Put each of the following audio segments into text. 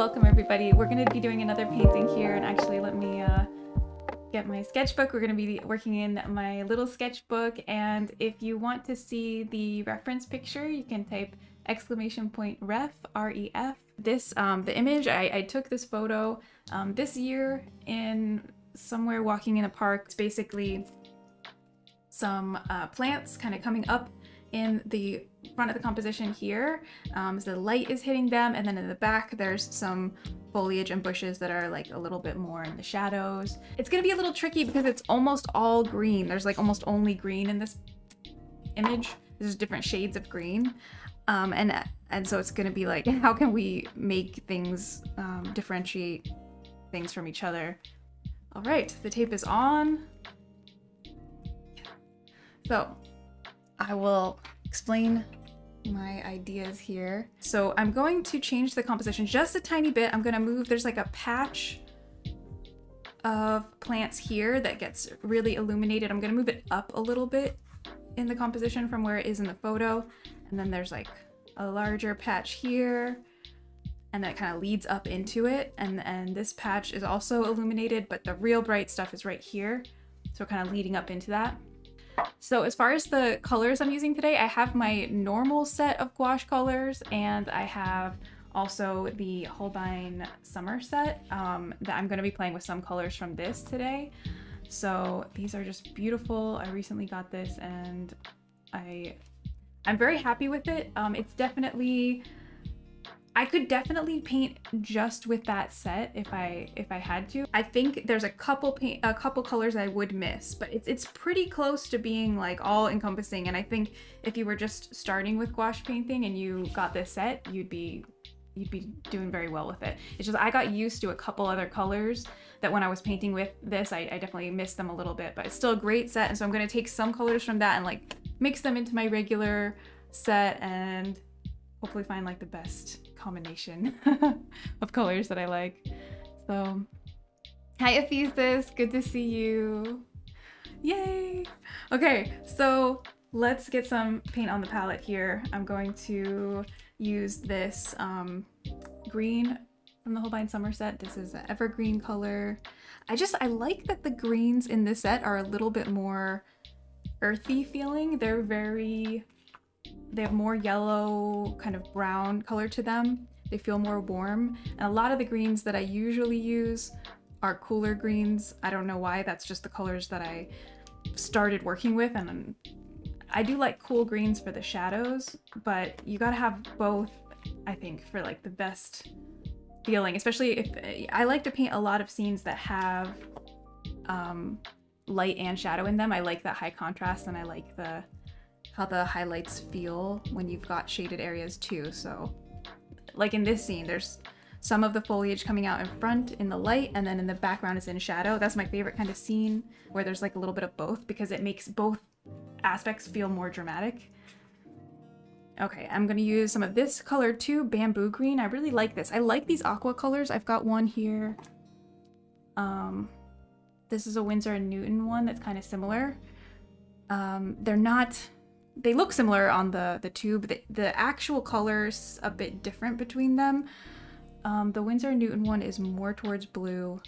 welcome everybody. We're going to be doing another painting here, and actually let me get my sketchbook. We're going to be working in my little sketchbook, and if you want to see the reference picture, you can type !ref, R-E-F. This, the image, I took this photo this year in somewhere walking in a park. It's basically some plants kind of coming up in the front of the composition here, so the light is hitting them, and then in the back there's some foliage and bushes that are like a little bit more in the shadows. It's gonna be a little tricky because it's almost all green. There's like almost only green in this image. There's different shades of green, and so it's gonna be like, how can we make things differentiate things from each other? All right, the tape is on. So I will explain my ideas here. So I'm going to change the composition just a tiny bit. I'm gonna move, there's like a patch of plants here that gets really illuminated. I'm gonna move it up a little bit in the composition from where it is in the photo. And then there's like a larger patch here, and that kind of leads up into it. And this patch is also illuminated, but the real bright stuff is right here. So kind of leading up into that. So as far as the colors I'm using today, I have my normal set of gouache colors, and I have also the Holbein summer set that I'm going to be playing with some colors from this today. So these are just beautiful. I recently got this and I'm very happy with it. It's definitely, I could definitely paint just with that set if I had to. I think there's a couple colors I would miss, but it's pretty close to being like all encompassing. And I think if you were just starting with gouache painting and you got this set, you'd be doing very well with it. It's just I got used to a couple other colors that when I was painting with this, I definitely missed them a little bit, but it's still a great set. And so I'm gonna take some colors from that and like mix them into my regular set and hopefully find like the best combination of colors that I like. So hi Ephesus, good to see you. Yay. Okay, so let's get some paint on the palette here. I'm going to use this green from the Holbein summer set. This is an evergreen color. I like that the greens in this set are a little bit more earthy feeling. They have more yellow, kind of brown color to them. They feel more warm. And a lot of the greens that I usually use are cooler greens. I don't know why, that's just the colors that I started working with. And I do like cool greens for the shadows, but you gotta have both, I think, for like the best feeling, especially if I like to paint a lot of scenes that have light and shadow in them. I like that high contrast, and I like how the highlights feel when you've got shaded areas too. So like in this scene, there's some of the foliage coming out in front in the light, and then in the background is in shadow. That's my favorite kind of scene, where there's like a little bit of both, because it makes both aspects feel more dramatic. Okay, I'm gonna use some of this color too, bamboo green. I really like this. I like these aqua colors. I've got one here. This is a Winsor & Newton one that's kind of similar. They look similar on the tube. The actual color's a bit different between them. The Winsor & Newton one is more towards blue,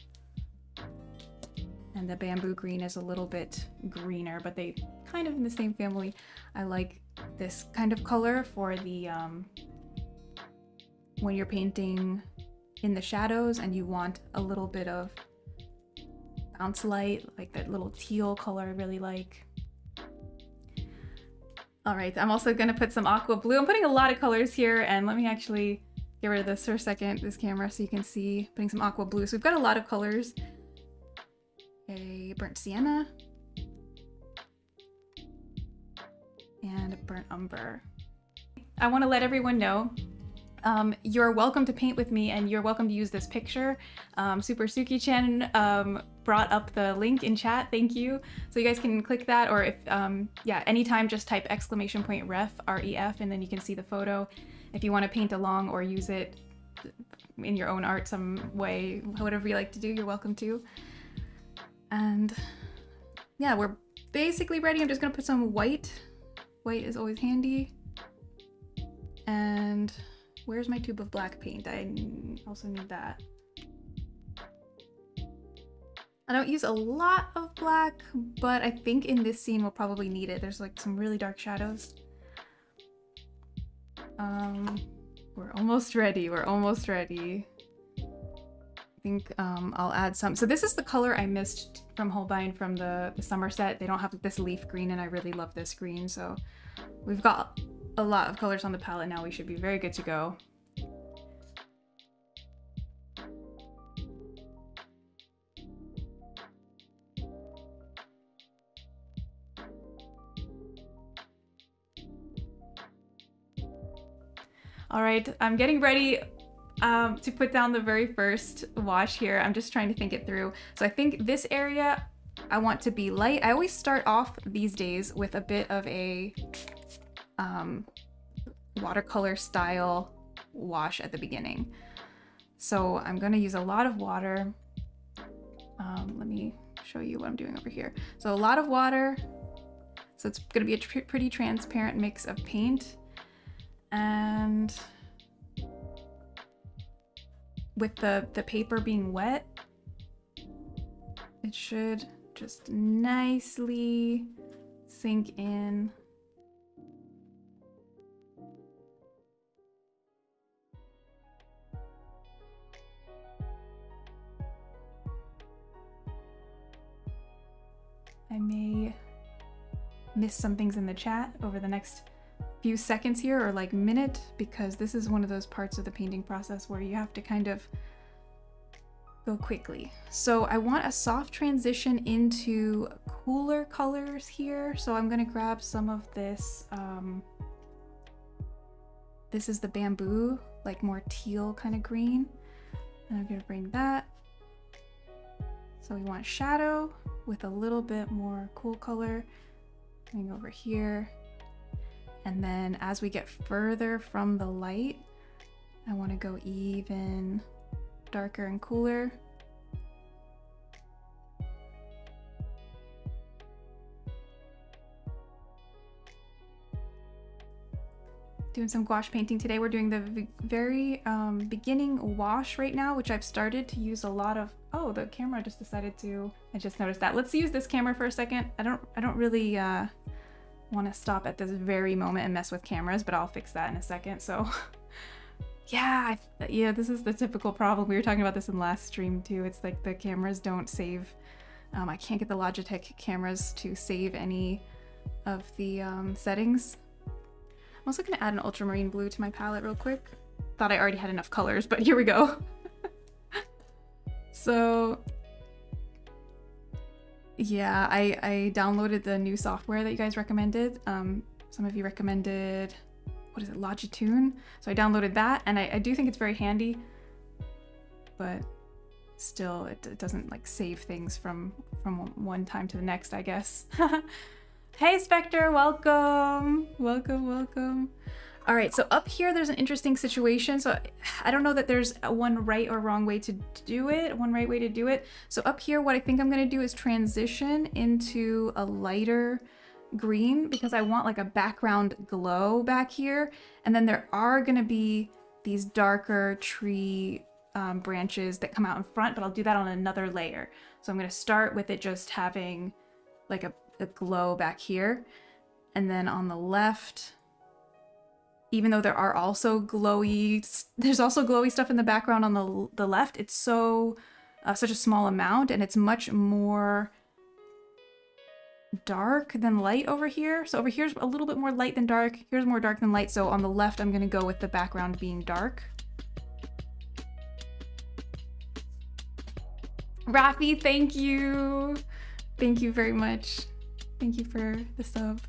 and the bamboo green is a little bit greener, but they kind of in the same family. I like this kind of color for the when you're painting in the shadows and you want a little bit of bounce light, like that little teal color I really like. All right, I'm also gonna put some aqua blue. I'm putting a lot of colors here, and let me actually get rid of this for a second, this camera, so you can see, putting some aqua blue. So we've got a lot of colors. A burnt sienna and a burnt umber. I want to let everyone know you're welcome to paint with me, and you're welcome to use this picture. Super Suki-chan brought up the link in chat, thank you. So you guys can click that, or if, yeah, anytime just type !ref, R-E-F, and then you can see the photo. If you want to paint along or use it in your own art some way, whatever you like to do, you're welcome to. And yeah, we're basically ready. I'm just gonna put some white. White is always handy. And Where's my tube of black paint? I also need that. I don't use a lot of black, but I think in this scene we'll probably need it. There's like some really dark shadows. We're almost ready. We're almost ready. I think I'll add some. So this is the color I missed from Holbein from the summer set. They don't have this leaf green, and I really love this green. So we've got a lot of colors on the palette now. We should be very good to go. All right, I'm getting ready to put down the very first wash here. I'm just trying to think it through. So I think this area I want to be light. I always start off these days with a bit of a watercolor style wash at the beginning. So I'm gonna use a lot of water. Let me show you what I'm doing over here. So a lot of water. So it's gonna be a pretty transparent mix of paint. And with the paper being wet, it should just nicely sink in. I may miss some things in the chat over the next few seconds here, or like minute, because this is one of those parts of the painting process where you have to kind of go quickly. So I want a soft transition into cooler colors here. So I'm gonna grab some of this. This is the bamboo, like more teal kind of green. And I'm gonna bring that. So we want shadow with a little bit more cool color. Going over here. And then as we get further from the light, I want to go even darker and cooler. Doing some gouache painting today. We're doing the very beginning wash right now, which I've started to use a lot of. Oh, the camera just decided to. I just noticed that. Let's use this camera for a second. I don't really want to stop at this very moment and mess with cameras, but I'll fix that in a second. So yeah, this is the typical problem. We were talking about this in last stream too. It's like the cameras don't save. I can't get the Logitech cameras to save any of the settings. I'm also gonna add an ultramarine blue to my palette real quick. Thought I already had enough colors, but here we go. So yeah, I downloaded the new software that you guys recommended. Some of you recommended, what is it, Logitune? So I downloaded that, and I do think it's very handy, but still it doesn't like save things from one time to the next, I guess. Hey Spectre, welcome. Welcome. All right, so up here there's an interesting situation. So I don't know that there's one right or wrong way to do it, one right way to do it. So up here, what I think I'm gonna do is transition into a lighter green because I want like a background glow back here. And then there are gonna be these darker tree branches that come out in front, but I'll do that on another layer. So I'm gonna start with it just having like a glow back here. And then on the left, even though there are also there's also glowy stuff in the background on the left, it's so such a small amount, and it's much more dark than light over here. So over here's a little bit more light than dark. Here's more dark than light. So on the left, I'm gonna go with the background being dark. Rafi, thank you. Thank you very much. Thank you for the sub.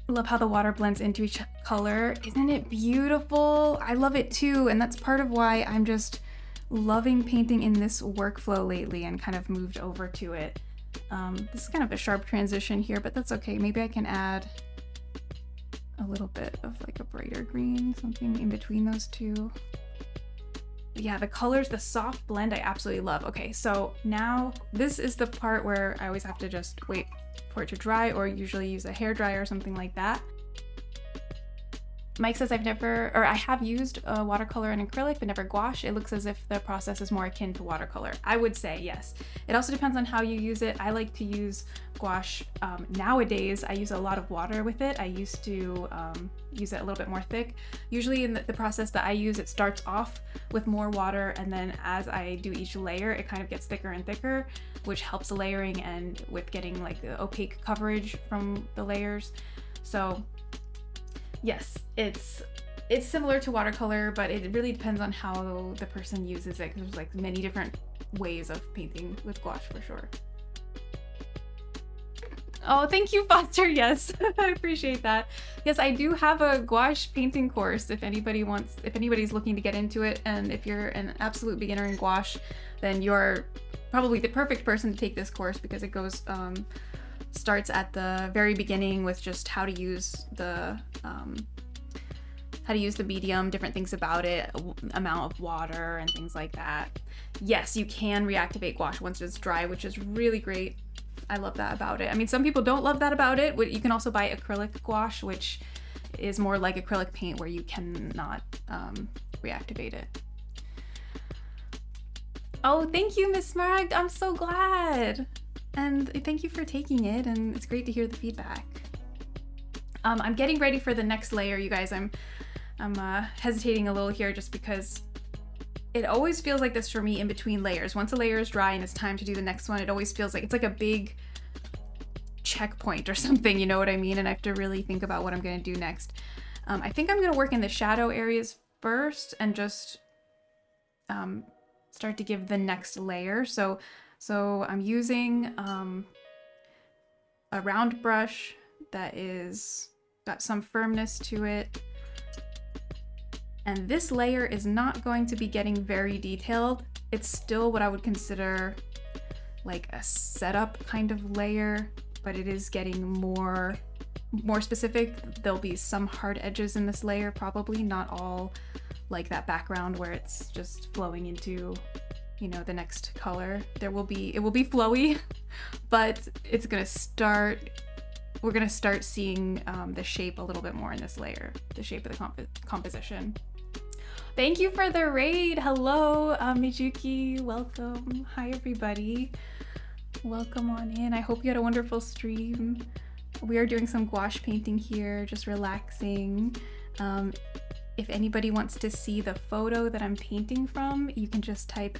Love how the water blends into each color. Isn't it beautiful? I love it too, and that's part of why I'm just loving painting in this workflow lately and kind of moved over to it. This is kind of a sharp transition here, but that's okay. Maybe I can add a little bit of like a brighter green, something in between those two. But yeah, the colors, the soft blend, I absolutely love. Okay, so now this is the part where I always have to just wait for it to dry, or usually use a hairdryer or something like that. Mike says I have used watercolor and acrylic, but never gouache. It looks as if the process is more akin to watercolor. I would say yes. It also depends on how you use it. I like to use gouache. Nowadays, I use a lot of water with it. I used to use it a little bit more thick. Usually in the process that I use, it starts off with more water, and then as I do each layer, it kind of gets thicker and thicker, which helps the layering and with getting like the opaque coverage from the layers. So yes, it's similar to watercolor, but it really depends on how the person uses it, because there's like many different ways of painting with gouache for sure. Oh, thank you, Foster. Yes, I appreciate that. Yes, I do have a gouache painting course if anybody's looking to get into it, and if you're an absolute beginner in gouache, then you're probably the perfect person to take this course, because it goes starts at the very beginning with just how to use the medium, different things about it, amount of water and things like that. Yes, you can reactivate gouache once it's dry, which is really great. I love that about it. I mean, some people don't love that about it. You can also buy acrylic gouache, which is more like acrylic paint where you cannot reactivate it. Oh, thank you, Miss Smaragd. I'm so glad. And thank you for taking it, and it's great to hear the feedback. I'm getting ready for the next layer, you guys. I'm hesitating a little here just because it always feels like this for me in between layers. Once a layer is dry and it's time to do the next one, it always feels like it's like a big checkpoint or something, you know what I mean? And I have to really think about what I'm gonna do next. I think I'm gonna work in the shadow areas first and just start to give the next layer. So I'm using a round brush that is got some firmness to it. And this layer is not going to be getting very detailed. It's still what I would consider like a setup kind of layer, but it is getting more specific. There'll be some hard edges in this layer, probably not all like that background where it's just flowing into, you know, the next color. It will be flowy, but it's gonna start, we're gonna start seeing the shape a little bit more in this layer, the shape of the composition. Thank you for the raid. Hello, Mijuki, welcome. Hi, everybody. Welcome on in. I hope you had a wonderful stream. We are doing some gouache painting here, just relaxing. If anybody wants to see the photo that I'm painting from, you can just type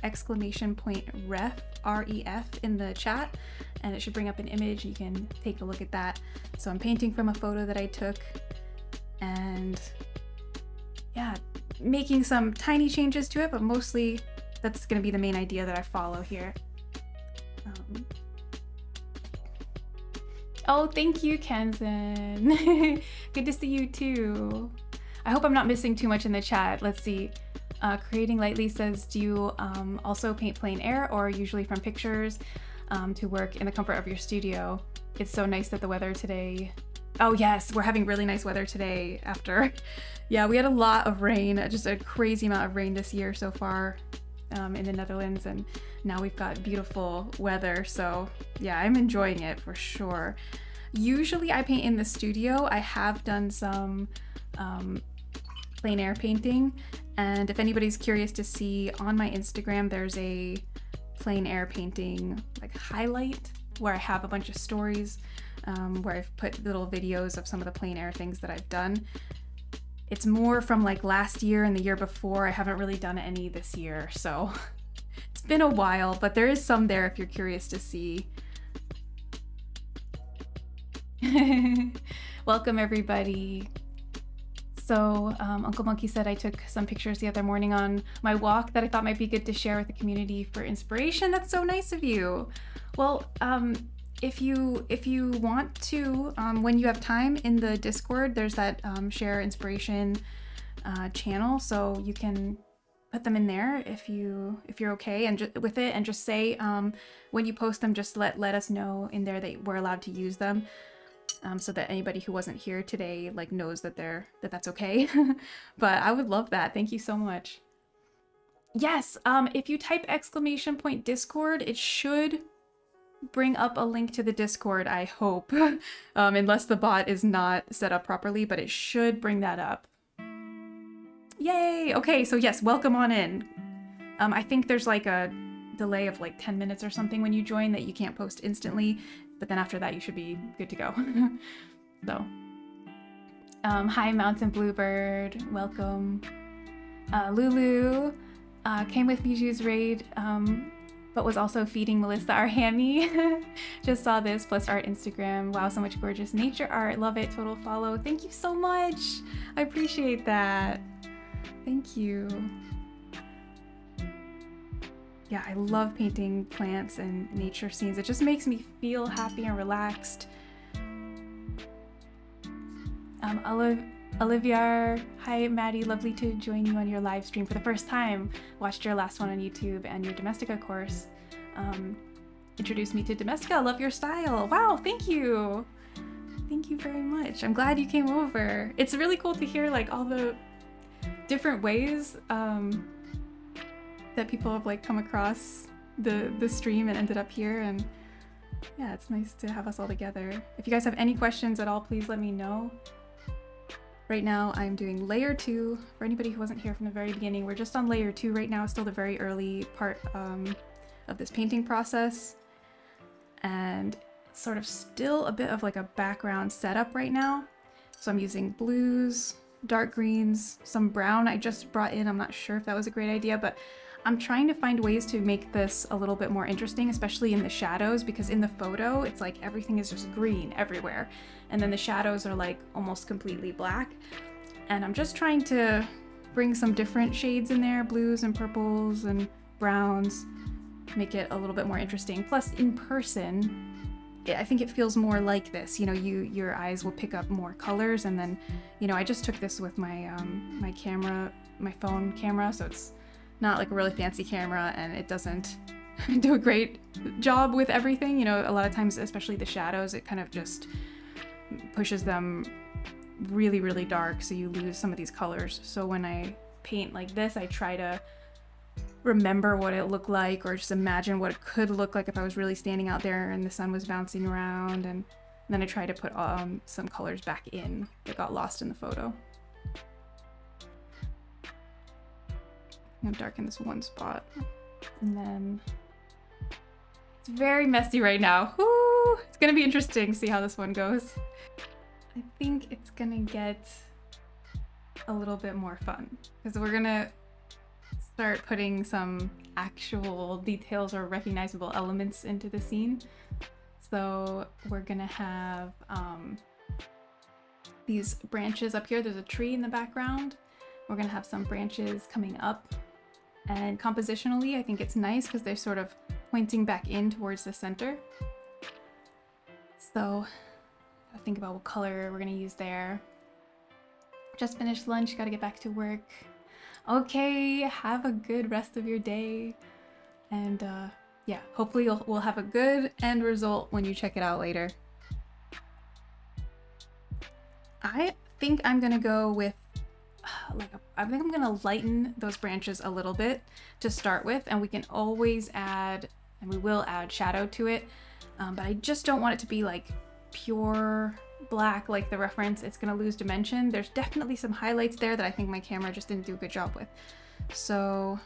!ref, R-E-F, in the chat, and it should bring up an image. You can take a look at that. So I'm painting from a photo that I took, and yeah, making some tiny changes to it, but mostly that's gonna be the main idea that I follow here. Oh, thank you, Kenzen. Good to see you too. I hope I'm not missing too much in the chat. Let's see. Creating Lightly says, do you also paint plein air or usually from pictures to work in the comfort of your studio? It's so nice that the weather today... Oh yes, we're having really nice weather today after... Yeah, we had a lot of rain, just a crazy amount of rain this year so far in the Netherlands, and now we've got beautiful weather, so yeah, I'm enjoying it for sure. Usually I paint in the studio. I have done some plein air painting, and if anybody's curious to see, on my Instagram there's a plein air painting like highlight where I have a bunch of stories where I've put little videos of some of the plein air things that I've done. It's more from like last year and the year before. I haven't really done any this year, so it's been a while, but there is some there if you're curious to see. Welcome everybody. So Uncle Monkey said I took some pictures the other morning on my walk that I thought might be good to share with the community for inspiration. That's so nice of you. Well, if you want to, when you have time in the Discord, there's that share inspiration channel, so you can put them in there if you're okay and with it, and just say when you post them, just let us know in there that we're allowed to use them, so that anybody who wasn't here today like knows that that's okay. But I would love that. Thank you so much. Yes, if you type !Discord, it should bring up a link to the Discord, I hope. Unless the bot is not set up properly, but it should bring that up. Yay! Okay, so yes, welcome on in. I think there's like a delay of like 10 minutes or something when you join that you can't post instantly, but then after that you should be good to go. So, hi Mountain Bluebird, welcome. Lulu came with Biju's raid, but was also feeding Melissa our hammy. Just saw this, plus art Instagram. Wow, so much gorgeous nature art. Love it, total follow. Thank you so much. I appreciate that. Thank you. Yeah, I love painting plants and nature scenes. It just makes me feel happy and relaxed. Olivia, hi Maddie, lovely to join you on your live stream for the first time. Watched your last one on YouTube and your Domestika course. Introduced me to Domestika, love your style. Wow, thank you. Thank you very much. I'm glad you came over. It's really cool to hear like all the different ways that people have like come across the stream and ended up here, and yeah, it's nice to have us all together. If you guys have any questions at all, please let me know. Right now I'm doing layer 2. For anybody who wasn't here from the very beginning, we're just on layer 2 right now, still the very early part of this painting process, and sort of still a bit of like a background setup right now. So I'm using blues, dark greens, some brown I just brought in. I'm not sure if that was a great idea, but I'm trying to find ways to make this a little bit more interesting, especially in the shadows, because in the photo it's like everything is just green everywhere, and then the shadows are like almost completely black. And I'm just trying to bring some different shades in there, blues and purples and browns, make it a little bit more interesting. Plus in person, I think it feels more like this, you know, your eyes will pick up more colors. And then, you know, I just took this with my my camera, my phone camera, so it's not like a really fancy camera, and it doesn't do a great job with everything. You know, a lot of times, especially the shadows, it kind of just pushes them really, really dark, so you lose some of these colors. So when I paint like this, I try to remember what it looked like, or just imagine what it could look like if I was really standing out there and the sun was bouncing around, and then I try to put some colors back in that got lost in the photo. I'm gonna darken this one spot, and then it's very messy right now. Woo! It's gonna be interesting to see how this one goes. I think it's gonna get a little bit more fun because we're gonna start putting some actual details or recognizable elements into the scene. So we're gonna have these branches up here. There's a tree in the background. We're gonna have some branches coming up. And compositionally, I think it's nice because they're sort of pointing back in towards the center. So I think about what color we're gonna use there. Just finished lunch, gotta get back to work. Okay, have a good rest of your day. And yeah, hopefully we'll have a good end result when you check it out later. I think I'm gonna go with I think I'm gonna lighten those branches a little bit to start with, and we can always add, and we will add shadow to it, but I just don't want it to be like pure black like the reference. It's gonna lose dimension. There's definitely some highlights there that I think my camera just didn't do a good job with. So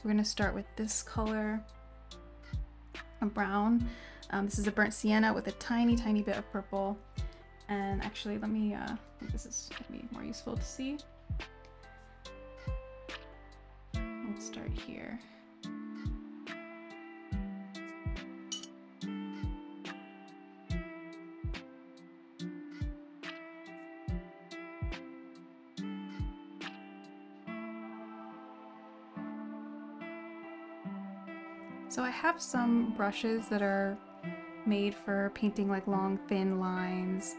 we're gonna start with this color, a brown. This is a burnt sienna with a tiny bit of purple. And actually, let me, I think this is gonna be more useful to see. We'll start here. So I have some brushes that are made for painting like long, thin lines.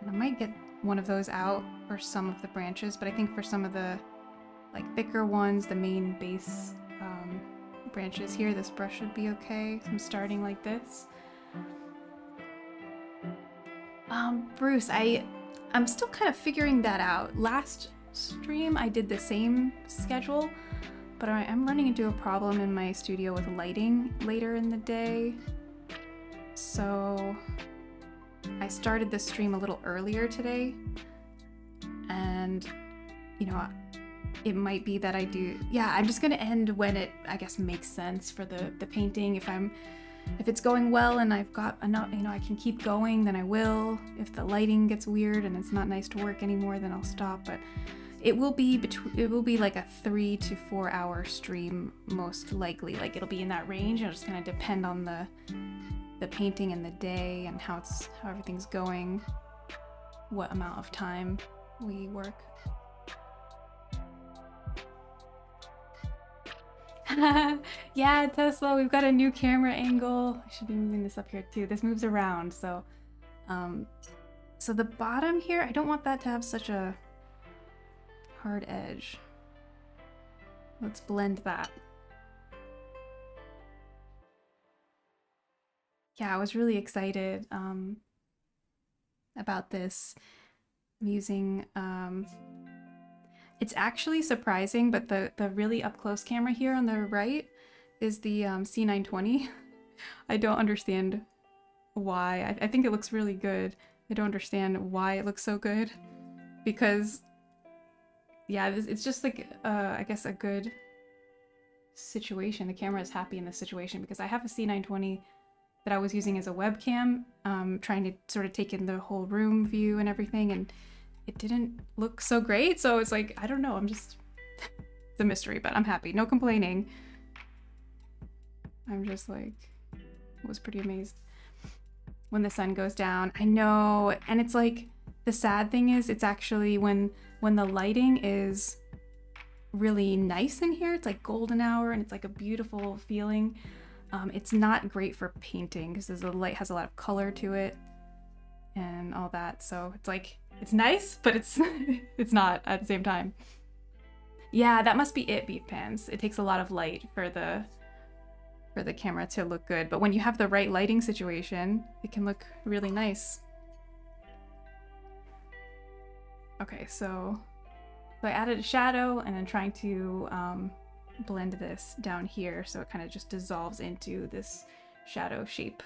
And I might get one of those out for some of the branches, but I think for some of the like thicker ones, the main base branches here, this brush should be okay. So I'm starting like this. Bruce, I'm still kind of figuring that out. Last stream I did the same schedule, but I'm running into a problem in my studio with lighting later in the day. So I started the stream a little earlier today, and you know, it might be that I do, yeah, I'm just gonna end when it, I guess, makes sense for the painting. If it's going well and I've got enough, you know, I can keep going, then I will. If the lighting gets weird and it's not nice to work anymore, then I'll stop. But it will be like a 3 to 4 hour stream, most likely. Like, it'll be in that range. It'll just kind of depend on the painting and the day and how everything's going, what amount of time we work. Yeah, Tesla, we've got a new camera angle. I should be moving this up here too. This moves around, so so the bottom here, I don't want that to have such a hard edge. Let's blend that. Yeah, I was really excited about this. I'm using it's actually surprising, but the really up close camera here on the right is the C920. I don't understand why. I think it looks really good. I don't understand why it looks so good, because yeah, it's just like I guess a good situation. The camera is happy in this situation, because I have a C920 that I was using as a webcam, trying to sort of take in the whole room view and everything, and it didn't look so great. So it's like, I don't know, I'm just, it's a mystery, but I'm happy. No complaining. I'm just like, was pretty amazed when the sun goes down. I know, and it's like, the sad thing is, it's actually when the lighting is really nice in here, it's like golden hour and it's like a beautiful feeling. It's not great for painting because the light has a lot of color to it and all that. So it's like, it's nice, but it's it's not at the same time. Yeah, that must be it, Beef Pans. It takes a lot of light for the camera to look good, but when you have the right lighting situation, it can look really nice. Okay, so I added a shadow and then trying to blend this down here so it kind of just dissolves into this shadow shape.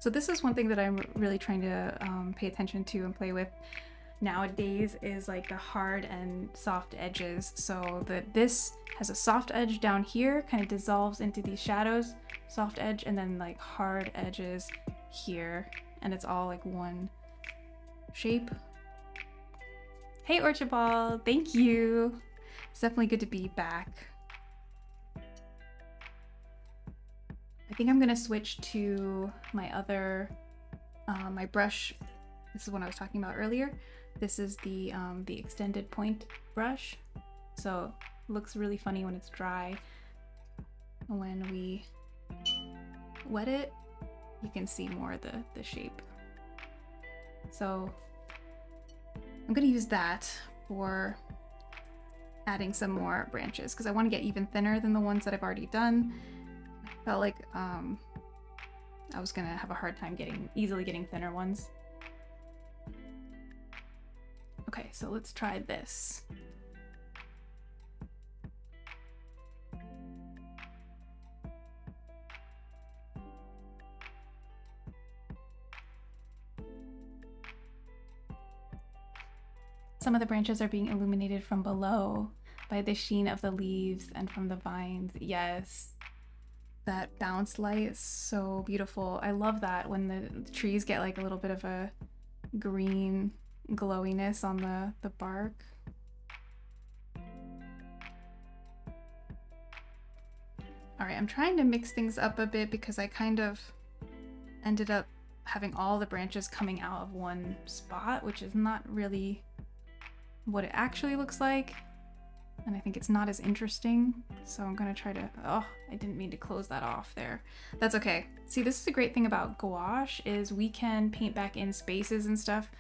So this is one thing that I'm really trying to pay attention to and play with nowadays, is like the hard and soft edges. So this has a soft edge down here, kind of dissolves into these shadows, soft edge, and then like hard edges here, and it's all like one shape. Hey Orchard Ball, thank you. It's definitely good to be back. I think I'm gonna switch to my other, my brush. This is what I was talking about earlier. This is the extended point brush. So it looks really funny when it's dry. When we wet it, you can see more of the shape. So I'm gonna use that for adding some more branches, because I want to get even thinner than the ones that I've already done. Felt like I was gonna have a hard time easily getting thinner ones. Okay, so let's try this. Some of the branches are being illuminated from below by the sheen of the leaves and from the vines. Yes. That bounce light is so beautiful. I love that when the trees get like a little bit of a green glowiness on the bark. All right, I'm trying to mix things up a bit because I kind of ended up having all the branches coming out of one spot, which is not really what it actually looks like. And I think it's not as interesting. So I'm gonna try to, oh, I didn't mean to close that off there. That's okay. See, this is a great thing about gouache, is we can paint back in spaces and stuff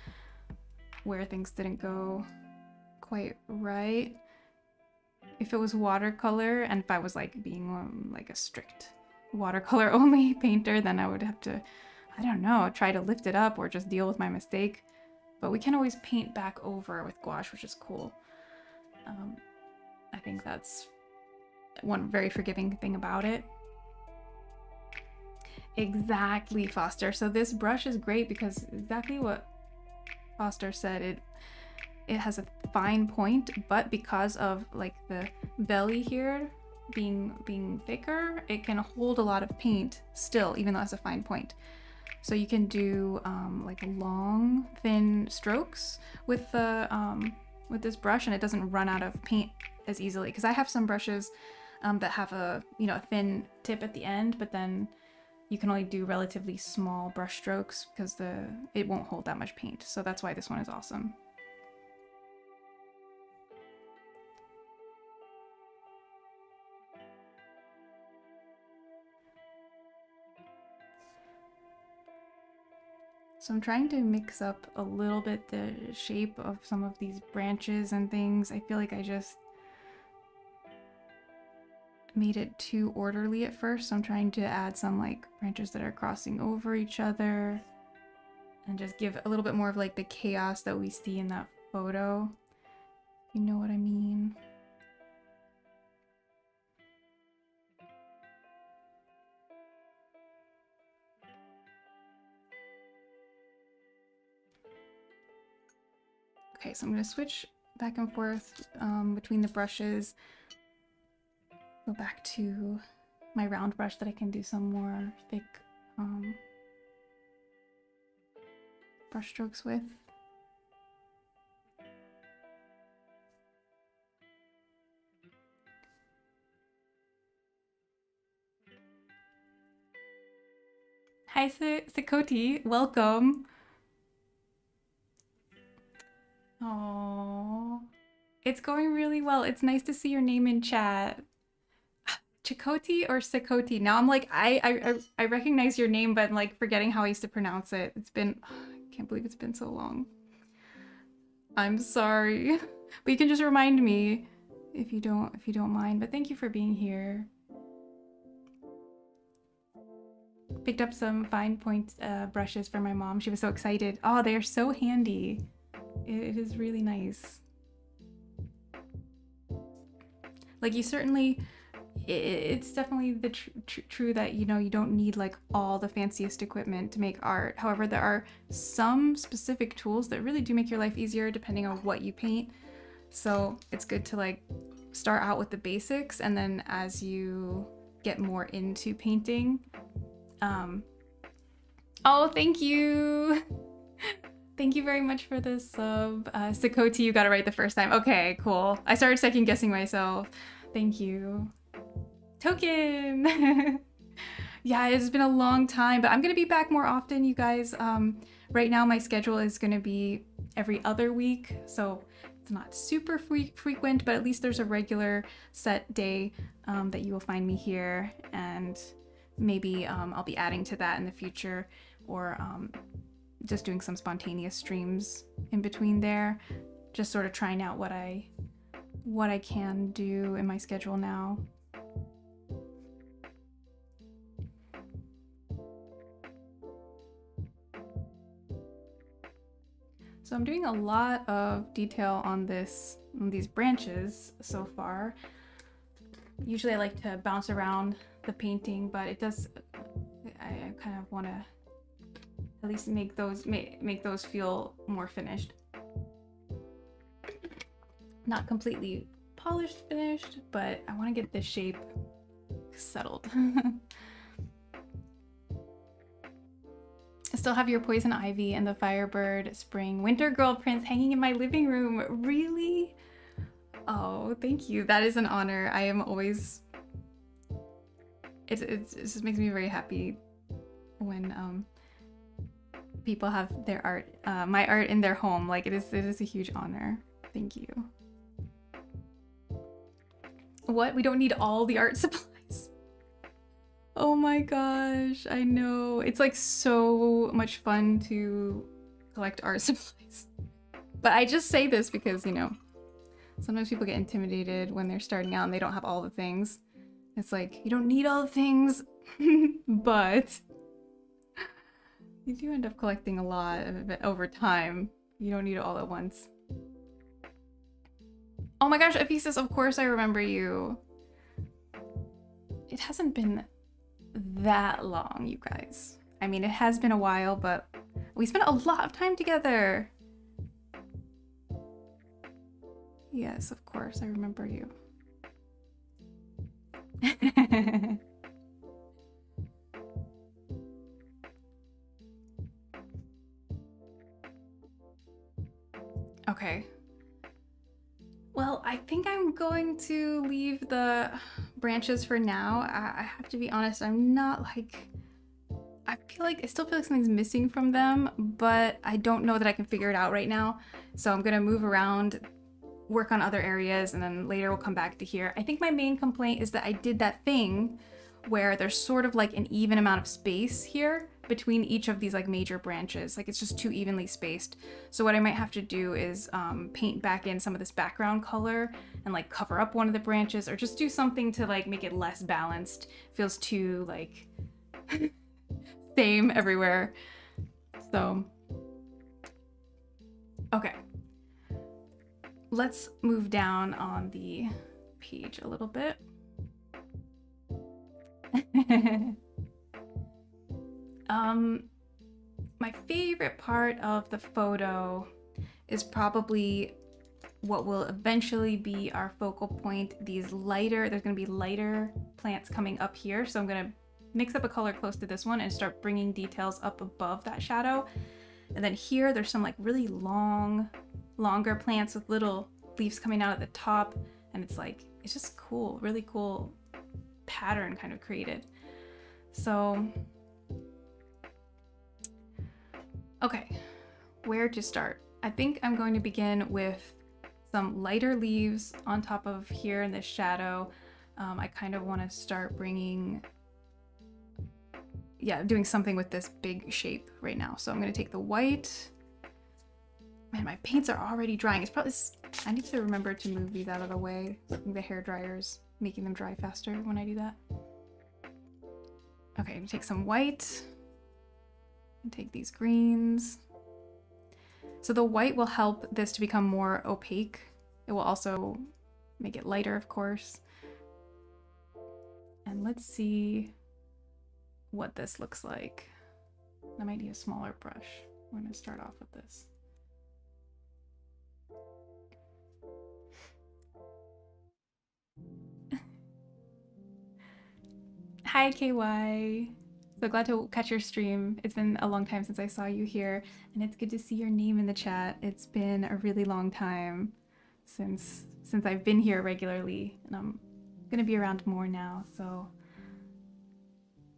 where things didn't go quite right. If it was watercolor, and if I was like being like a strict watercolor only painter, then I would have to, I don't know, try to lift it up or just deal with my mistake. But we can always paint back over with gouache, which is cool. I think that's one very forgiving thing about it. Exactly, Foster. So this brush is great because exactly what Foster said, it has a fine point, but because of like the belly here being thicker, it can hold a lot of paint still, even though it has a fine point. So you can do like long, thin strokes with the with this brush, and it doesn't run out of paint as easily. Because I have some brushes that have a a thin tip at the end, but then you can only do relatively small brush strokes because it won't hold that much paint. So that's why this one is awesome. So I'm trying to mix up a little bit the shape of some of these branches and things. I feel like I just made it too orderly at first, so I'm trying to add some like branches that are crossing over each other and just give a little bit more of like the chaos that we see in that photo. You know what I mean? Okay, so I'm going to switch back and forth between the brushes. Go back to my round brush that I can do some more thick brush strokes with. Hi, Sikoti, welcome. Oh, it's going really well. It's nice to see your name in chat. Chakoti or Sikoti? Now I'm like, I recognize your name, but I'm like forgetting how I used to pronounce it. It's been, I can't believe it's been so long. I'm sorry, but you can just remind me if you don't mind. But thank you for being here. Picked up some fine point brushes for my mom. She was so excited. Oh, they are so handy. It is really nice. Like you certainly, it's definitely the true that you don't need like all the fanciest equipment to make art. However, there are some specific tools that really do make your life easier depending on what you paint. So it's good to like start out with the basics, and then as you get more into painting, oh, thank you. Thank you very much for the sub. Sikoti, you got it right the first time. Okay, cool. I started second guessing myself. Thank you. Token! Yeah, it's been a long time, but I'm gonna be back more often, you guys. Right now my schedule is gonna be every other week, so it's not super frequent, but at least there's a regular set day that you will find me here, and maybe I'll be adding to that in the future, or just doing some spontaneous streams in between there, just sort of trying out what I can do in my schedule now. So I'm doing a lot of detail on these branches so far. Usually I like to bounce around the painting, but it does, I kind of want to at least make those feel more finished. Not completely polished finished, but I want to get this shape settled. I still have your poison ivy and the firebird spring winter girl prints hanging in my living room. Really? Oh, thank you. That is an honor. I am always, it just makes me very happy when people have their art, my art in their home. Like it is a huge honor. Thank you. What? We don't need all the art supplies? Oh my gosh, I know. It's like so much fun to collect art supplies. But I just say this because, sometimes people get intimidated when they're starting out and they don't have all the things. It's like, you don't need all the things, but you do end up collecting a lot of it over time. You don't need it all at once. Oh my gosh, Ephesus, of course I remember you. it hasn't been that long, you guys. I mean, it has been a while, but we spent a lot of time together. Yes, of course, I remember you. Okay. Well, I think I'm going to leave the branches for now. I have to be honest, I'm not like... I still feel like something's missing from them, but I don't know that I can figure it out right now. So I'm gonna move around, work on other areas, and then later we'll come back to here. I think my main complaint is that I did that thing where there's sort of like an even amount of space here between each of these like major branches. Like it's just too evenly spaced. So what I might have to do is paint back in some of this background color and like cover up one of the branches, or just do something to like make it less balanced. Feels too like same everywhere. So, okay. Let's move down on the page a little bit. My favorite part of the photo is probably what will eventually be our focal point. There's gonna be lighter plants coming up here. So I'm gonna mix up a color close to this one and start bringing details up above that shadow. And then here, there's some like really longer plants with little leaves coming out at the top. And it's just cool, really cool pattern kind of created. So, okay, where to start? I think I'm going to begin with some lighter leaves on top of here in this shadow. I kind of want to start doing something with this big shape right now. So I'm going to take the white. Man, my paints are already drying. I need to remember to move these out of the way. I think the hair dryer's making them dry faster when I do that. Okay, I'm gonna take some white and take these greens. So the white will help this to become more opaque. It will also make it lighter, of course. And let's see what this looks like. I might need a smaller brush. We're gonna start off with this. Hi, KY. So glad to catch your stream. It's been a long time since I saw you here, and it's good to see your name in the chat. It's been a really long time since I've been here regularly, and I'm gonna be around more now, so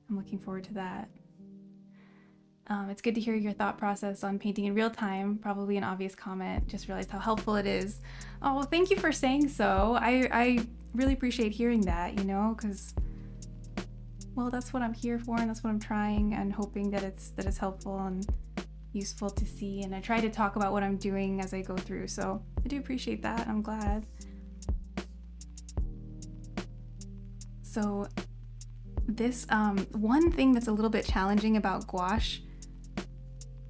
I'm looking forward to that. It's good to hear your thought process on painting in real time. Probably an obvious comment. Just realized how helpful it is. Oh, thank you for saying so. I really appreciate hearing that, you know, because, well, that's what I'm here for, and that's what I'm trying and hoping that it's helpful and useful to see. And I try to talk about what I'm doing as I go through, so I do appreciate that. I'm glad. So this one thing that's a little bit challenging about gouache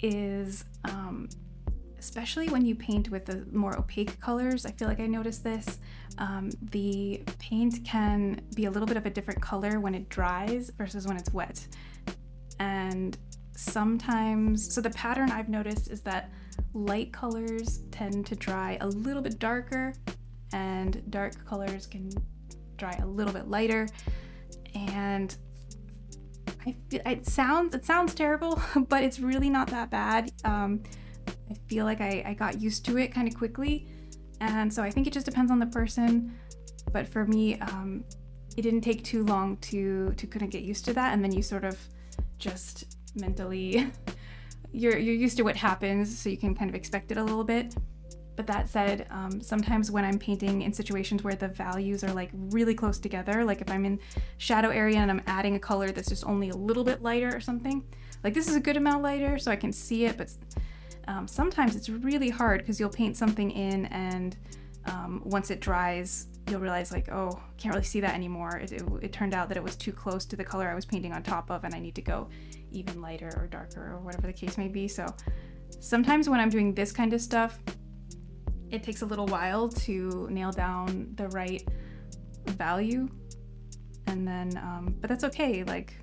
is especially when you paint with the more opaque colors, I feel like I noticed this, the paint can be a little bit of a different color when it dries versus when it's wet. And sometimes, so the pattern I've noticed is that light colors tend to dry a little bit darker and dark colors can dry a little bit lighter. And it sounds terrible, but it's really not that bad. I feel like I got used to it kind of quickly, and so I think it just depends on the person. But for me, it didn't take too long to kind of get used to that, and then you sort of just mentally you're used to what happens, so you can kind of expect it a little bit. But that said, sometimes when I'm painting in situations where the values are like really close together, like if I'm in shadow area and I'm adding a color that's just only a little bit lighter or something, like this is a good amount lighter so I can see it, but sometimes it's really hard because you'll paint something in and once it dries, you'll realize like, oh, can't really see that anymore. It turned out that it was too close to the color I was painting on top of, and I need to go even lighter or darker or whatever the case may be. So sometimes when I'm doing this kind of stuff, it takes a little while to nail down the right value. And then, but that's okay. Like,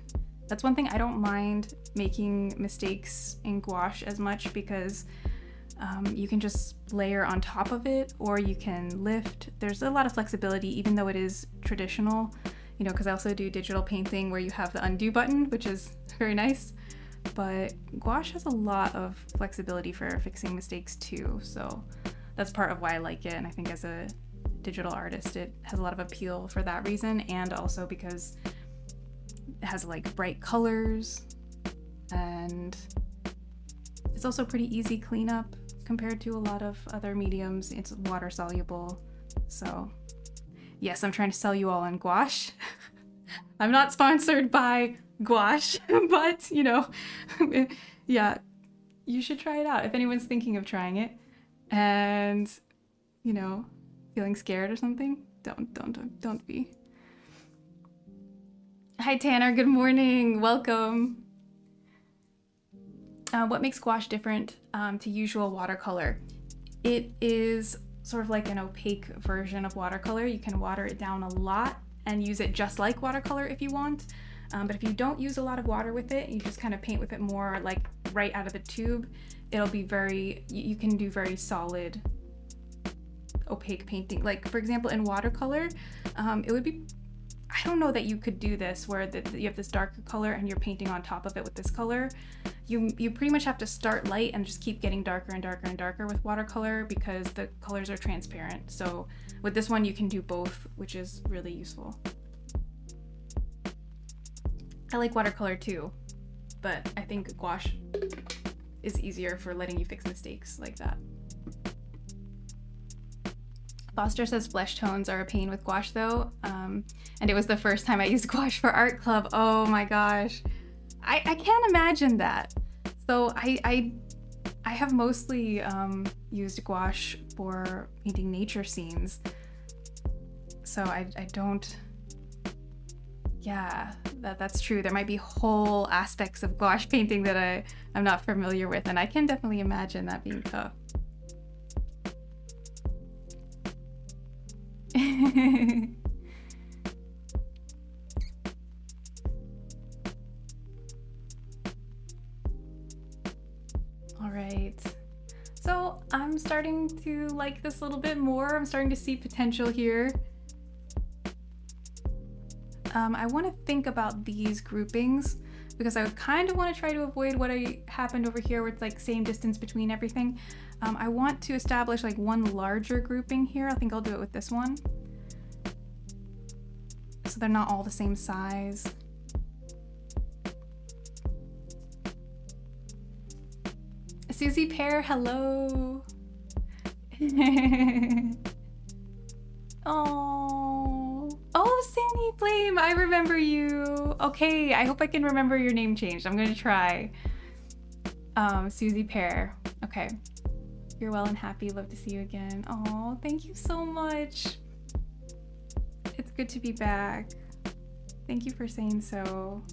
that's one thing I don't mind making mistakes in gouache as much, because you can just layer on top of it, or you can lift. There's a lot of flexibility, even though it is traditional, you know, because I also do digital painting where you have the undo button, which is very nice. But gouache has a lot of flexibility for fixing mistakes too. So that's part of why I like it. And I think as a digital artist, it has a lot of appeal for that reason. And also because it has like bright colors, and it's also pretty easy cleanup compared to a lot of other mediums. It's water soluble. So yes, I'm trying to sell you all on gouache. I'm not sponsored by gouache, but you know, yeah, you should try it out if anyone's thinking of trying it and, you know, feeling scared or something. Don't be. Hi Tanner, good morning, welcome. What makes gouache different to usual watercolor? It is sort of like an opaque version of watercolor. You can water it down a lot and use it just like watercolor if you want. But if you don't use a lot of water with it, you just kind of paint with it more like right out of the tube, it'll be very, you can do very solid opaque painting. Like for example, in watercolor, it would be, I don't know that you could do this where you have this darker color and you're painting on top of it with this color. You pretty much have to start light and just keep getting darker and darker and darker with watercolor, because the colors are transparent. So with this one, you can do both, which is really useful. I like watercolor too, but I think gouache is easier for letting you fix mistakes like that. Foster says flesh tones are a pain with gouache though, and it was the first time I used gouache for art club. Oh my gosh, I can't imagine that. So I have mostly used gouache for painting nature scenes, so I don't. Yeah, that's true. There might be whole aspects of gouache painting that I'm not familiar with, and I can definitely imagine that being tough. All right. So I'm starting to like this a little bit more. I'm starting to see potential here. I want to think about these groupings, because I kind of want to try to avoid what happened over here where it's like same distance between everything. I want to establish like one larger grouping here. I think I'll do it with this one, so they're not all the same size. Susie Pear, hello. Oh, Sandy Flame, I remember you. Okay, I hope I can remember your name changed. I'm gonna try. Susie Pear. Okay. You're well and happy. Love to see you again. Oh, thank you so much. It's good to be back. Thank you for saying so.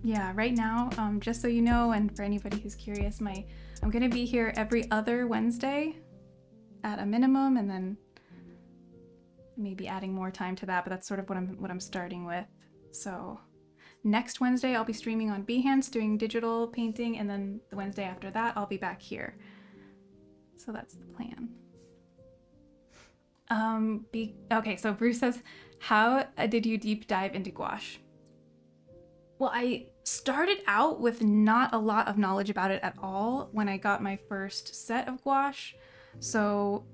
Yeah, right now, just so you know, and for anybody who's curious, I'm gonna be here every other Wednesday at a minimum, and then maybe adding more time to that, but that's sort of what I'm starting with. So next Wednesday I'll be streaming on Behance doing digital painting, and then the Wednesday after that I'll be back here. So that's the plan. Okay, so Bruce says, how did you deep dive into gouache? Well, I started out with not a lot of knowledge about it at all when I got my first set of gouache. So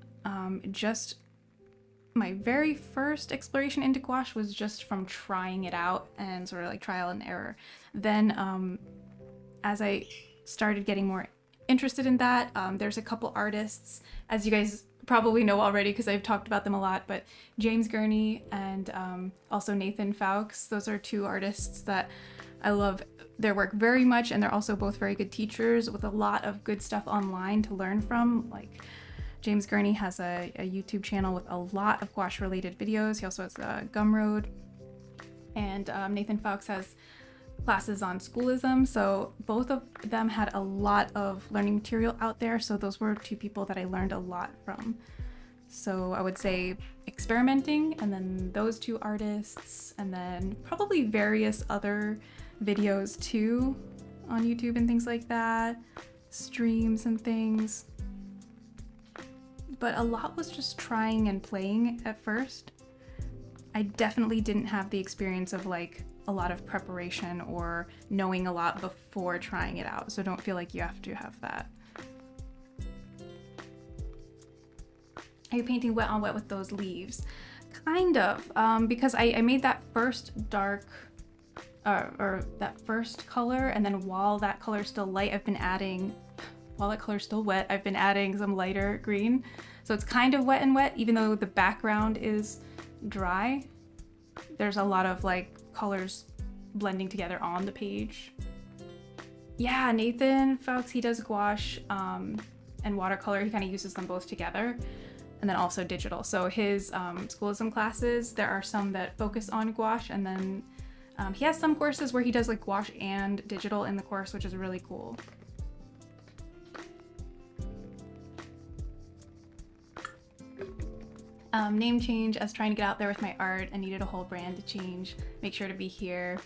just my very first exploration into gouache was just from trying it out and sort of like trial and error. Then as I started getting more interested in that, there's a couple artists, as you guys probably know already because I've talked about them a lot, but James Gurney and also Nathan Fowkes, those are two artists that I love their work very much, and they're also both very good teachers with a lot of good stuff online to learn from. Like James Gurney has a YouTube channel with a lot of gouache related videos. He also has Gumroad, and Nathan Fowkes has classes on schoolism. So both of them had a lot of learning material out there. So those were two people that I learned a lot from. So I would say experimenting, and then those two artists, and then probably various other videos too on YouTube and things like that, streams and things. But a lot was just trying and playing at first. I definitely didn't have the experience of like a lot of preparation or knowing a lot before trying it out, so don't feel like you have to have that. Are you painting wet on wet with those leaves? Kind of, because I made that first dark, or that first color, and then while that color is still light, I've been adding, while that color is still wet, I've been adding some lighter green. So it's kind of wet and wet, even though the background is dry. There's a lot of like colors blending together on the page. Yeah, Nathan Fowkes, he does gouache and watercolor. He kind of uses them both together. And then also digital. So his schoolism classes, there are some that focus on gouache, and then he has some courses where he does like gouache and digital in the course, which is really cool. Name change. I was trying to get out there with my art. I needed a whole brand to change. Make sure to be here.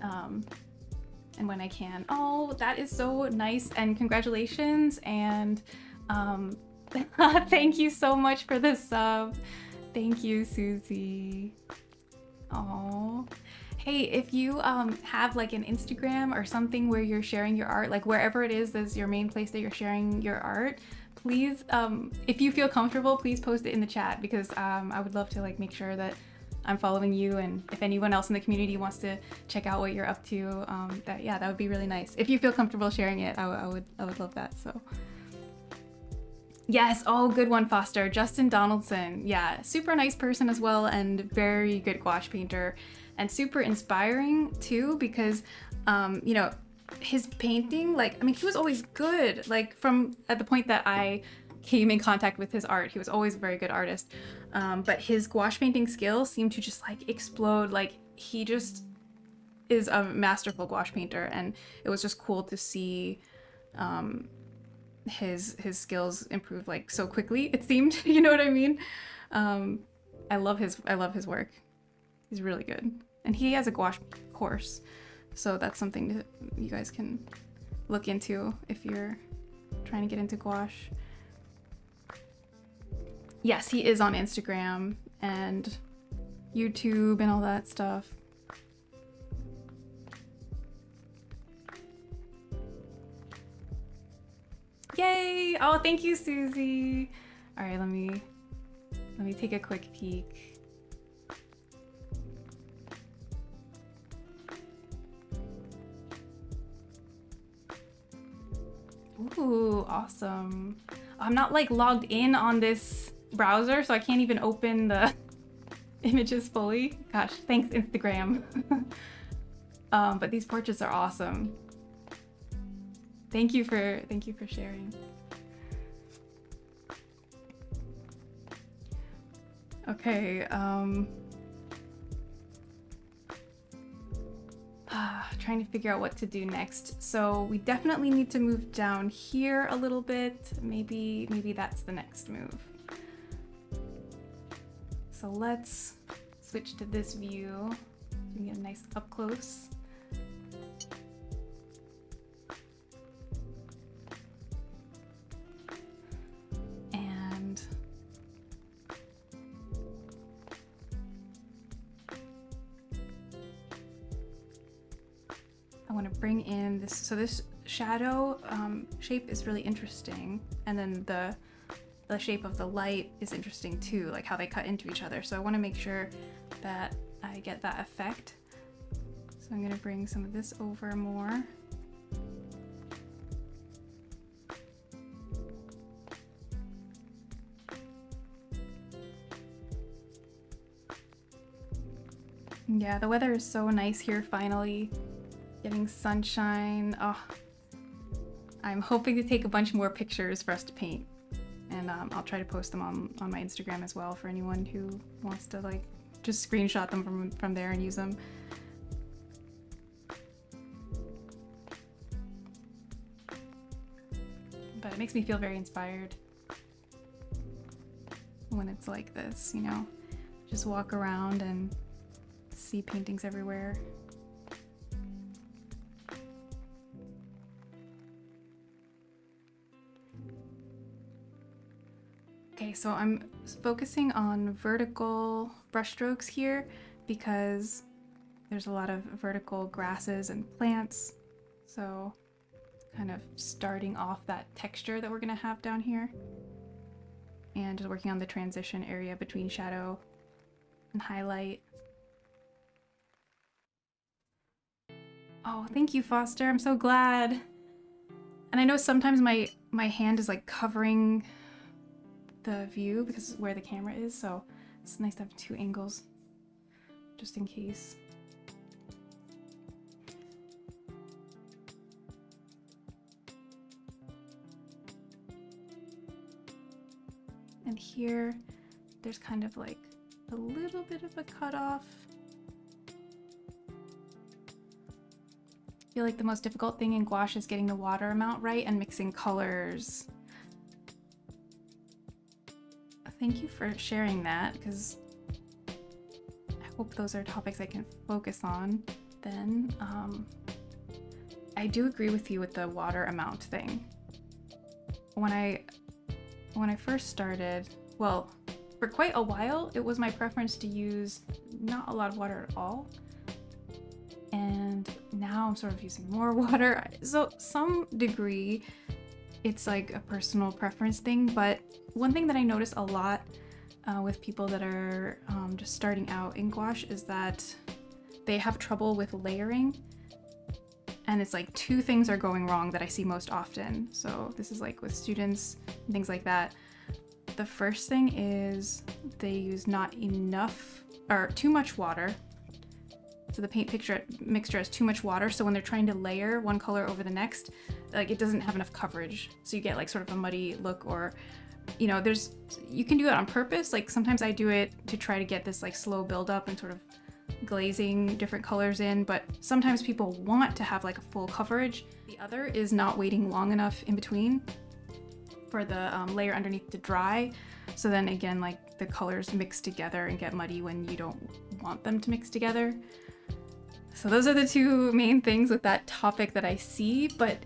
And when I can. Oh, that is so nice, and congratulations, and thank you so much for the sub. Thank you, Susie. Oh, hey, if you have like an Instagram or something where you're sharing your art, like wherever it is your main place that you're sharing your art, please, if you feel comfortable, please post it in the chat, because I would love to like make sure that I'm following you, and if anyone else in the community wants to check out what you're up to, that would be really nice. If you feel comfortable sharing it, I would love that. So. Yes, oh, good one, Foster. Justin Donaldson. Yeah, super nice person as well, and very good gouache painter, and super inspiring too, because, you know, his painting, like, I mean, he was always good. Like, from at the point that I came in contact with his art, he was always a very good artist. But his gouache painting skills seem to just like explode. Like, he just is a masterful gouache painter, and it was just cool to see, his skills improve like so quickly, it seemed. You know what I mean? I love his work. He's really good, and he has a gouache course, so that's something that you guys can look into if you're trying to get into gouache. Yes, he is on Instagram and YouTube and all that stuff. Yay! Oh, thank you, Susie. All right, let me take a quick peek. Ooh, awesome. I'm not like logged in on this browser, so I can't even open the images fully. Gosh, thanks, Instagram. But these portraits are awesome. Thank you for sharing. Okay, trying to figure out what to do next. So we definitely need to move down here a little bit. Maybe that's the next move. So let's switch to this view so we can get a nice up close. I want to bring in this, so this shadow shape is really interesting, and then the shape of the light is interesting too, like how they cut into each other. So I want to make sure that I get that effect. So I'm going to bring some of this over more. Yeah, the weather is so nice here finally. Getting sunshine. Oh, I'm hoping to take a bunch more pictures for us to paint, and I'll try to post them on my Instagram as well for anyone who wants to like just screenshot them from there and use them. But it makes me feel very inspired. when it's like this, you know? Just walk around and see paintings everywhere. Okay, so I'm focusing on vertical brushstrokes here because there's a lot of vertical grasses and plants. So kind of starting off that texture that we're gonna have down here. And just working on the transition area between shadow and highlight. Oh, thank you, Foster. I'm so glad. And I know sometimes my hand is like covering the view because of where the camera is, so it's nice to have two angles just in case. And here there's kind of like a little bit of a cutoff. I feel like the most difficult thing in gouache is getting the water amount right and mixing colors. Thank you for sharing that, because I hope those are topics I can focus on then. I do agree with you with the water amount thing. When I first started, well, for quite a while, it was my preference to use not a lot of water at all. And now I'm sort of using more water. So some degree, it's like a personal preference thing, but one thing that I notice a lot with people that are just starting out in gouache is that they have trouble with layering. And it's like two things are going wrong that I see most often. So this is like with students and things like that. The first thing is they use not enough or too much water. So the paint mixture has too much water, so when they're trying to layer one color over the next, like it doesn't have enough coverage. So you get like sort of a muddy look, or, you know, you can do it on purpose. Like sometimes I do it to try to get this like slow build up and sort of glazing different colors in, but sometimes people want to have like a full coverage. The other is not waiting long enough in between for the layer underneath to dry. So then again, like the colors mix together and get muddy when you don't want them to mix together. So those are the two main things with that topic that I see, but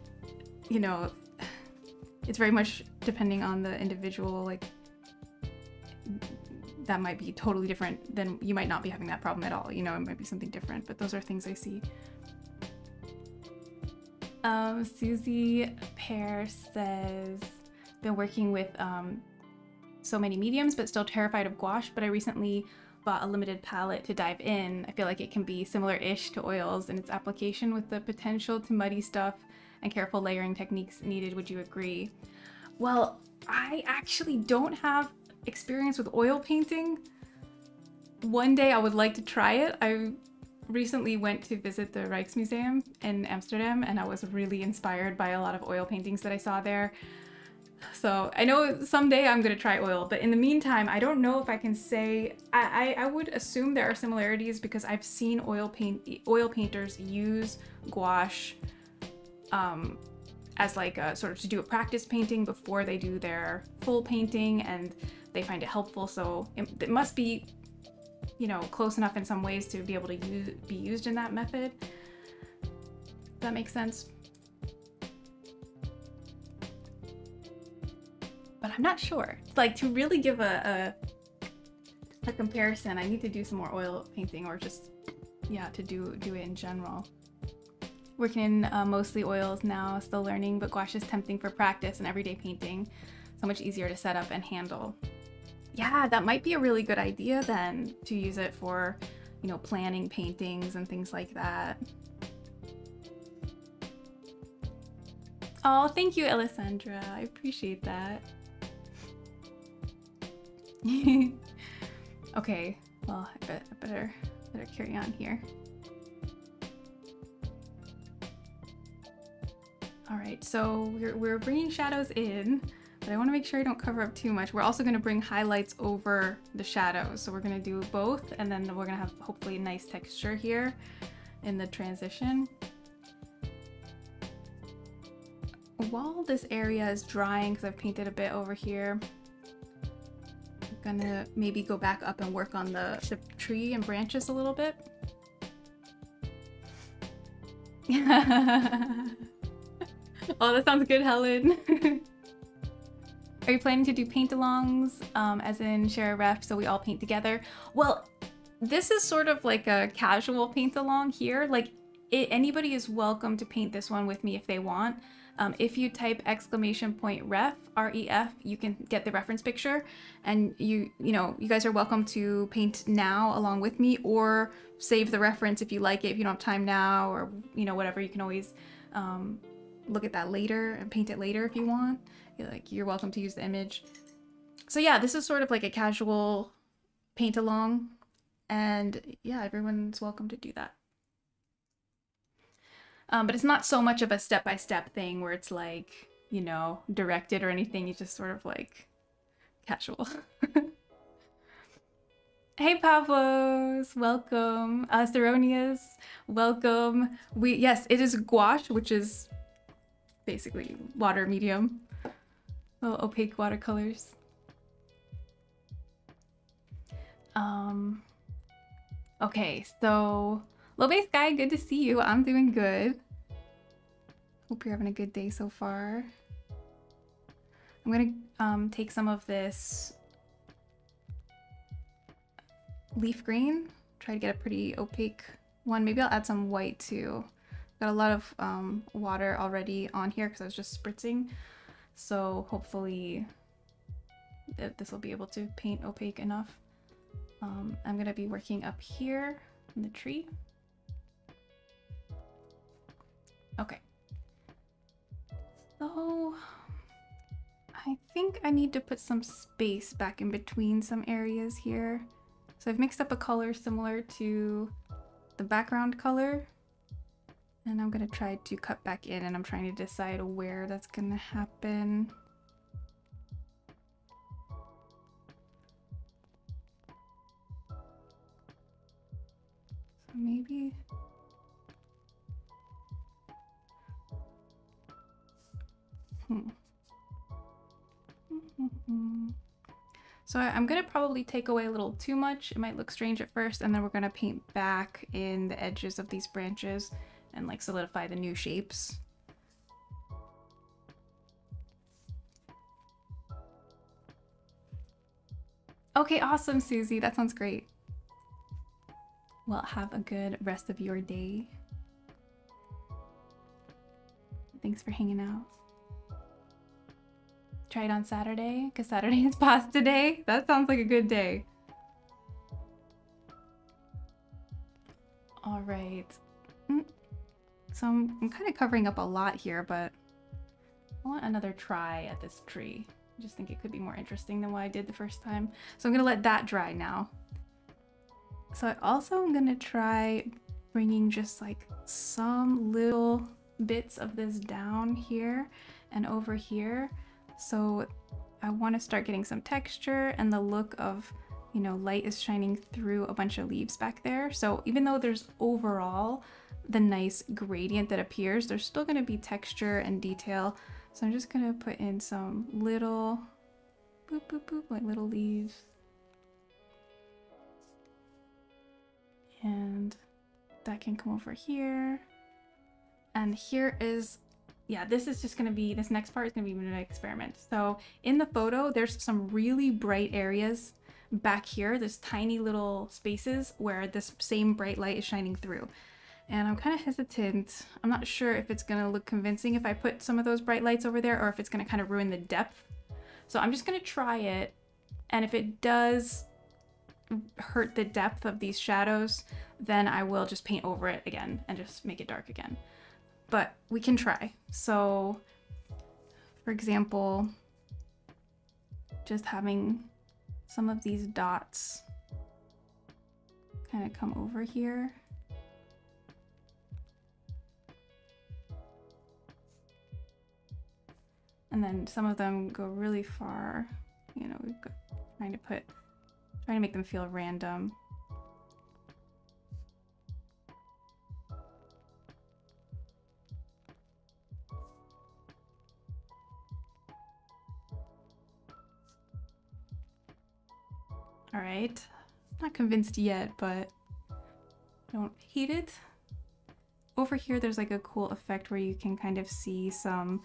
you know, it's very much depending on the individual. Like that might be totally different, then you might not be having that problem at all, you know, it might be something different, but those are things I see. Susie Pear says, been working with so many mediums but still terrified of gouache, but I recently bought a limited palette to dive in. I feel like it can be similar-ish to oils in its application with the potential to muddy stuff and careful layering techniques needed. Would you agree? Well, I actually don't have experience with oil painting. One day I would like to try it. I recently went to visit the Rijksmuseum in Amsterdam and I was really inspired by a lot of oil paintings that I saw there. So I know someday I'm gonna try oil, but in the meantime, I don't know if I can say, I would assume there are similarities because I've seen oil painters use gouache as like a sort of to do a practice painting before they do their full painting, and they find it helpful. So it must be, you know, close enough in some ways to be able to be used in that method. Does that make sense? But I'm not sure. Like, to really give a comparison, I need to do some more oil painting, or just, yeah, to do it in general. Working in mostly oils now, still learning, but gouache is tempting for practice and everyday painting. So much easier to set up and handle. Yeah, that might be a really good idea then, to use it for, you know, planning paintings and things like that. Oh, thank you, Alessandra. I appreciate that. Okay, well, I better carry on here. All right, so we're bringing shadows in, but I want to make sure I don't cover up too much. We're also going to bring highlights over the shadows, so we're going to do both, and then we're going to have hopefully nice texture here in the transition. While this area is drying, because I've painted a bit over here, Gonna maybe go back up and work on the tree and branches a little bit. Oh, that sounds good, Helen. Are you planning to do paint-alongs, as in share a ref so we all paint together? Well, this is sort of like a casual paint-along here. Like, anybody is welcome to paint this one with me if they want. If you type !ref, R-E-F, you can get the reference picture, and you guys are welcome to paint now along with me, or save the reference if you like it, if you don't have time now, or whatever. You can always look at that later and paint it later if you want. You're welcome to use the image. So yeah, this is sort of like a casual paint along, and yeah, everyone's welcome to do that. But it's not so much of a step-by-step thing where it's like, directed or anything. It's just sort of like casual. Hey Pavlos, welcome. Ceronius, welcome. Yes, it is gouache, which is basically water medium. Little opaque watercolors. Okay, so Lobe Sky, good to see you. I'm doing good. Hope you're having a good day so far. I'm gonna take some of this leaf green, try to get a pretty opaque one. Maybe I'll add some white too. Got a lot of water already on here because I was just spritzing. So hopefully this will be able to paint opaque enough. I'm gonna be working up here in the tree. Okay. So I think I need to put some space back in between some areas here. So I've mixed up a color similar to the background color, and I'm gonna try to cut back in, and I'm trying to decide where that's gonna happen. So maybe So I'm gonna probably take away a little too much. It might look strange at first, and then we're gonna paint back in the edges of these branches and like solidify the new shapes. Okay, awesome, Susie. That sounds great. Well, have a good rest of your day. Thanks for hanging out. Try it on Saturday, because Saturday is pasta day. That sounds like a good day. All right. So I'm kind of covering up a lot here, but I want another try at this tree. I just think it could be more interesting than what I did the first time. So I'm gonna let that dry now. So I also am gonna try bringing just like some little bits of this down here and over here. So I want to start getting some texture and the look of, light is shining through a bunch of leaves back there. So even though there's overall the nice gradient that appears, there's still going to be texture and detail. So I'm just going to put in some little boop, boop, boop, like little leaves. And that can come over here. And here is, yeah, this is just gonna be, this next part is gonna be an experiment. So in the photo, there's some really bright areas back here. There's tiny little spaces where this same bright light is shining through. And I'm kind of hesitant. I'm not sure if it's gonna look convincing if I put some of those bright lights over there, or if it's gonna kind of ruin the depth. So I'm just gonna try it. And if it does hurt the depth of these shadows, then I will just paint over it again and just make it dark again. But we can try. So, for example, just having some of these dots kind of come over here. And then some of them go really far. We've got trying to make them feel random. All right. Not convinced yet, but don't hate it. Over here, there's like a cool effect where you can kind of see some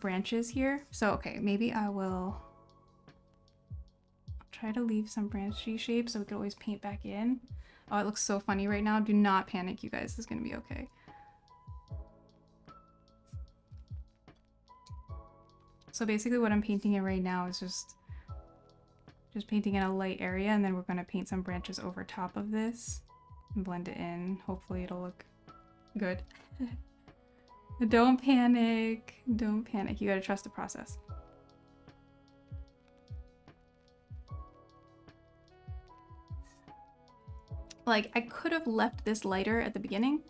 branches here. So, okay, maybe I will try to leave some branchy shapes so we could always paint back in. Oh, it looks so funny right now. Do not panic, you guys. It's gonna be okay. So basically what I'm painting in right now is just painting in a light area, and then we're gonna paint some branches over top of this and blend it in. Hopefully it'll look good. Don't panic. Don't panic. You gotta trust the process. Like, I could have left this lighter at the beginning,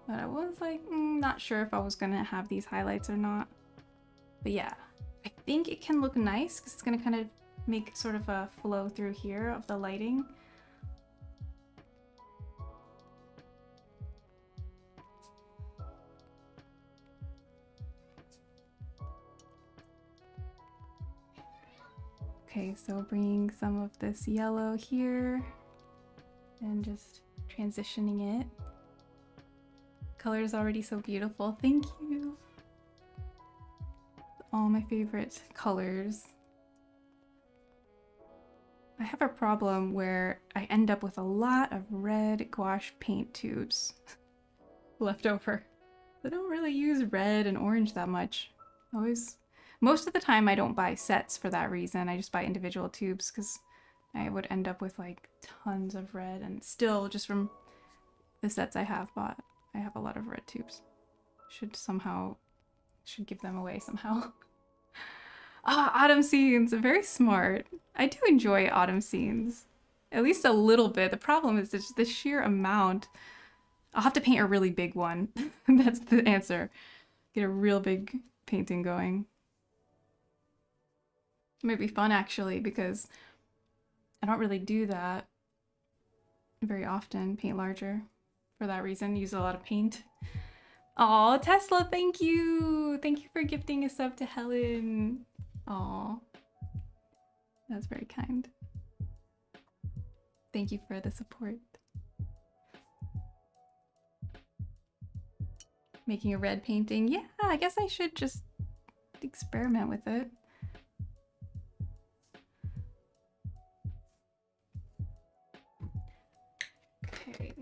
but I was like, not sure if I was gonna have these highlights or not. But yeah, I think it can look nice because it's gonna kind of make sort of a flow through here of the lighting. Okay, so bringing some of this yellow here and just transitioning it. Color is already so beautiful. Thank you. All my favorite colors. I have a problem where I end up with a lot of red gouache paint tubes left over. I don't really use red and orange that much. Most of the time I don't buy sets for that reason. I just buy individual tubes because I would end up with like tons of red, and still just from the sets I have bought, I have a lot of red tubes. Should give them away somehow. Ah, autumn scenes, very smart. I do enjoy autumn scenes, at least a little bit. The problem is just the sheer amount. I'll have to paint a really big one. That's the answer. Get a real big painting going. It might be fun actually, because I don't really do that very often, paint larger. For that reason, use a lot of paint. Aw, Tesla, thank you! Thank you for gifting a sub to Helen. Aw. That's very kind. Thank you for the support. Making a red painting. Yeah, I guess I should just experiment with it. Okay.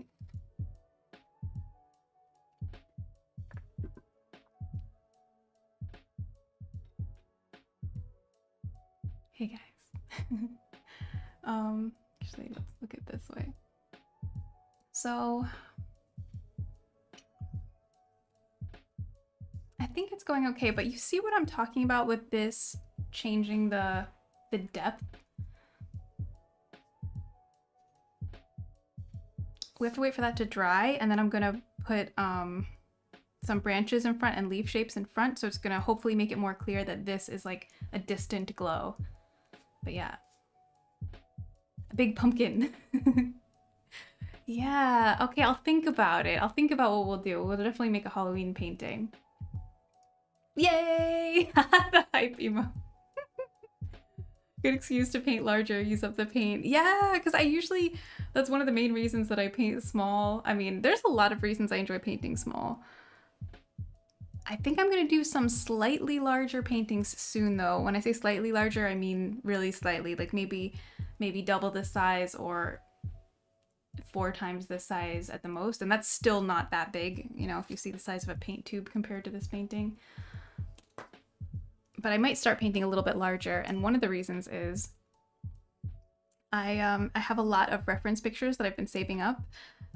Hey guys. Actually, let's look at it this way. So I think it's going okay, but you see what I'm talking about with this changing the depth? We have to wait for that to dry, and then I'm gonna put some branches in front and leaf shapes in front, so it's gonna hopefully make it more clear that this is like a distant glow. But yeah, a big pumpkin. Yeah, okay, I'll think about it. I'll think about what we'll do. We'll definitely make a Halloween painting. Yay! The hype emo. Good excuse to paint larger, use up the paint. Yeah, because that's one of the main reasons that I paint small. I mean, there's a lot of reasons I enjoy painting small. I think I'm gonna do some slightly larger paintings soon though. When I say slightly larger, I mean really slightly, like maybe double the size or 4 times the size at the most. And that's still not that big, you know, if you see the size of a paint tube compared to this painting. But I might start painting a little bit larger, and one of the reasons is I have a lot of reference pictures that I've been saving up,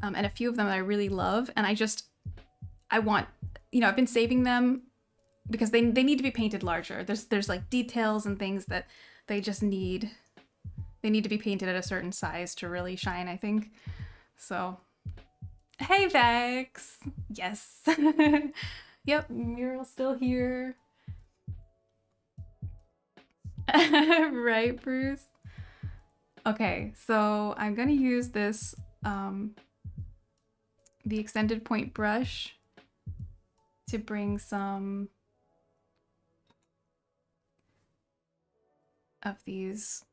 and a few of them that I really love, and I want, you know, I've been saving them because they need to be painted larger. There's like details and things that they need to be painted at a certain size to really shine, I think. So, hey Vex! Yes! Yep, mural's still here. Right, Bruce? Okay, so I'm gonna use this, the extended point brush to bring some of these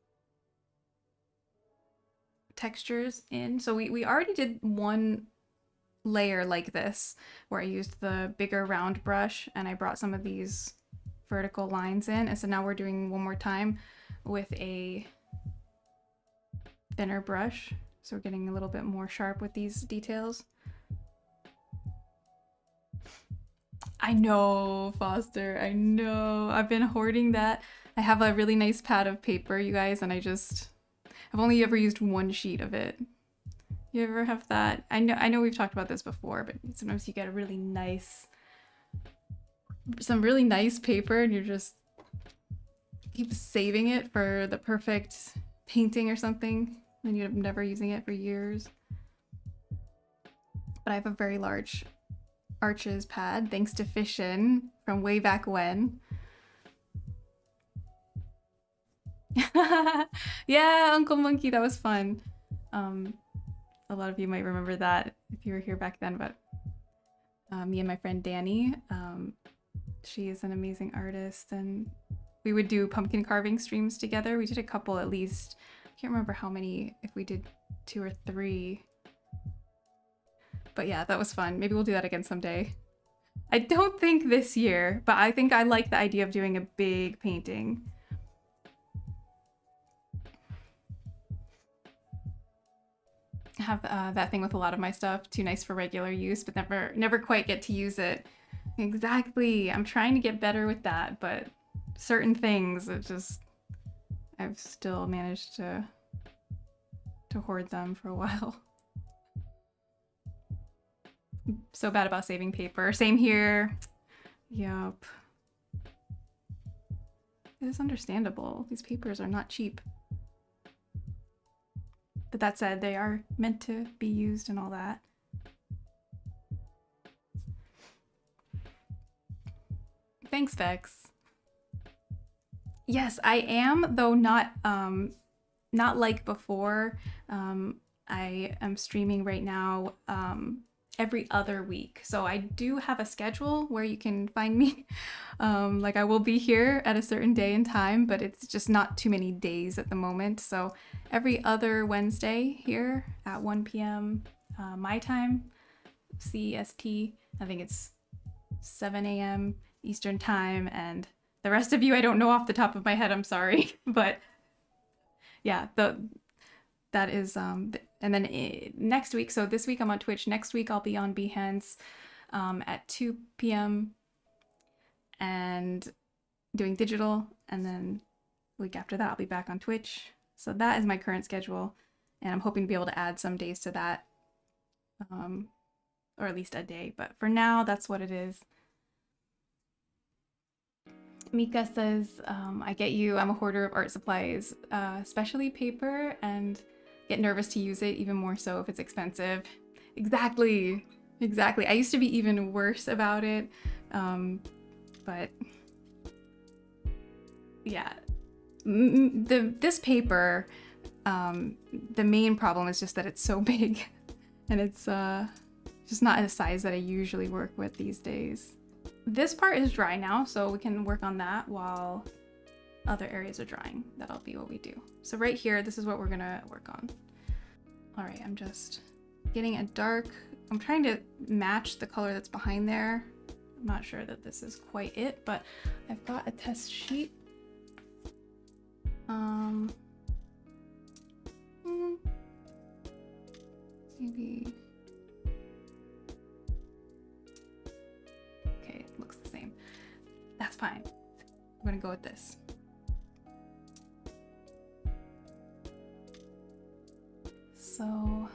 textures in. So we already did one layer like this where I used the bigger round brush and I brought some of these vertical lines in, and so now we're doing one more time with a thinner brush, so we're getting a little bit more sharp with these details. I know, Foster, I know. I've been hoarding that. I have a really nice pad of paper, you guys, and I've only ever used one sheet of it. You ever have that? I know we've talked about this before, but sometimes you get some really nice paper and you're just keep saving it for the perfect painting or something, and you're never using it for years. But I have a very large Arches pad, thanks to Fishin from way back when. Yeah, Uncle Monkey, that was fun. A lot of you might remember that if you were here back then, but me and my friend Danny, she is an amazing artist, and we would do pumpkin carving streams together. We did a couple at least. I can't remember how many, if we did 2 or 3. But yeah, that was fun. Maybe we'll do that again someday. I don't think this year, but I think I like the idea of doing a big painting. I have that thing with a lot of my stuff, too nice for regular use, but never quite get to use it. Exactly. I'm trying to get better with that, but certain things, I've still managed to hoard them for a while. So bad about saving paper. Same here. Yup. It is understandable. These papers are not cheap. But that said, they are meant to be used and all that. Thanks, Vex. Yes, I am, though not like before. I am streaming right now every other week. So I do have a schedule where you can find me. Like I will be here at a certain day and time, but it's just not too many days at the moment. So every other Wednesday here at 1 p.m. My time, CEST. I think it's 7 a.m. Eastern time, and the rest of you I don't know off the top of my head, I'm sorry. But yeah, that is and then next week, so this week I'm on Twitch, next week I'll be on Behance at 2 p.m. and doing digital, and then the week after that I'll be back on Twitch. So that is my current schedule, and I'm hoping to be able to add some days to that, or at least a day, but for now that's what it is. Mika says, I get you, I'm a hoarder of art supplies, especially paper, and get nervous to use it, even more so if it's expensive. Exactly. I used to be even worse about it, but yeah. This paper, the main problem is just that it's so big, and it's just not a size that I usually work with these days. This part is dry now, so we can work on that while other areas are drying. That'll be what we do. So right here, this is what we're gonna work on. All right, I'm just getting a dark, I'm trying to match the color that's behind there. I'm not sure that this is quite it, but I've got a test sheet. Maybe. Okay, it looks the same. That's fine. I'm gonna go with this. So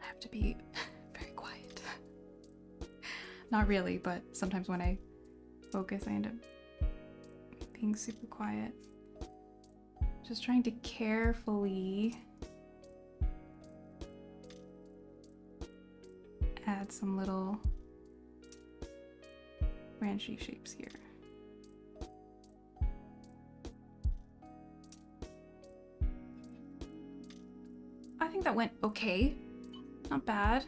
I have to be very quiet. Not really, but sometimes when I focus, I end up being super quiet. Just trying to carefully add some little branchy shapes here. I think that went okay. Not bad.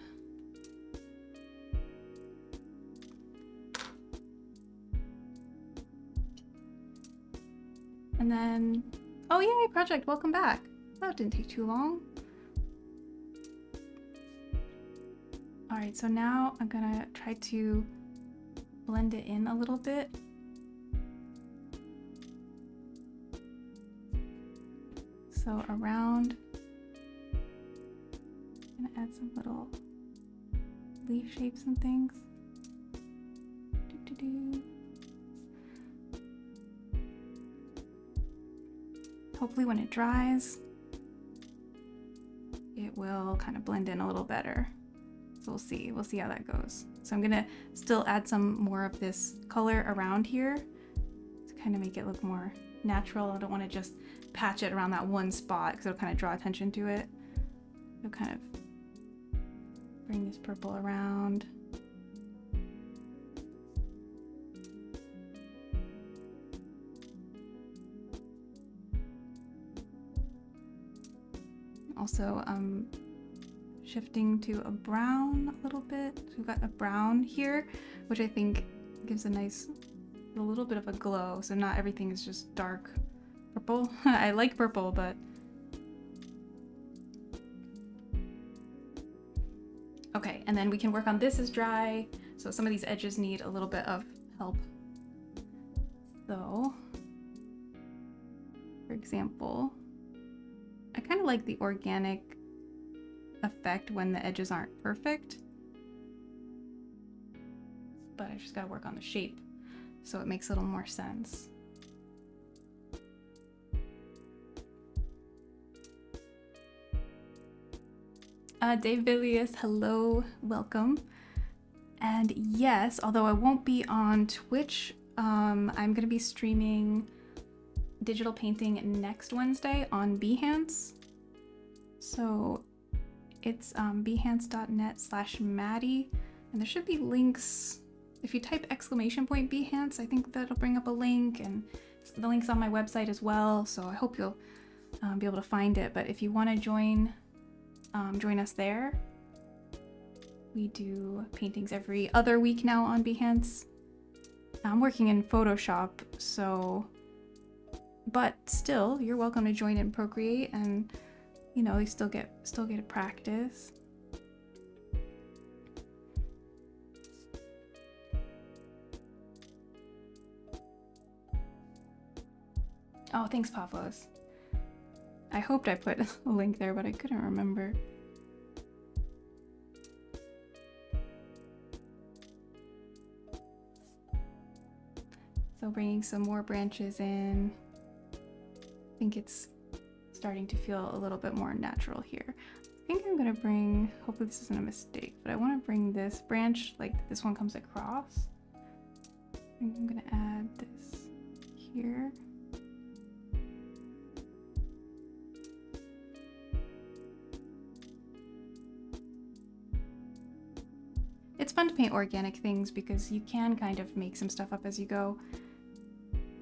And then, oh yay, project, welcome back. That didn't take too long. All right, so now I'm gonna try to blend it in a little bit. So around, I'm gonna add some little leaf shapes and things. Hopefully when it dries, it will kind of blend in a little better. So we'll see how that goes. So I'm gonna still add some more of this color around here to kind of make it look more natural. I don't want to just patch it around that one spot because it'll kind of draw attention to it. It'll kind of bring this purple around. Also, shifting to a brown a little bit. So we've got a brown here, which I think gives a little bit of a glow. So not everything is just dark purple. I like purple, but okay. And then we can work on this as dry. So some of these edges need a little bit of help. So, for example, I kind of like the organic effect when the edges aren't perfect, but I just gotta work on the shape so it makes a little more sense. Dave Villius, hello, welcome. And yes, although I won't be on Twitch, I'm gonna be streaming digital painting next Wednesday on Behance. So it's behance.net/Maddie, and there should be links. If you type !Behance, I think that'll bring up a link, and the link's on my website as well, so I hope you'll be able to find it. But if you want to join us there, we do paintings every other week now on Behance. I'm working in Photoshop, so, but still, you're welcome to join in Procreate, and you know, you still get a practice. Oh, thanks, Pavlos. I hoped I put a link there, but I couldn't remember. So bringing some more branches in. I think it's starting to feel a little bit more natural here. I think I'm gonna bring, hopefully this isn't a mistake, but I want to bring this branch, like this one comes across. I think I'm gonna add this here. It's fun to paint organic things because you can kind of make some stuff up as you go.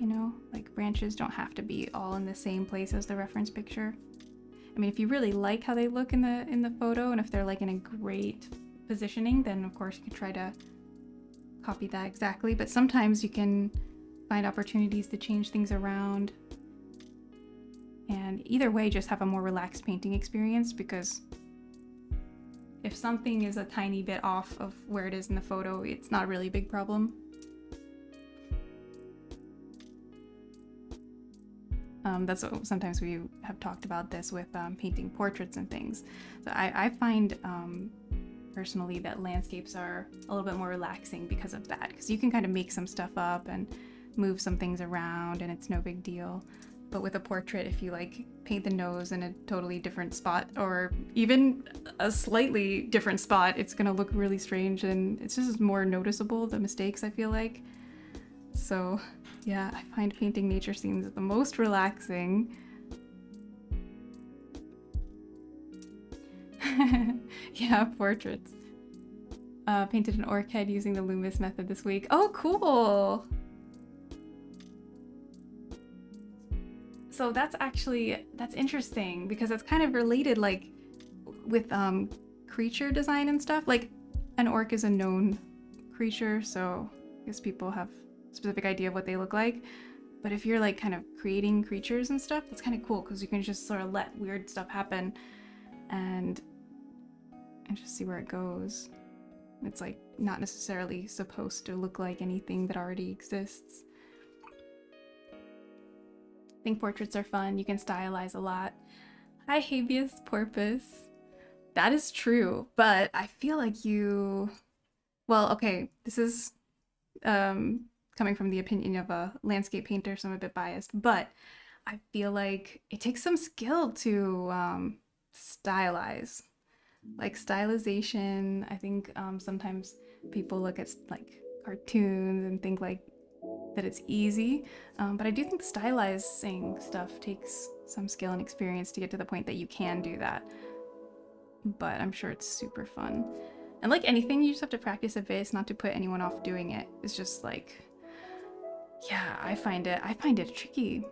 You know, like branches don't have to be all in the same place as the reference picture. I mean, if you really like how they look in the photo, and if they're like in a great positioning, then of course you can try to copy that exactly. But sometimes you can find opportunities to change things around. And either way, just have a more relaxed painting experience, because if something is a tiny bit off of where it is in the photo, it's not really a big problem. That's what sometimes we have talked about this with painting portraits and things. So I find personally that landscapes are a little bit more relaxing because of that, because you can kind of make some stuff up and move some things around and it's no big deal. But with a portrait, if you like paint the nose in a totally different spot, or even a slightly different spot, it's gonna look really strange, and it's just more noticeable, the mistakes, I feel like. So yeah, I find painting nature scenes the most relaxing. Yeah, portraits. Painted an orc head using the Loomis method this week. Oh, cool! So that's interesting, because it's kind of related, like, with creature design and stuff. Like, an orc is a known creature, so I guess people have a specific idea of what they look like. But if you're like kind of creating creatures and stuff, that's kind of cool because you can just sort of let weird stuff happen and just see where it goes. It's like not necessarily supposed to look like anything that already exists. I think portraits are fun. You can stylize a lot. Hi, habeas porpoise. That is true, but I feel like you... Well, okay, this is coming from the opinion of a landscape painter, so I'm a bit biased, but I feel like it takes some skill to stylize. Like stylization, I think sometimes people look at like cartoons and think like that it's easy, but I do think stylizing stuff takes some skill and experience to get to the point that you can do that. But I'm sure it's super fun. And like anything, you just have to practice a bit. It's not to put anyone off doing it. It's just like, yeah, I find it tricky.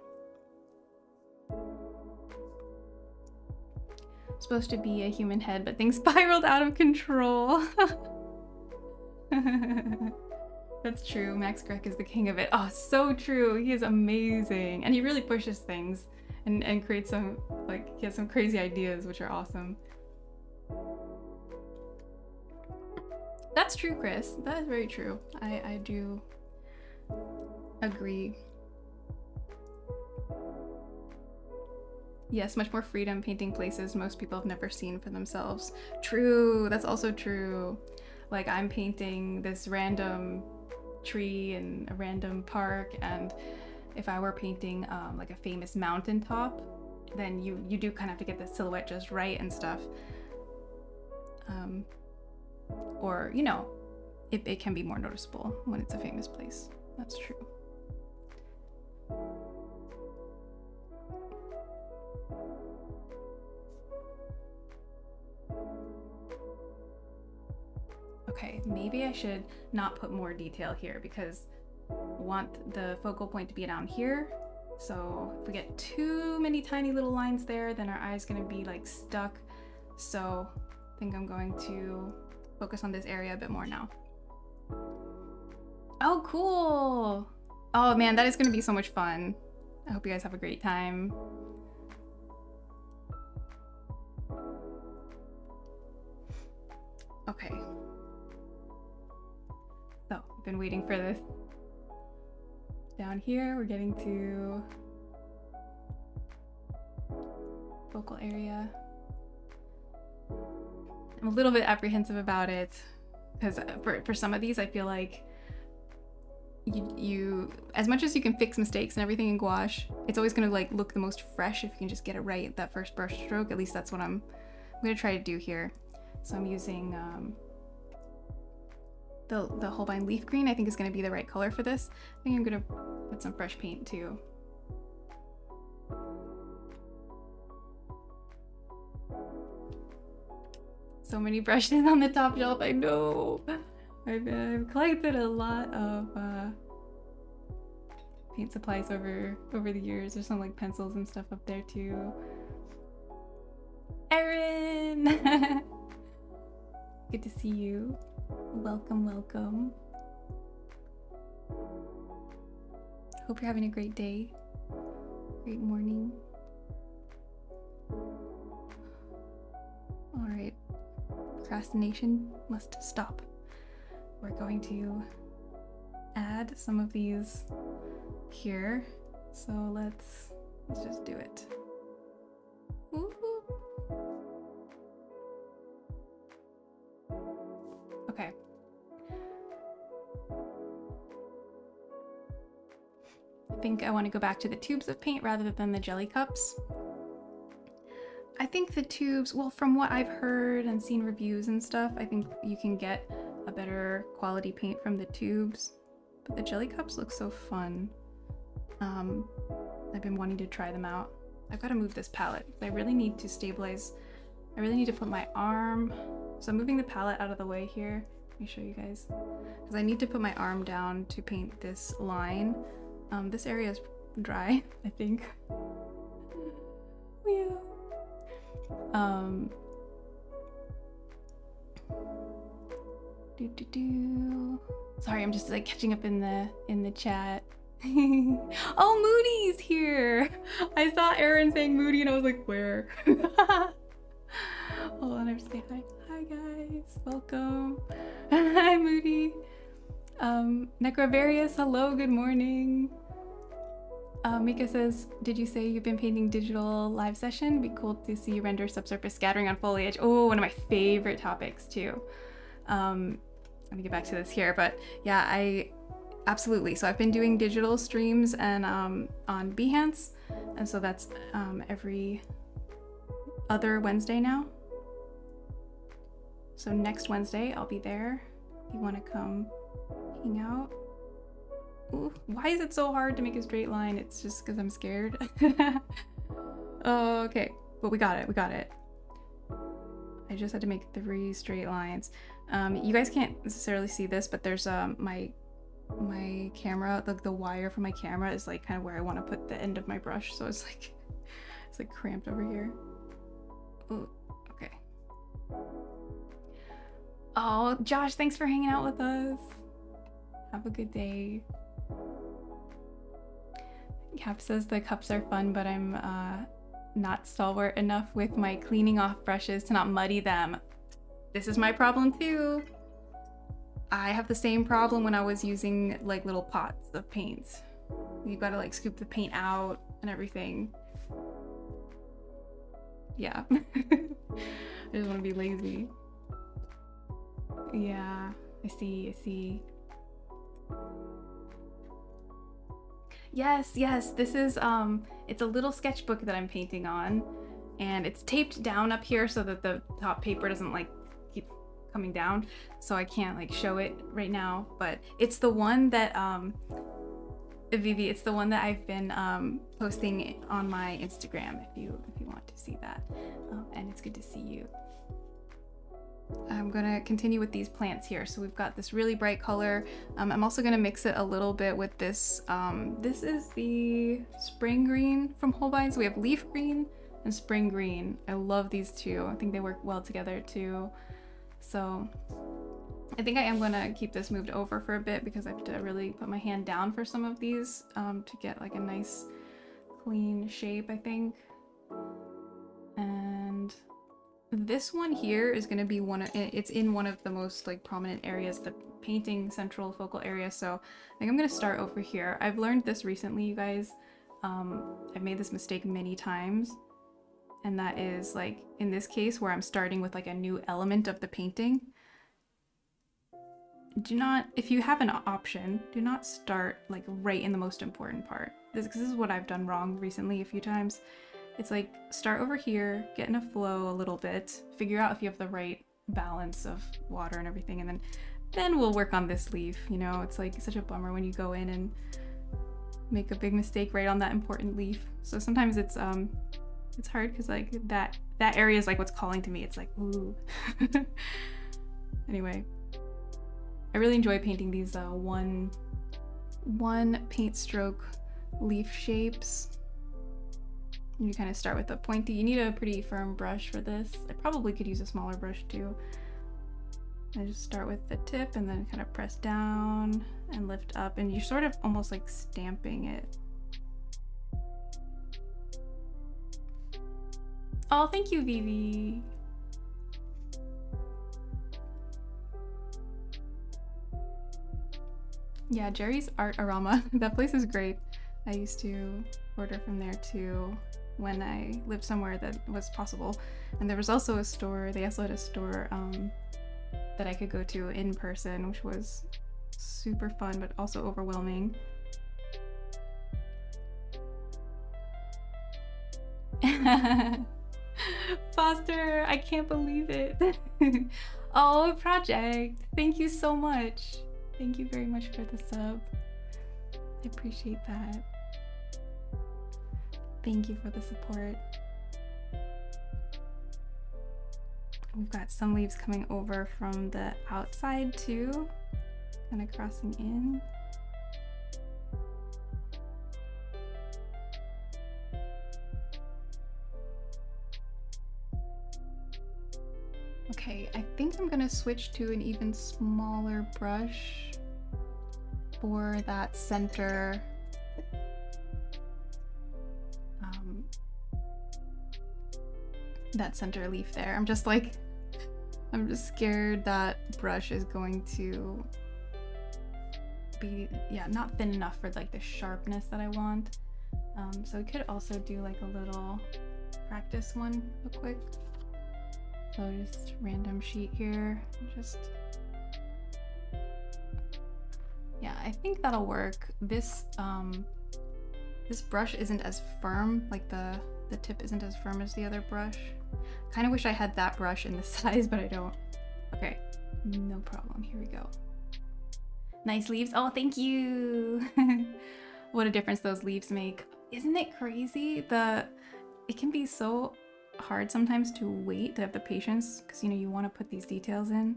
Supposed to be a human head, but things spiraled out of control. That's true. Max Grech is the king of it. Oh, so true. He is amazing. And he really pushes things and creates some, like, he has some crazy ideas, which are awesome. That's true, Chris. That is very true. I do agree. Yes, much more freedom painting places most people have never seen for themselves. True, that's also true. Like I'm painting this random tree in a random park, and if I were painting like a famous mountaintop, then you do kind of have to get the silhouette just right and stuff. Or, you know, it can be more noticeable when it's a famous place. That's true. Okay, maybe I should not put more detail here because I want the focal point to be down here. So if we get too many tiny little lines there, then our eye's gonna be like stuck. So I think I'm going to focus on this area a bit more now. Oh, cool. Oh man, that is gonna be so much fun. I hope you guys have a great time. Okay. So, I've been waiting for this. Down here, we're getting to focal area. I'm a little bit apprehensive about it because for some of these, I feel like you as much as you can fix mistakes and everything in gouache, it's always going to like look the most fresh if you can just get it right that first brush stroke. At least that's what I'm going to try to do here. So I'm using the Holbein leaf green. I think is going to be the right color for this. I think I'm going to put some fresh paint too. So many brushes on the top shelf, I know. I've collected a lot of paint supplies over the years. There's some like pencils and stuff up there too. Erin! Good to see you. Welcome, welcome. Hope you're having a great day. Great morning. All right. Procrastination must stop. We're going to add some of these here. So let's just do it. Ooh. Okay. I think I want to go back to the tubes of paint rather than the jelly cups. I think the tubes, well, from what I've heard and seen reviews and stuff, I think you can get a better quality paint from the tubes. But the jelly cups look so fun. I've been wanting to try them out. I've got to move this palette. I really need to stabilize. I really need to put my arm. So I'm moving the palette out of the way here. Let me show you guys. Because I need to put my arm down to paint this line. This area is dry, I think. Yeah. Sorry, I'm just like catching up in the chat. Oh, Moody's here. I saw Aaron saying Moody and I was like, where? Hold on, I have to say hi. Hi guys, welcome. Hi Moody. Necrovarius, hello, good morning. Mika says, did you say you've been painting digital live session? Be cool to see you render subsurface scattering on foliage. Oh, one of my favorite topics too. Let me get back to this here, but yeah, absolutely. So I've been doing digital streams and on Behance, and so that's every other Wednesday now. So next Wednesday I'll be there if you want to come hang out. Ooh, why is it so hard to make a straight line? It's just because I'm scared. Oh, okay, but we got it. We got it. I just had to make 3 straight lines. You guys can't necessarily see this, but there's my camera, the wire from my camera is like kind of where I want to put the end of my brush, so it's like cramped over here. Ooh, okay. Oh, Josh, thanks for hanging out with us. Have a good day. Cap says the cups are fun, but I'm not stalwart enough with my cleaning off brushes to not muddy them. This is my problem too. I have the same problem when I was using like little pots of paints. You've got to like scoop the paint out and everything. Yeah. I just want to be lazy. Yeah, I see. Yes, this is it's a little sketchbook that I'm painting on, and it's taped down up here so that the top paper doesn't like keep coming down, so I can't like show it right now, but it's the one that Vivi, it's the one that I've been posting on my Instagram if you want to see that. And it's good to see you. I'm gonna continue with these plants here. So we've got this really bright color. I'm also gonna mix it a little bit with this. This is the spring green from Holbein. So we have leaf green and spring green. I love these two. I think they work well together too. So I think I am gonna keep this moved over for a bit because I have to really put my hand down for some of these to get like a nice clean shape, I think. And this one here is going to be it's in one of the most like prominent areas, the painting central focal area. So I think I'm going to start over here. I've learned this recently, you guys. I've made this mistake many times. And that is like in this case where I'm starting with like a new element of the painting. Do not, if you have an option, do not start like right in the most important part. This is what I've done wrong recently a few times. It's like start over here, get in a flow a little bit, figure out if you have the right balance of water and everything, and then we'll work on this leaf. You know, it's like such a bummer when you go in and make a big mistake right on that important leaf. So sometimes it's hard because like that area is like what's calling to me. It's like, ooh. Anyway, I really enjoy painting these one paint stroke leaf shapes. You kind of start with a pointy. You need a pretty firm brush for this. I probably could use a smaller brush too. I just start with the tip and then kind of press down and lift up, and you're sort of almost like stamping it. Oh, thank you, Vivi. Yeah, Jerry's Art Arama. That place is great. I used to order from there too when I lived somewhere that was possible. And there was also a store, they also had a store that I could go to in person, which was super fun, but also overwhelming. Foster, I can't believe it. Oh, Project, thank you so much. Thank you very much for the sub. I appreciate that. Thank you for the support. We've got some leaves coming over from the outside too, kind of crossing in. Okay, I think I'm gonna switch to an even smaller brush for that center that center leaf there. I'm just scared that brush is going to be, yeah, not thin enough for like the sharpness that I want. So we could also do like a little practice one real quick. So just random sheet here, just, yeah, I think that'll work. This brush isn't as firm, like the tip isn't as firm as the other brush. Kind of wish I had that brush in this size, but I don't. Okay, no problem, here we go. Nice leaves, oh, thank you. What a difference those leaves make. Isn't it crazy? It can be so hard sometimes to wait, to have the patience, because, you know, you want to put these details in.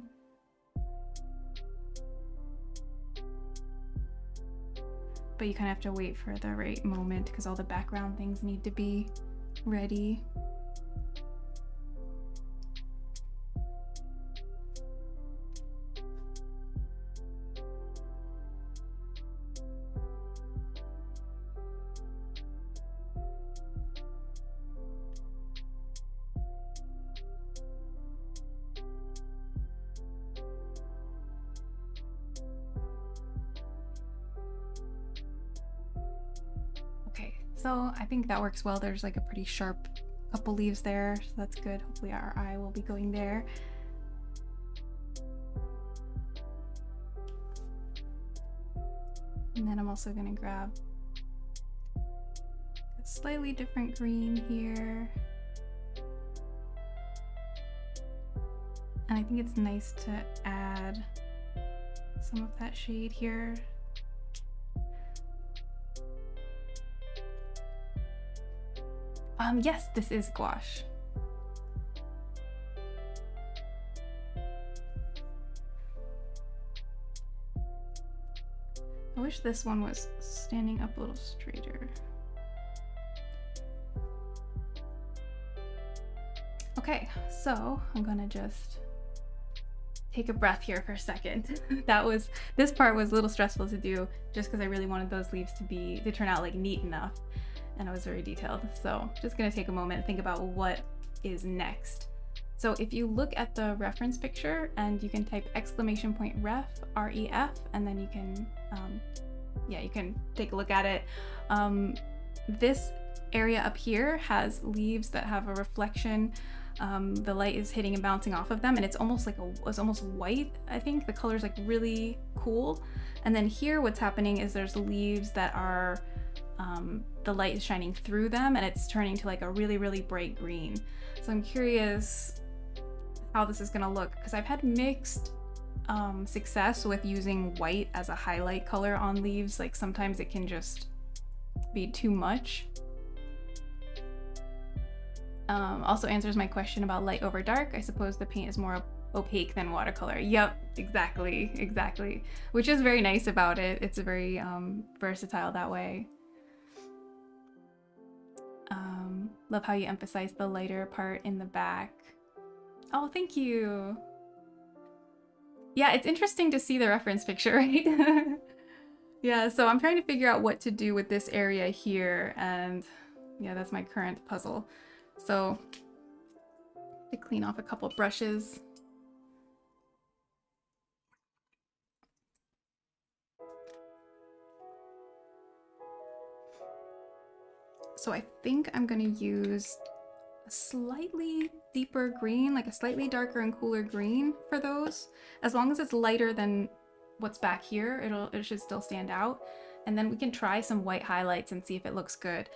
But you kind of have to wait for the right moment because all the background things need to be ready. So I think that works well. There's like a pretty sharp couple leaves there, so that's good. Hopefully our eye will be going there. And then I'm also gonna grab a slightly different green here. And I think it's nice to add some of that shade here. Yes, this is gouache. I wish this one was standing up a little straighter. Okay, so I'm gonna just take a breath here for a second. This part was a little stressful to do just because I really wanted those leaves to turn out like neat enough. And I was very detailed. So just gonna take a moment and think about what is next. So if you look at the reference picture and you can type !ref, R-E-F, and then you can, yeah, you can take a look at it. This area up here has leaves that have a reflection. The light is hitting and bouncing off of them, and it's almost like it's almost white. I think the color's like really cool. And then here what's happening is there's leaves that are the light is shining through them and it's turning to like a really, really bright green. So I'm curious how this is gonna look because I've had mixed success with using white as a highlight color on leaves. Like sometimes it can just be too much. Also answers my question about light over dark. I suppose the paint is more opaque than watercolor. Yep, exactly. Which is very nice about it. It's very versatile that way. Love how you emphasize the lighter part in the back. Oh, thank you. Yeah, it's interesting to see the reference picture, right? Yeah, so I'm trying to figure out what to do with this area here, and yeah, that's my current puzzle. So, to clean off a couple brushes. So I think I'm gonna use a slightly deeper green, like a slightly darker and cooler green for those. As long as it's lighter than what's back here, it should still stand out. And then we can try some white highlights and see if it looks good.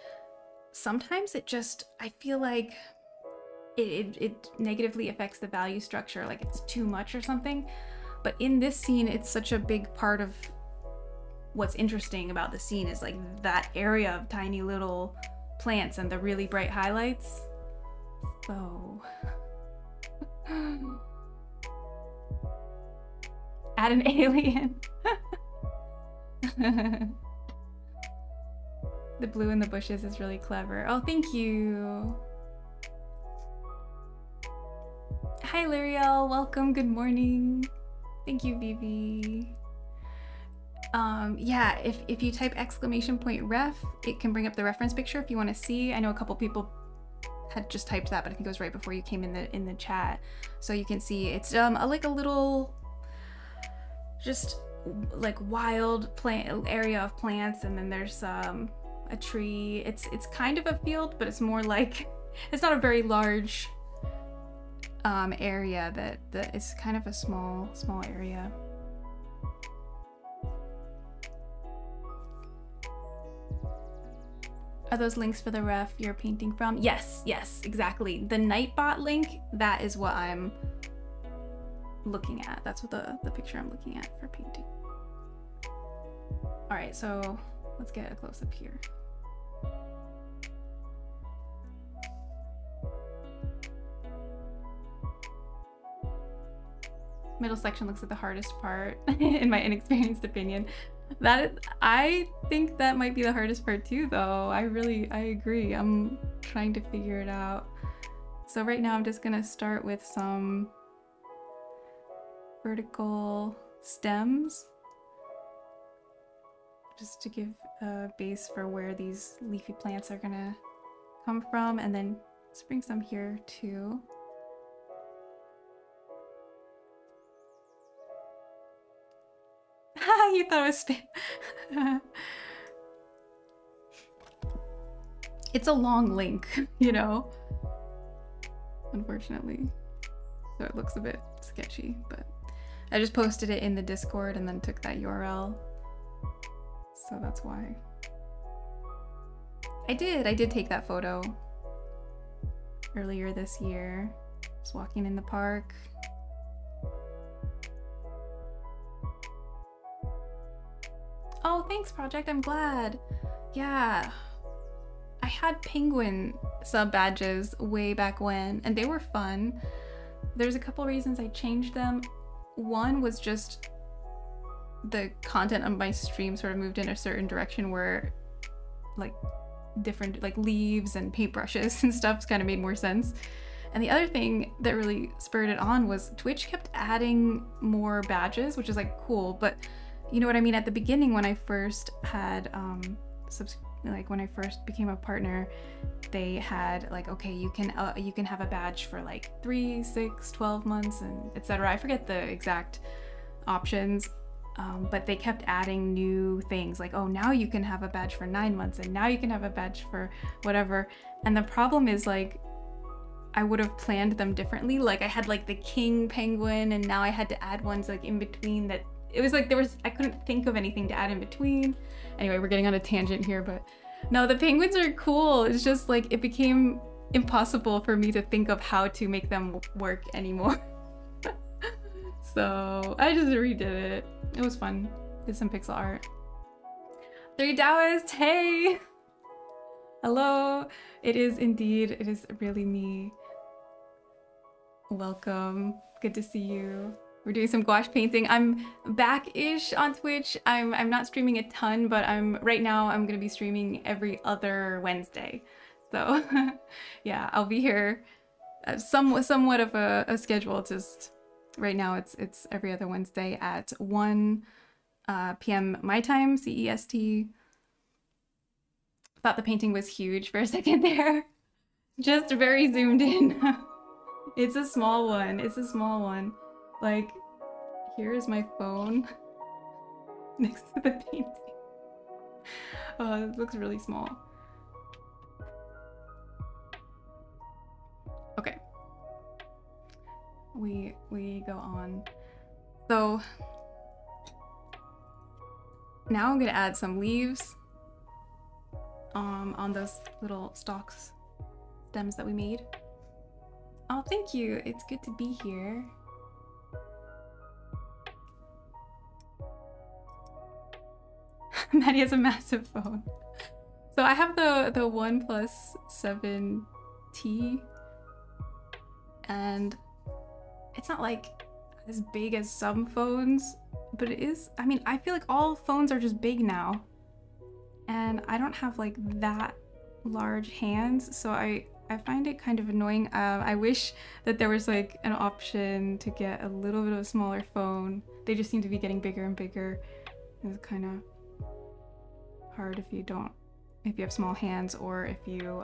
Sometimes I feel like it negatively affects the value structure, like it's too much or something. But in this scene, it's such a big part of what's interesting about the scene is like that area of tiny little plants and the really bright highlights. So add an alien. The blue in the bushes is really clever. Oh, thank you. Hi L'Oreal, welcome, good morning. Thank you, Vivi. Yeah, if you type !ref, it can bring up the reference picture if you want to see. I know a couple people had just typed that, but I think it was right before you came in the chat. So you can see it's like a little, just like wild plant area of plants, and then there's a tree. It's kind of a field, but it's more like, it's not a very large area. That it's kind of a small area. Are those links for the ref you're painting from? Yes, exactly. The Nightbot link, that is what I'm looking at. That's what the picture I'm looking at for painting. All right, so let's get a close up here. Middle section looks like the hardest part, in my inexperienced opinion. I think that might be the hardest part too, though. I agree. I'm trying to figure it out. So right now I'm just gonna start with some vertical stems, just to give a base for where these leafy plants are gonna come from, and then let's bring some here too. You thought it was spam. It's a long link, you know, unfortunately. So it looks a bit sketchy, but I just posted it in the Discord and then took that URL. So that's why. I did take that photo earlier this year. Just walking in the park. Oh, thanks, Project. I'm glad. Yeah. I had penguin sub badges way back when, and they were fun. There's a couple reasons I changed them. One was just the content of my stream sort of moved in a certain direction where like different like leaves and paintbrushes and stuff kind of made more sense. And the other thing that really spurred it on was Twitch kept adding more badges, which is like cool, but you know what I mean? At the beginning, when I first had, when I first became a partner, they had like, okay, you can have a badge for like 3, 6, 12 months, and etc. I forget the exact options, but they kept adding new things like, oh, now you can have a badge for 9 months, and now you can have a badge for whatever. And the problem is like, I would have planned them differently. Like I had like the king penguin, and now I had to add ones like in between that. It was like I couldn't think of anything to add in between. Anyway, we're getting on a tangent here, but no, the penguins are cool. It's just like it became impossible for me to think of how to make them work anymore. So I just redid it. It was fun. Did some pixel art. 3 Taoist, hey! Hello. It is indeed. It is really me. Welcome. Good to see you. We're doing some gouache painting. I'm back-ish on Twitch. I'm not streaming a ton, but right now I'm gonna be streaming every other Wednesday. So yeah, I'll be here. Somewhat of a schedule. Just right now it's every other Wednesday at 1 p.m. my time, CEST. Thought the painting was huge for a second there. Just very zoomed in. It's a small one. It's a small one. Like, here is my phone next to the painting. Oh, it looks really small. Okay. We go on. So now I'm gonna add some leaves on those little stalks, stems that we made. Oh, thank you. It's good to be here. Maddie has a massive phone. So I have the OnePlus 7T, and it's not like as big as some phones, but it is. I mean, I feel like all phones are just big now, and I don't have like that large hands, so I find it kind of annoying. I wish that there was like an option to get a little bit of a smaller phone. They just seem to be getting bigger and bigger. It's kind of hard if you have small hands, or if you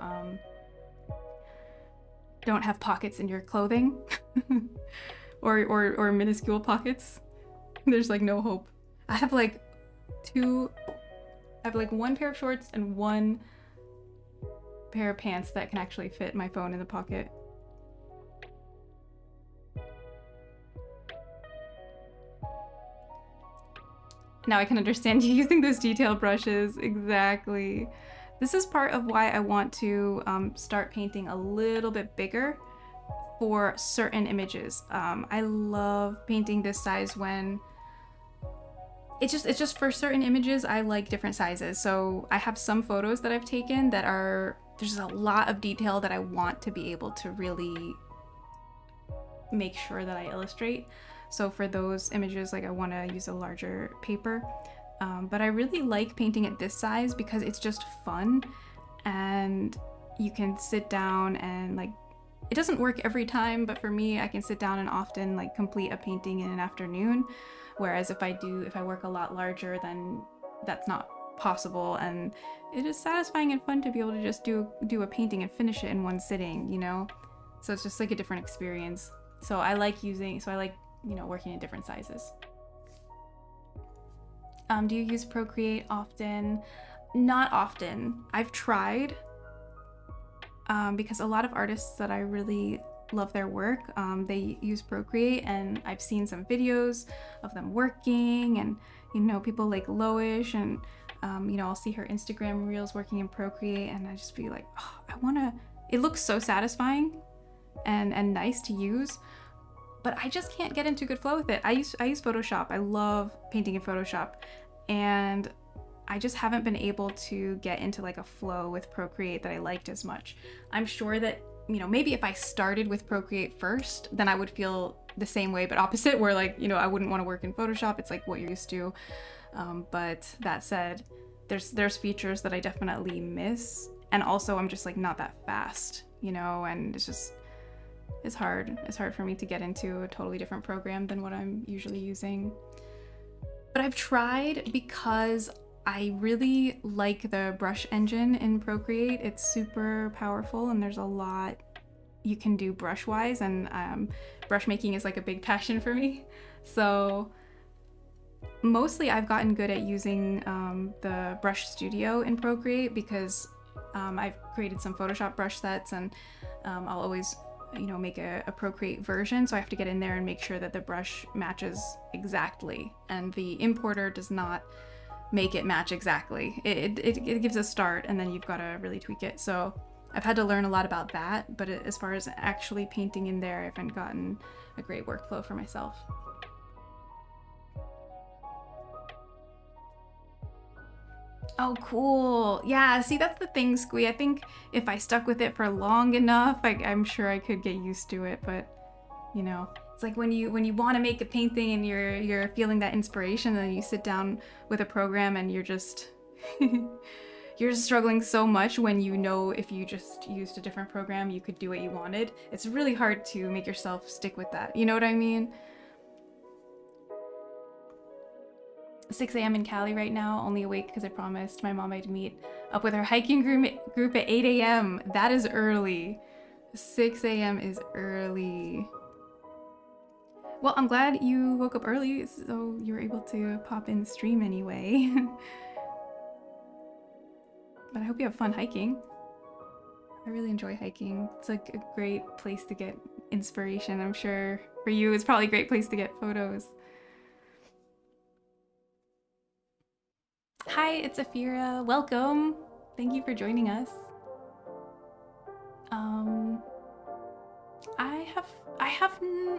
don't have pockets in your clothing or minuscule pockets, there's like no hope. I have like one pair of shorts and one pair of pants that can actually fit my phone in the pocket. Now I can understand you using those detail brushes. Exactly. This is part of why I want to start painting a little bit bigger for certain images. I love painting this size when it's just for certain images. I like different sizes. So I have some photos that I've taken that there's a lot of detail that I want to be able to really make sure that I illustrate. So for those images, like I want to use a larger paper, but I really like painting at this size because it's just fun and you can sit down and like, it doesn't work every time, but for me, I can sit down and often like complete a painting in an afternoon. Whereas if I work a lot larger, then that's not possible. And it is satisfying and fun to be able to just do a painting and finish it in one sitting, you know? So it's just like a different experience. So I like working in different sizes. Do you use Procreate often? Not often. I've tried because a lot of artists that I really love their work, they use Procreate, and I've seen some videos of them working, and you know, people like Loish, and you know, I'll see her Instagram reels working in Procreate, and I just be like, oh, it looks so satisfying and nice to use. But I just can't get into good flow with it. I use Photoshop. I love painting in Photoshop, and I just haven't been able to get into like a flow with Procreate that I liked as much. I'm sure that, you know, maybe if I started with Procreate first, then I would feel the same way, but opposite, where like, you know, I wouldn't want to work in Photoshop. It's like what you're used to. But that said, there's features that I definitely miss, and also I'm just like not that fast, you know, and it's hard for me to get into a totally different program than what I'm usually using. But I've tried because I really like the brush engine in Procreate. It's super powerful, and there's a lot you can do brush-wise, and brush making is like a big passion for me. So mostly I've gotten good at using the brush studio in Procreate because I've created some Photoshop brush sets, and I'll always, you know, make a Procreate version, so I have to get in there and make sure that the brush matches exactly, and the importer does not make it match exactly. It gives a start, and then you've got to really tweak it. So I've had to learn a lot about that, but as far as actually painting in there, I haven't gotten a great workflow for myself. Oh, cool. Yeah, see, that's the thing, Squee. I think if I stuck with it for long enough, I'm sure I could get used to it, but you know, it's like when you want to make a painting and you're feeling that inspiration, and then you sit down with a program and you're just you're just struggling so much when you know if you just used a different program, you could do what you wanted. It's really hard to make yourself stick with that. You know what I mean? 6 a.m. in Cali right now, only awake because I promised my mom I'd meet up with her hiking group at 8 a.m. That is early. 6 a.m. is early. Well, I'm glad you woke up early, so you were able to pop in the stream anyway. But I hope you have fun hiking. I really enjoy hiking. It's like a great place to get inspiration. I'm sure for you, it's probably a great place to get photos. Hi, it's Afira. Welcome. Thank you for joining us.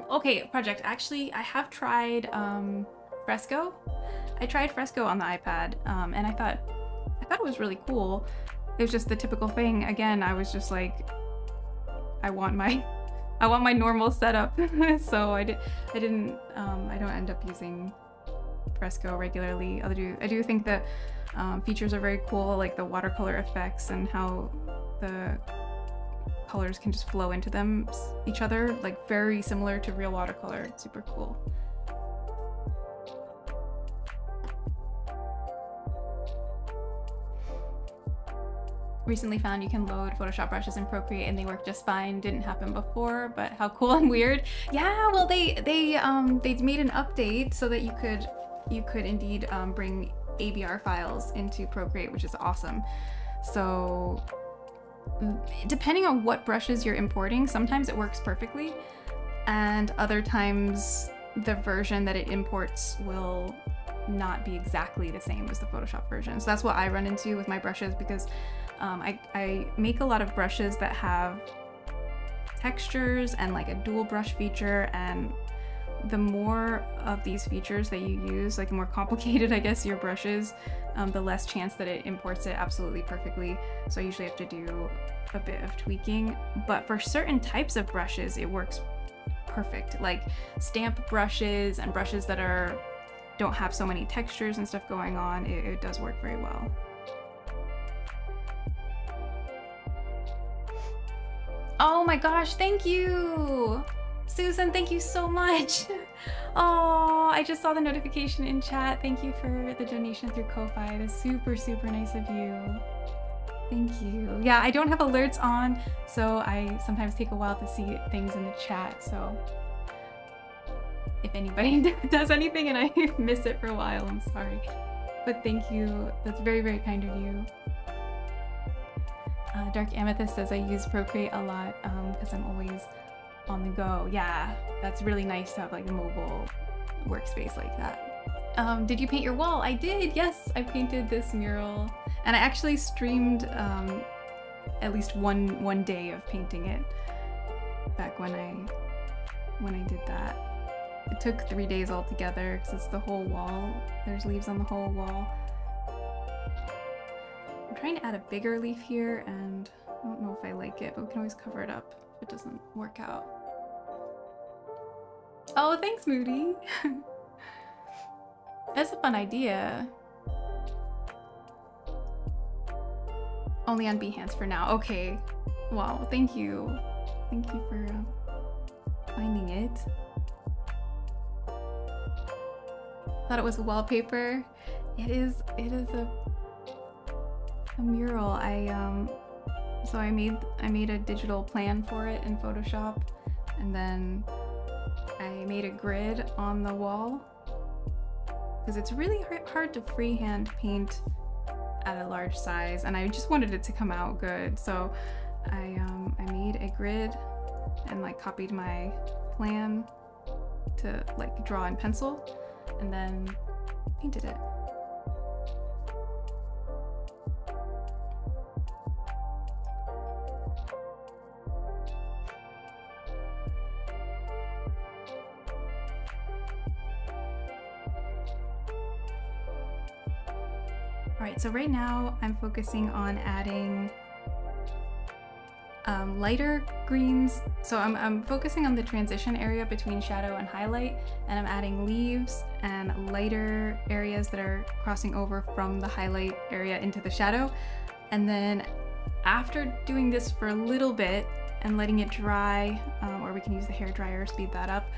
Okay, project. Actually, I have tried Fresco. I tried Fresco on the iPad, and I thought it was really cool. It was just the typical thing. Again, I was just like, I want my normal setup. So I don't end up using Fresco regularly. I do think that features are very cool, like the watercolor effects and how the colors can just flow into each other, like very similar to real watercolor. It's super cool. recently found you can load Photoshop brushes in Procreate and they work just fine. Didn't happen before, but how cool and weird. Yeah, well they made an update so that you could indeed bring ABR files into Procreate, which is awesome. So depending on what brushes you're importing, sometimes it works perfectly, and other times the version that it imports will not be exactly the same as the Photoshop version. So that's what I run into with my brushes, because I make a lot of brushes that have textures and like a dual brush feature, and the more of these features that you use, like the more complicated I guess your brush is, the less chance that it imports it absolutely perfectly. So I usually have to do a bit of tweaking, but for certain types of brushes it works perfect, like stamp brushes and brushes that don't have so many textures and stuff going on. It does work very well. Oh my gosh, thank you! Susan, thank you so much! Oh, I just saw the notification in chat. Thank you for the donation through Ko-Fi. That's super, super nice of you. Thank you. Yeah, I don't have alerts on, so I sometimes take a while to see things in the chat, so if anybody does anything and I miss it for a while, I'm sorry. But thank you. That's very, very kind of you. Dark Amethyst says I use Procreate a lot because I'm always on the go. Yeah, that's really nice to have like a mobile workspace like that. Did you paint your wall? I did, yes, I painted this mural. And I actually streamed at least one day of painting it back when I did that. It took 3 days altogether because it's the whole wall. There's leaves on the whole wall. I'm trying to add a bigger leaf here, and I don't know if I like it, but we can always cover it up if it doesn't work out. Oh, thanks, Moody. That's a fun idea. Only on Behance for now. Okay. Wow, thank you. Thank you for finding it. Thought it was a wallpaper. It is a mural. So I made a digital plan for it in Photoshop, and then I made a grid on the wall because it's really hard to freehand paint at a large size, and I just wanted it to come out good. So I made a grid and like copied my plan to like draw in pencil, and then painted it. Alright, so right now I'm focusing on adding lighter greens. So I'm focusing on the transition area between shadow and highlight, and I'm adding leaves and lighter areas that are crossing over from the highlight area into the shadow. And then after doing this for a little bit and letting it dry, or we can use the hair dryer, speed that up,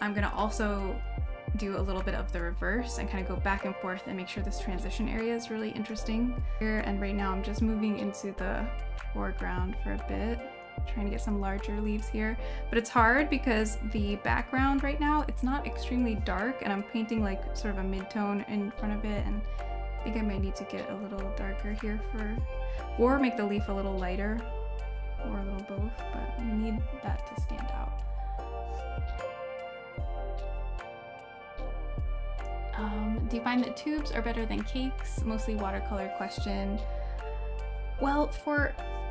I'm gonna also do a little bit of the reverse and kind of go back and forth and make sure this transition area is really interesting here. And right now I'm just moving into the foreground for a bit, trying to get some larger leaves here, but it's hard because the background right now, it's not extremely dark, and I'm painting like sort of a mid-tone in front of it, and I think I might need to get a little darker here or make the leaf a little lighter, or a little both, but I need that to stand out. Do you find that tubes are better than cakes? Mostly watercolor question. Well,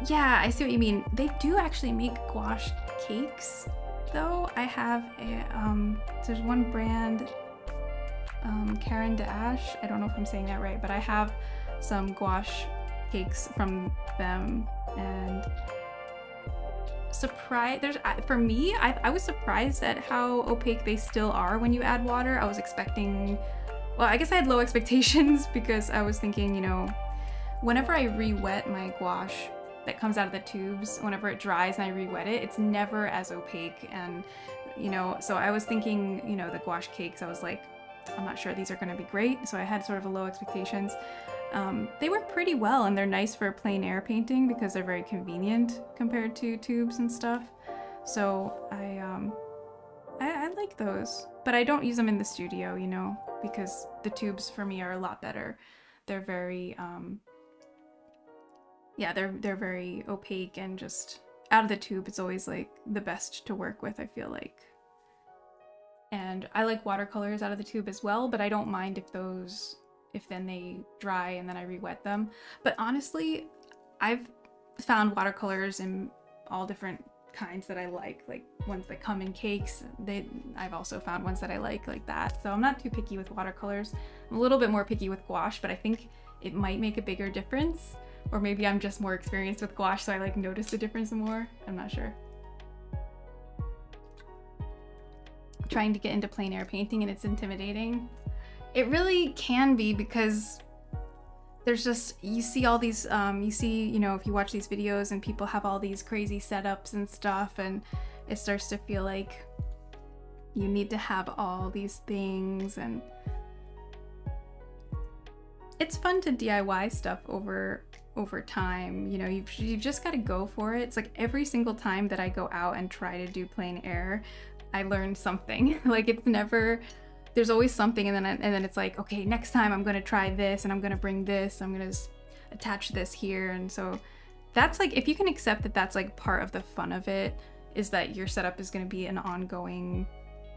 yeah, I see what you mean. They do actually make gouache cakes, though. I have there's one brand, Karen Dash. I don't know if I'm saying that right, but I have some gouache cakes from them, and for me, I was surprised at how opaque they still are when you add water. I was expecting, well, I guess I had low expectations because I was thinking, you know, whenever I re-wet my gouache that comes out of the tubes, whenever it dries and I re-wet it, it's never as opaque. And, you know, so I was thinking, you know, the gouache cakes, I was like, I'm not sure these are going to be great. So I had sort of a low expectations. They work pretty well, and they're nice for plein air painting because they're very convenient compared to tubes and stuff. So I like those, but I don't use them in the studio, you know, because the tubes for me are a lot better. They're very, yeah, they're very opaque, and just out of the tube, it's always like the best to work with, I feel like. And I like watercolors out of the tube as well, but I don't mind if then they dry and then I re-wet them. But honestly, I've found watercolors in all different kinds that I like ones that come in cakes. I've also found ones that I like that. So I'm not too picky with watercolors. I'm a little bit more picky with gouache, but I think it might make a bigger difference. Or maybe I'm just more experienced with gouache, so I like notice the difference more. I'm not sure. Trying to get into plein air painting, and it's intimidating. It really can be, because there's just, you see all these, you know, if you watch these videos and people have all these crazy setups and stuff, and it starts to feel like you need to have all these things, and it's fun to DIY stuff over time. You know, you've just got to go for it. It's like every single time that I go out and try to do plein air, I learn something. Like, it's never, there's always something, and then it's like, okay, next time I'm gonna try this, and I'm gonna bring this, I'm gonna attach this here. And so that's like, if you can accept that that's like part of the fun of it, is that your setup is gonna be an ongoing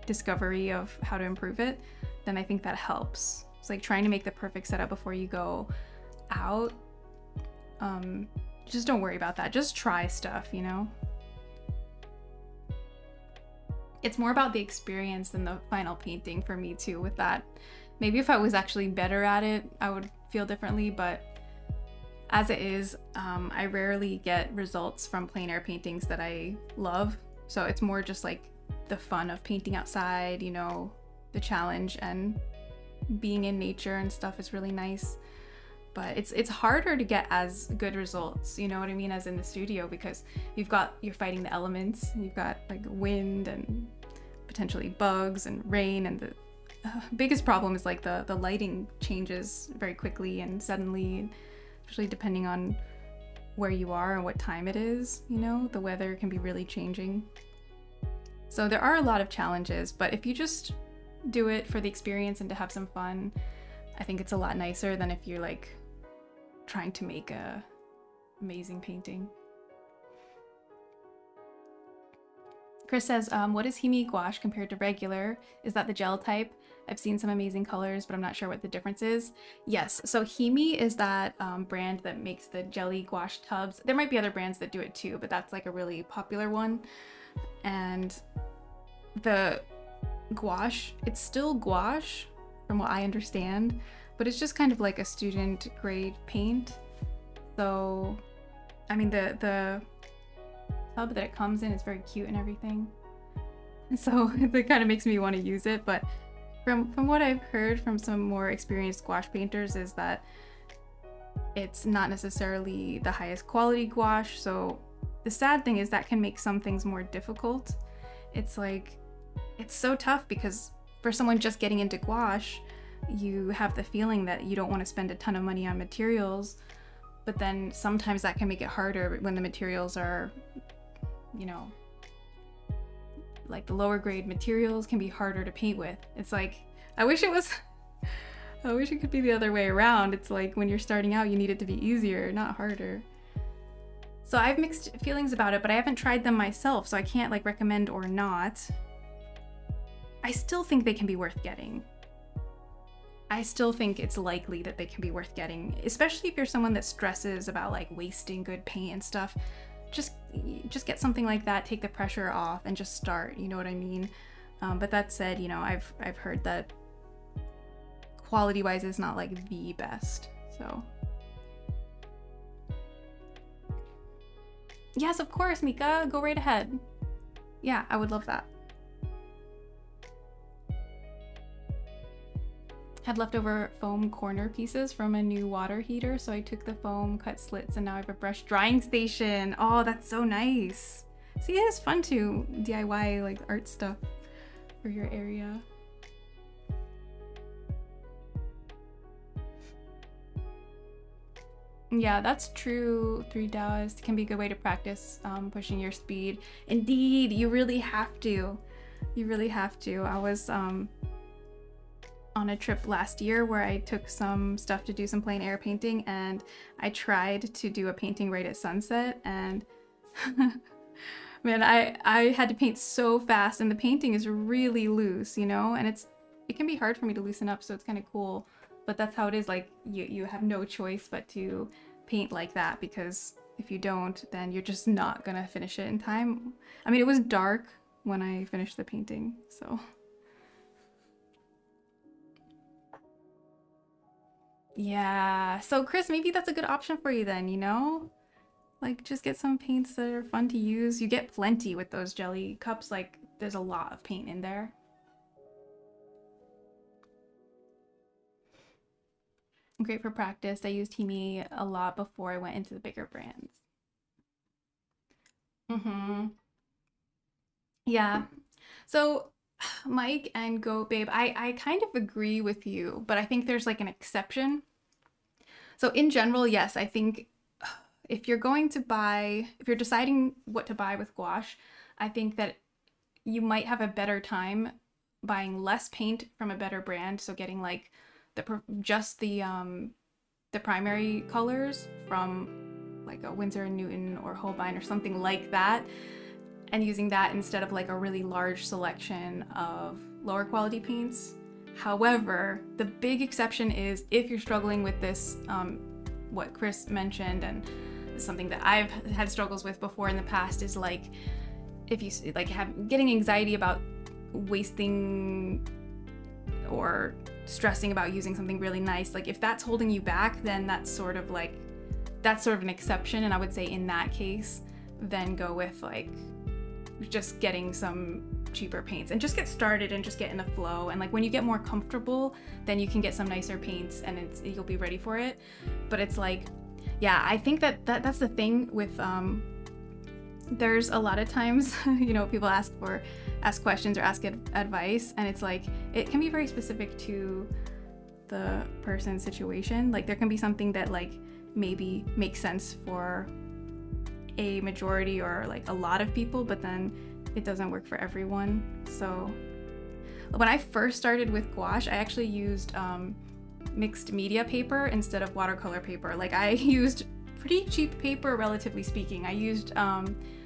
discovery of how to improve it, then I think that helps. It's like trying to make the perfect setup before you go out. Just don't worry about that. Just try stuff, you know? It's more about the experience than the final painting for me too with that. Maybe if I was actually better at it, I would feel differently, but as it is, I rarely get results from plein air paintings that I love. So it's more just like the fun of painting outside, you know, the challenge, and being in nature and stuff is really nice. But it's harder to get as good results, you know what I mean, as in the studio, because you're fighting the elements, and you've got like wind and potentially bugs and rain, and the biggest problem is like the lighting changes very quickly and suddenly, especially depending on where you are and what time it is, you know, the weather can be really changing. So there are a lot of challenges, but if you just do it for the experience and to have some fun, I think it's a lot nicer than if you're like trying to make a amazing painting. Chris says, what is Himi gouache compared to regular? Is that the gel type? I've seen some amazing colors, but I'm not sure what the difference is. Yes, so Himi is that brand that makes the jelly gouache tubs. There might be other brands that do it too, but that's like a really popular one. And the gouache, it's still gouache from what I understand, but it's just kind of like a student grade paint. So, I mean, the tub that it comes in is very cute and everything. And so it kind of makes me want to use it, but from what I've heard from some more experienced gouache painters is that it's not necessarily the highest quality gouache. So the sad thing is that can make some things more difficult. It's like, it's so tough because for someone just getting into gouache, you have the feeling that you don't want to spend a ton of money on materials, but then sometimes that can make it harder when the materials are, you know, like the lower grade materials can be harder to paint with. It's like, I wish it could be the other way around. It's like when you're starting out, you need it to be easier, not harder. So I have mixed feelings about it, but I haven't tried them myself, so I can't like recommend or not. I still think they can be worth getting. I still think it's likely that they can be worth getting, especially if you're someone that stresses about like wasting good paint and stuff. Just get something like that, take the pressure off, and just start, you know what I mean? But that said, you know, I've heard that quality-wise is not like the best, so. Yes, of course, Mika, go right ahead. Yeah, I would love that. Had leftover foam corner pieces from a new water heater, so I took the foam, cut slits, and now I have a brush drying station. Oh, that's so nice. See, it is fun to DIY like art stuff for your area. Yeah, that's true. 3 Taoist can be a good way to practice pushing your speed. Indeed, you really have to. You really have to. I was on a trip last year where I took some stuff to do some plein air painting, and I tried to do a painting right at sunset, and man, I had to paint so fast, and the painting is really loose, you know, and it can be hard for me to loosen up, so it's kind of cool. But that's how it is. Like, you have no choice but to paint like that, because if you don't, then you're just not gonna finish it in time. I mean, it was dark when I finished the painting, so. Yeah, so Chris, maybe that's a good option for you then, you know? Like, just get some paints that are fun to use. You get plenty with those jelly cups, like, there's a lot of paint in there. Great for practice. I used Himi a lot before I went into the bigger brands. Yeah. So Mike and Goat Babe, I kind of agree with you, but I think there's like an exception. So in general, yes, I think if you're deciding what to buy with gouache, I think that you might have a better time buying less paint from a better brand. So getting like just the primary colors from like a Winsor & Newton or Holbein or something like that, and using that instead of like a really large selection of lower quality paints. However, the big exception is if you're struggling with this, what Chris mentioned, and something that I've had struggles with before in the past, is like if you like getting anxiety about wasting or stressing about using something really nice. Like if that's holding you back, then that's sort of an exception. And I would say in that case, then go with like just getting some cheaper paints and just get started and just get in the flow. And like when you get more comfortable, then you can get some nicer paints and you'll be ready for it. But it's like, yeah, I think that's the thing with there's a lot of times, you know, people ask questions or ask advice, and it's like, it can be very specific to the person's situation. Like there can be something that like maybe makes sense for a majority or like a lot of people, but then it doesn't work for everyone. So when I first started with gouache, I actually used mixed media paper instead of watercolor paper. Like I used pretty cheap paper, relatively speaking. I used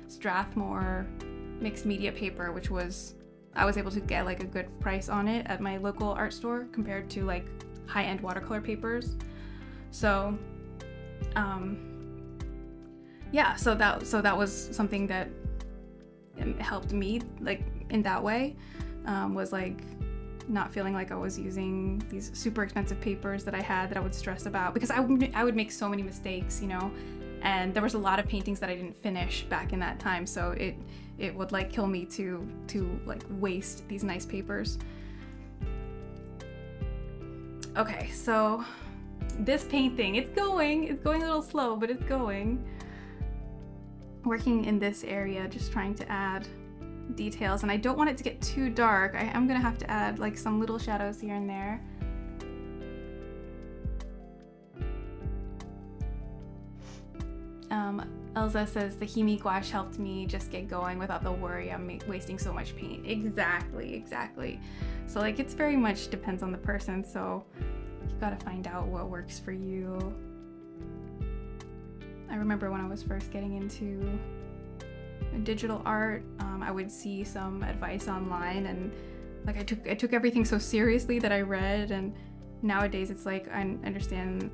Strathmore mixed media paper, which I was able to get like a good price on it at my local art store compared to like high-end watercolor papers. So yeah, so that was something that helped me like in that way, was like not feeling like I was using these super expensive papers that I had that I would stress about, because I would make so many mistakes, you know, and there was a lot of paintings that I didn't finish back in that time, so it would like kill me to like waste these nice papers. Okay, so this painting, it's going a little slow, but it's going. Working in this area, just trying to add details, and I don't want it to get too dark. I'm gonna have to add like some little shadows here and there. Elza says the Himi gouache helped me just get going without the worry I'm wasting so much paint. Exactly. So like it's very much depends on the person, so you gotta find out what works for you. I remember when I was first getting into digital art, I would see some advice online, and like I took everything so seriously that I read, and nowadays it's like I understand,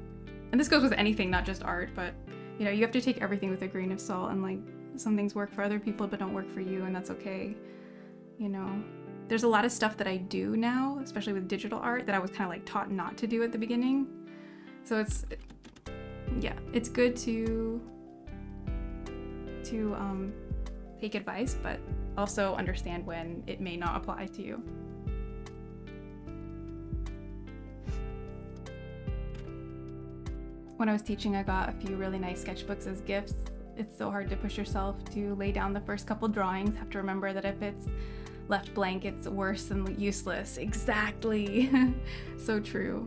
and this goes with anything, not just art, but you know, you have to take everything with a grain of salt, and like some things work for other people but don't work for you, and that's okay. You know, there's a lot of stuff that I do now, especially with digital art, that I was kind of like taught not to do at the beginning. So yeah, it's good to take advice, but also understand when it may not apply to you. When I was teaching, I got a few really nice sketchbooks as gifts. It's so hard to push yourself to lay down the first couple drawings. Have to remember that if it's left blank, it's worse than useless. Exactly. So true.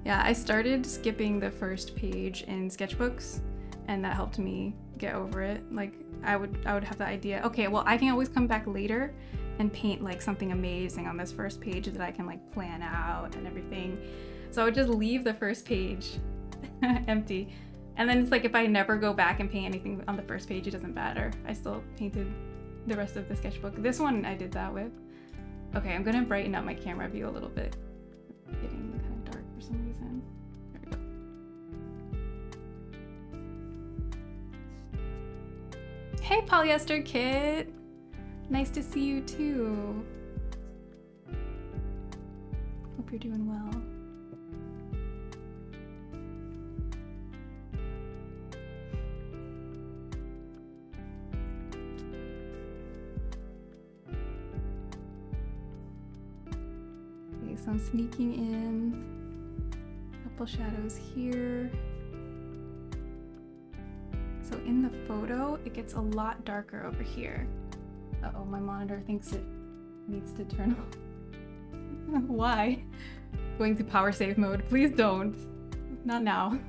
Yeah, I started skipping the first page in sketchbooks, and that helped me get over it. Like I would have the idea, okay, well I can always come back later and paint like something amazing on this first page that I can like plan out and everything. So I would just leave the first page empty. And then it's like if I never go back and paint anything on the first page, it doesn't matter. I still painted the rest of the sketchbook. This one I did that with. Okay, I'm gonna brighten up my camera view a little bit. It's getting kind of dark for some reason. There we go. Hey, Polyester Kit! Nice to see you too. Hope you're doing well. So I'm sneaking in a couple shadows here. So in the photo, it gets a lot darker over here. Uh-oh, my monitor thinks it needs to turn off. Why? Going to power save mode. Please don't. Not now.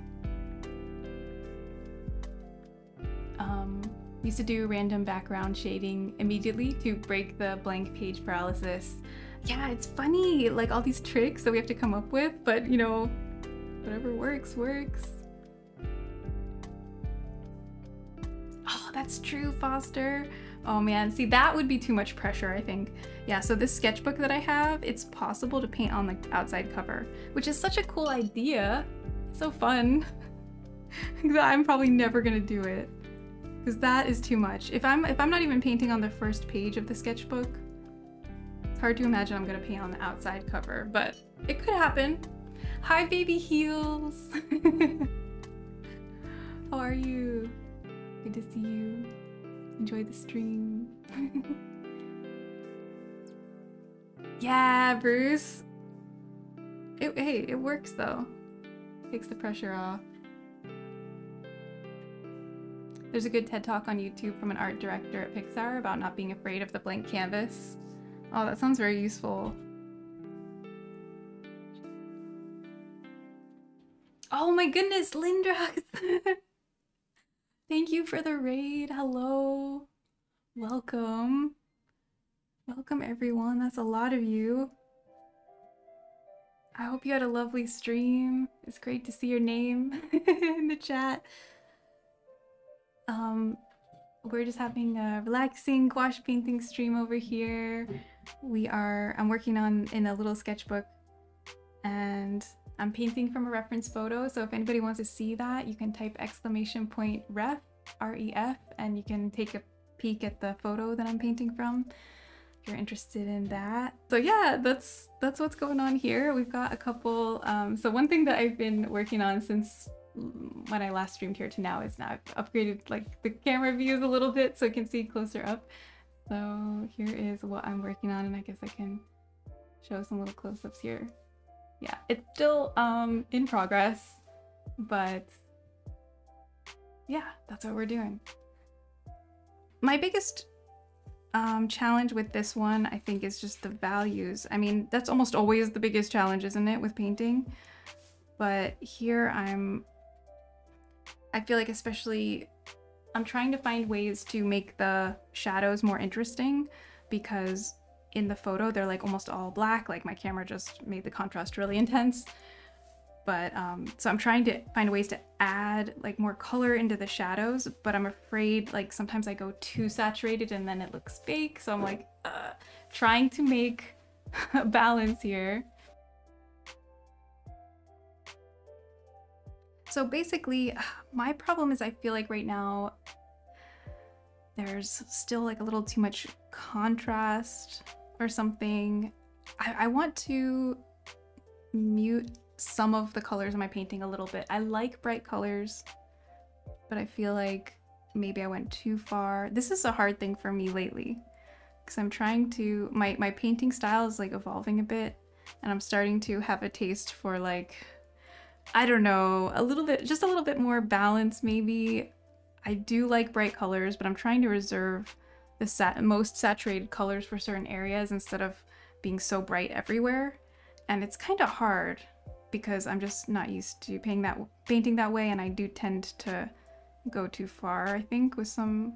Used to do random background shading immediately to break the blank page paralysis. Yeah, it's funny, like all these tricks that we have to come up with, but you know, whatever works, works. Oh, that's true, Foster. Oh man, see, that would be too much pressure, I think. Yeah, so this sketchbook that I have, it's possible to paint on the outside cover, which is such a cool idea. So fun. I'm probably never gonna do it, because that is too much. If I'm not even painting on the first page of the sketchbook, it's hard to imagine I'm gonna paint on the outside cover, but it could happen. Hi, baby heels. How are you? Good to see you. Enjoy the stream. Yeah, Bruce. Hey, it works though. Takes the pressure off. There's a good TED Talk on YouTube from an art director at Pixar about not being afraid of the blank canvas. Oh, that sounds very useful. Oh my goodness, Lindrax! Thank you for the raid. Hello. Welcome. Welcome everyone. That's a lot of you. I hope you had a lovely stream. It's great to see your name in the chat. We're just having a relaxing gouache painting stream over here. I'm working in a little sketchbook, and I'm painting from a reference photo. So if anybody wants to see that, you can type !ref, R-E-F, and you can take a peek at the photo that I'm painting from if you're interested in that. So yeah, that's what's going on here. We've got a couple, so one thing that I've been working on since when I last streamed here to now is now I've upgraded like the camera views a little bit so I can see closer up. So here is what I'm working on, and I guess I can show some little close-ups here. Yeah, it's still in progress, but yeah, that's what we're doing. My biggest challenge with this one, I think, is just the values. I mean, that's almost always the biggest challenge, isn't it, with painting? But here I feel like especially I'm trying to find ways to make the shadows more interesting, because in the photo they're like almost all black, like my camera just made the contrast really intense. But so I'm trying to find ways to add like more color into the shadows, but I'm afraid like sometimes I go too saturated and then it looks fake. So I'm like trying to make a balance here. So basically, my problem is I feel like right now there's still like a little too much contrast or something. I want to mute some of the colors in my painting a little bit. I like bright colors, but I feel like maybe I went too far. This is a hard thing for me lately, because I'm trying to, my painting style is like evolving a bit, and I'm starting to have a taste for like, I don't know, just a little bit more balance maybe. I do like bright colors, but I'm trying to reserve the most saturated colors for certain areas instead of being so bright everywhere. And it's kind of hard. because I'm just not used to painting that way, and I do tend to go too far, I think, with some...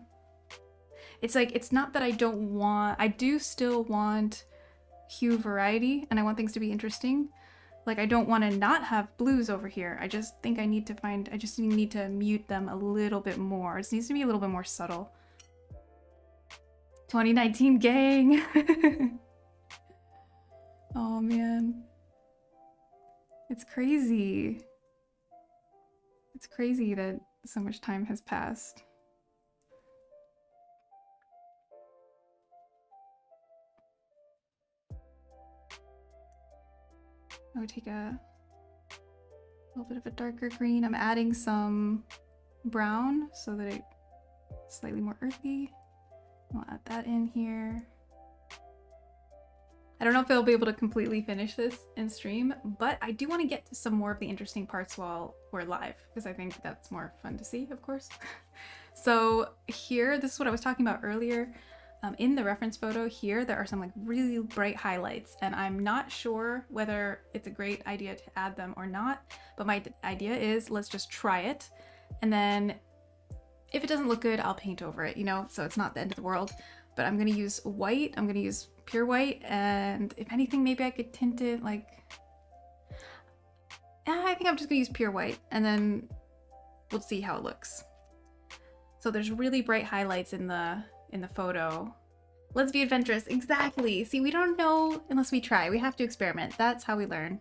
It's like, it's not that I don't want... I do still want hue variety, and I want things to be interesting. Like, I don't want to not have blues over here. I just think I need to find... I just need to mute them a little bit more. It needs to be a little bit more subtle. 2019 gang! Oh, man. It's crazy. It's crazy that so much time has passed. I would take a little bit of a darker green. I'm adding some brown so that it's slightly more earthy. I'll add that in here. I don't know if I'll be able to completely finish this in stream, but I do want to get to some more of the interesting parts while we're live, because I think that's more fun to see, of course. So here, this is what I was talking about earlier. In the reference photo here, there are some like really bright highlights, and I'm not sure whether it's a great idea to add them or not, but my idea is let's just try it. And then if it doesn't look good, I'll paint over it, you know, so it's not the end of the world. But I'm gonna use white, I'm gonna use pure white, and if anything, maybe I could tint it like... I think I'm just gonna use pure white, and then we'll see how it looks. So there's really bright highlights in the photo. Let's be adventurous, exactly. See, we don't know unless we try. We have to experiment. That's how we learn.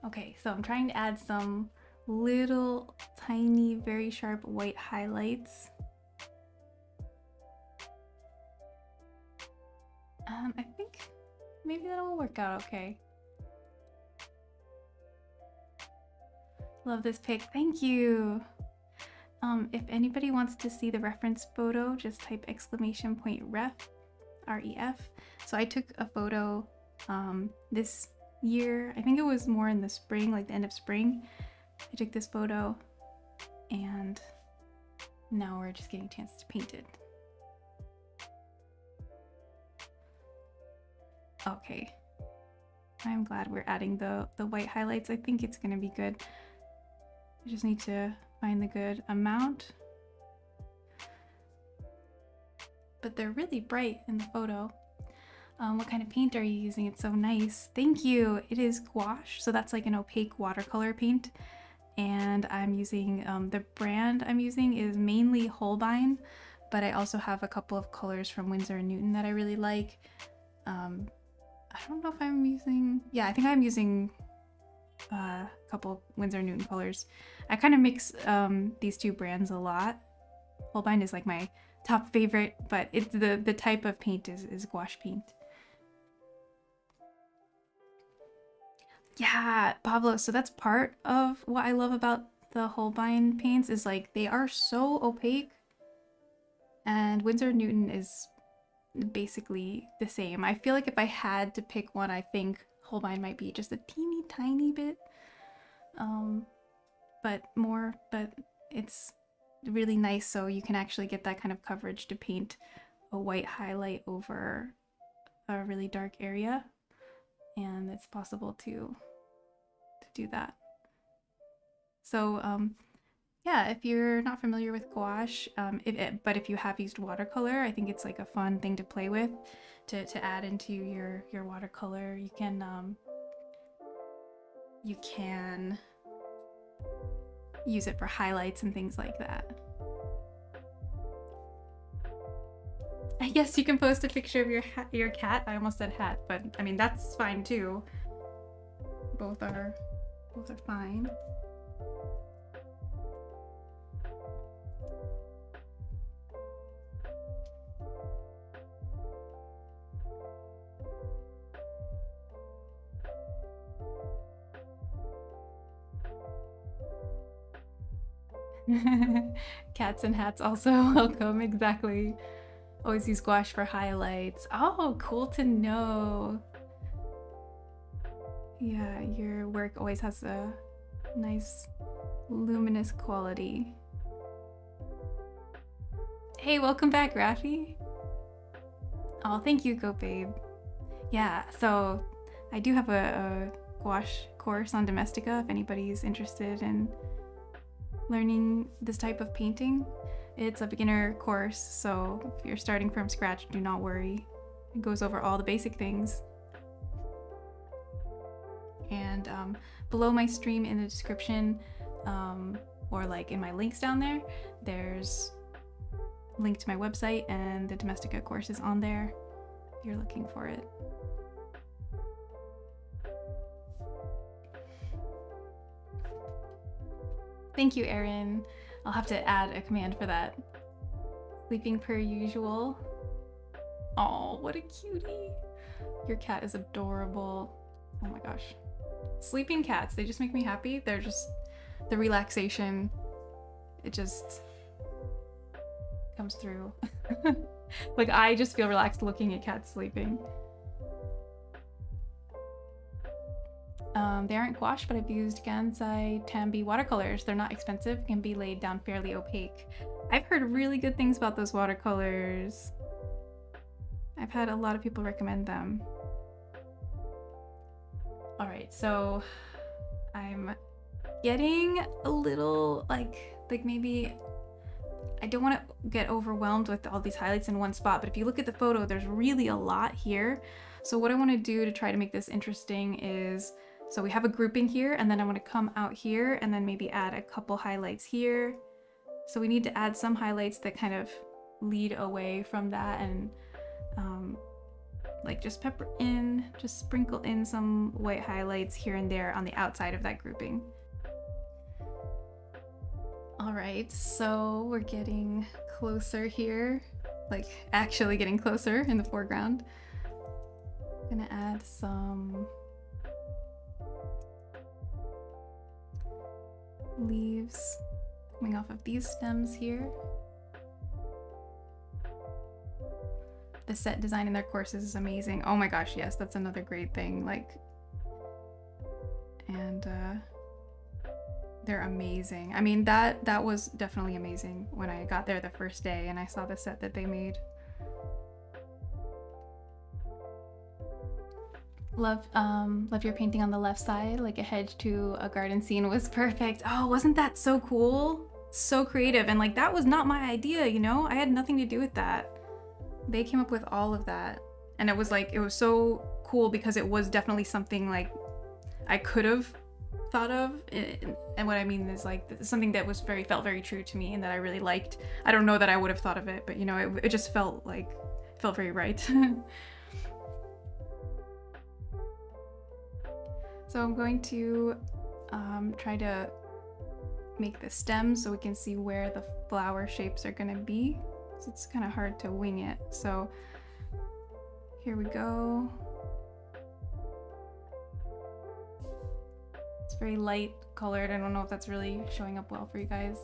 Okay, so I'm trying to add some little tiny, very sharp white highlights. I think maybe that'll work out okay. Love this pic, thank you. If anybody wants to see the reference photo, just type !ref, R-E-F. So I took a photo this year. I think it was more in the spring, like the end of spring. I took this photo, and now we're just getting a chance to paint it. Okay, I'm glad we're adding the white highlights. I think it's gonna be good. I just need to find the good amount. But they're really bright in the photo. What kind of paint are you using? It's so nice. Thank you. It is gouache, so that's like an opaque watercolor paint. And I'm using, the brand I'm using is mainly Holbein, but I also have a couple of colors from Winsor & Newton that I really like. I don't know if I'm using, yeah, I think I'm using a couple Winsor & Newton colors. I kind of mix these two brands a lot. Holbein is like my top favorite, but it's the type of paint is gouache paint. Yeah, Pablo, so that's part of what I love about the Holbein paints is like they are so opaque, and Winsor & Newton is basically the same. I feel like if I had to pick one, I think Holbein might be just a teeny tiny bit but it's really nice, so you can actually get that kind of coverage to paint a white highlight over a really dark area, and it's possible to do that. So yeah, if you're not familiar with gouache, but if you have used watercolor, I think it's like a fun thing to play with, to add into your watercolor. You can use it for highlights and things like that. Yes, you can post a picture of your cat. I almost said hat, but I mean that's fine too. Both are fine. Cats and hats also welcome, exactly. Always use gouache for highlights. Oh, cool to know. Yeah, your work always has a nice luminous quality. Hey, welcome back, Rafi. Oh, thank you, Go Babe. Yeah, so I do have a gouache course on Domestika if anybody's interested in learning this type of painting. It's a beginner course, so if you're starting from scratch, do not worry. It goes over all the basic things. And below my stream in the description, or like in my links down there, there's a link to my website, and the Domestika course is on there if you're looking for it. Thank you, Erin. I'll have to add a command for that. Sleeping per usual. Oh, what a cutie. Your cat is adorable. Oh my gosh. Sleeping cats, they just make me happy. They're just, the relaxation, it just comes through. Like, I just feel relaxed looking at cats sleeping. They aren't gouache, but I've used Gansai Tambi watercolors. They're not expensive, can be laid down fairly opaque. I've heard really good things about those watercolors. I've had a lot of people recommend them. All right, so I'm getting a little like maybe I don't want to get overwhelmed with all these highlights in one spot, but if you look at the photo, there's really a lot here. So what I want to do to try to make this interesting is, so we have a grouping here, and then I want to come out here and then maybe add a couple highlights here. So we need to add some highlights that kind of lead away from that, and like just pepper in, just sprinkle in some white highlights here and there on the outside of that grouping. All right, so we're getting closer here, like actually getting closer in the foreground. I'm gonna add some leaves coming off of these stems here. The set design in their courses is amazing. Oh my gosh, yes, that's another great thing. Like, and they're amazing. I mean, that was definitely amazing when I got there the first day and I saw the set that they made. Love your painting on the left side, like a hedge to a garden scene, was perfect. Oh, wasn't that so cool? So creative. And like, that was not my idea, you know? I had nothing to do with that. They came up with all of that. And it was like, it was so cool because it was definitely something like I could have thought of. And what I mean is like something that was felt very true to me and that I really liked. I don't know that I would have thought of it, but you know, it just felt very right. So I'm going to try to make the stems so we can see where the flower shapes are gonna be. So it's kind of hard to wing it. So here we go. It's very light colored. I don't know if that's really showing up well for you guys.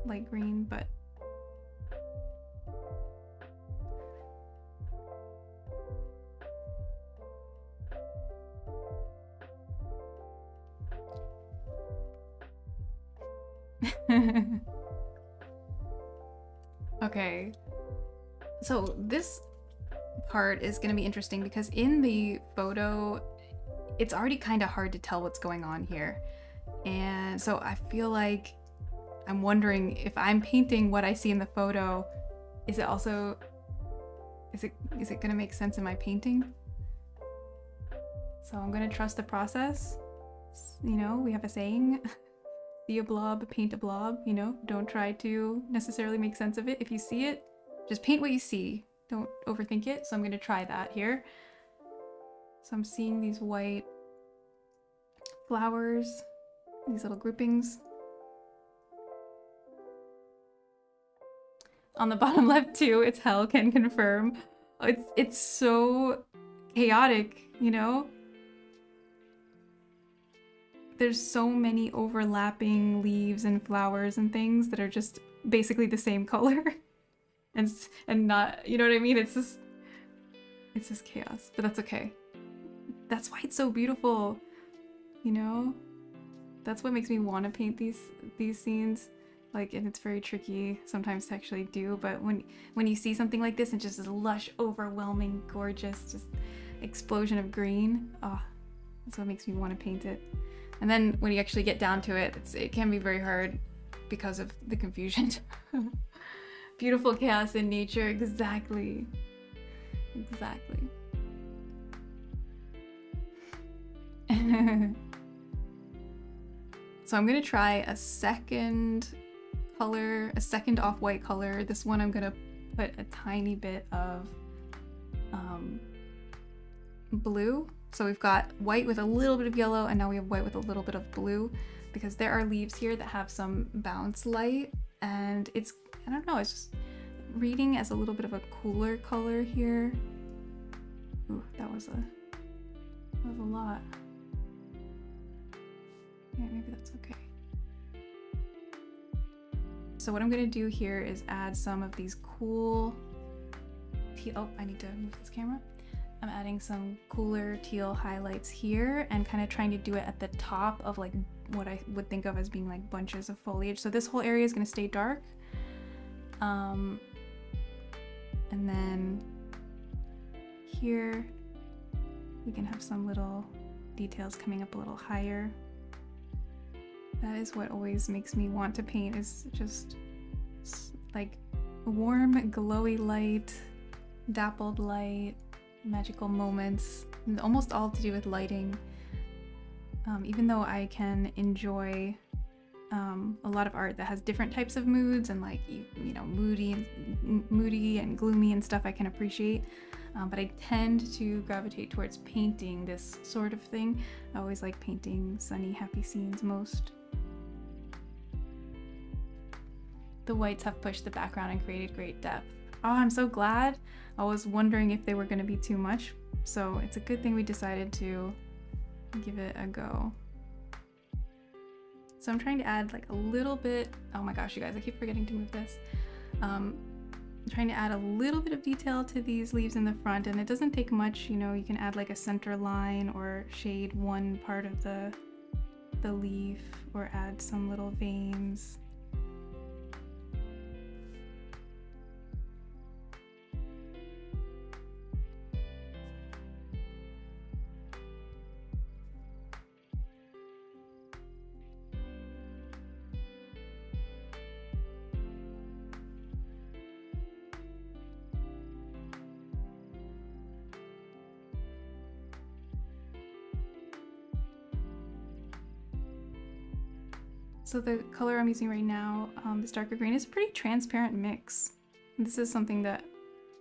Light green, but okay, so this part is going to be interesting because in the photo it's already kind of hard to tell what's going on here, and so I feel like I'm wondering if I'm painting what I see in the photo, is it going to make sense in my painting? So I'm going to trust the process. You know, we have a saying, see a blob, paint a blob, you know, don't try to necessarily make sense of it. If you see it, just paint what you see. Don't overthink it. So I'm going to try that here. So I'm seeing these white flowers, these little groupings. On the bottom left too, it's hell, can confirm. It's so chaotic, you know? There's so many overlapping leaves and flowers and things that are just basically the same color. and not, you know what I mean? It's just chaos, but that's okay. That's why it's so beautiful, you know? That's what makes me want to paint these scenes. Like, and it's very tricky sometimes to actually do, but when you see something like this and just this lush, overwhelming, gorgeous, just explosion of green, oh, that's what makes me want to paint it. And then when you actually get down to it, it can be very hard because of the confusion. Beautiful chaos in nature, exactly. Exactly. So I'm gonna try a second color, a second off-white color. This one I'm gonna put a tiny bit of blue. So we've got white with a little bit of yellow, and now we have white with a little bit of blue, because there are leaves here that have some bounce light, and it's, I don't know, it's just reading as a little bit of a cooler color here. Ooh, that was a lot. Yeah, maybe that's okay. So what I'm gonna do here is add some of these cool teal. Oh, I need to move this camera. I'm adding some cooler teal highlights here and kind of trying to do it at the top of like what I would think of as being like bunches of foliage. So this whole area is gonna stay dark. And then here we can have some little details coming up a little higher. That is what always makes me want to paint, is just like warm, glowy light, dappled light, magical moments, and almost all to do with lighting. Even though I can enjoy a lot of art that has different types of moods and like, you know, moody and gloomy and stuff, I can appreciate. But I tend to gravitate towards painting this sort of thing. I always like painting sunny, happy scenes most. The whites have pushed the background and created great depth. Oh, I'm so glad. I was wondering if they were going to be too much, so it's a good thing we decided to give it a go. So I'm trying to add like a little bit, oh my gosh, you guys, I keep forgetting to move this. I'm trying to add a little bit of detail to these leaves in the front, and it doesn't take much, you know, you can add like a center line or shade one part of the leaf or add some little veins. So the color I'm using right now, this darker green, is a pretty transparent mix. This is something that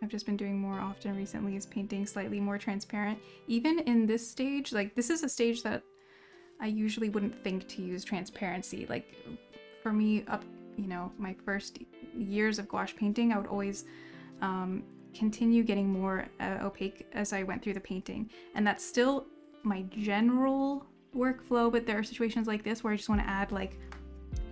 I've just been doing more often recently, is painting slightly more transparent. Even in this stage, like this is a stage that I usually wouldn't think to use transparency. Like for me, up, you know, my first years of gouache painting, I would always continue getting more opaque as I went through the painting. And that's still my general workflow, but there are situations like this where I just want to add like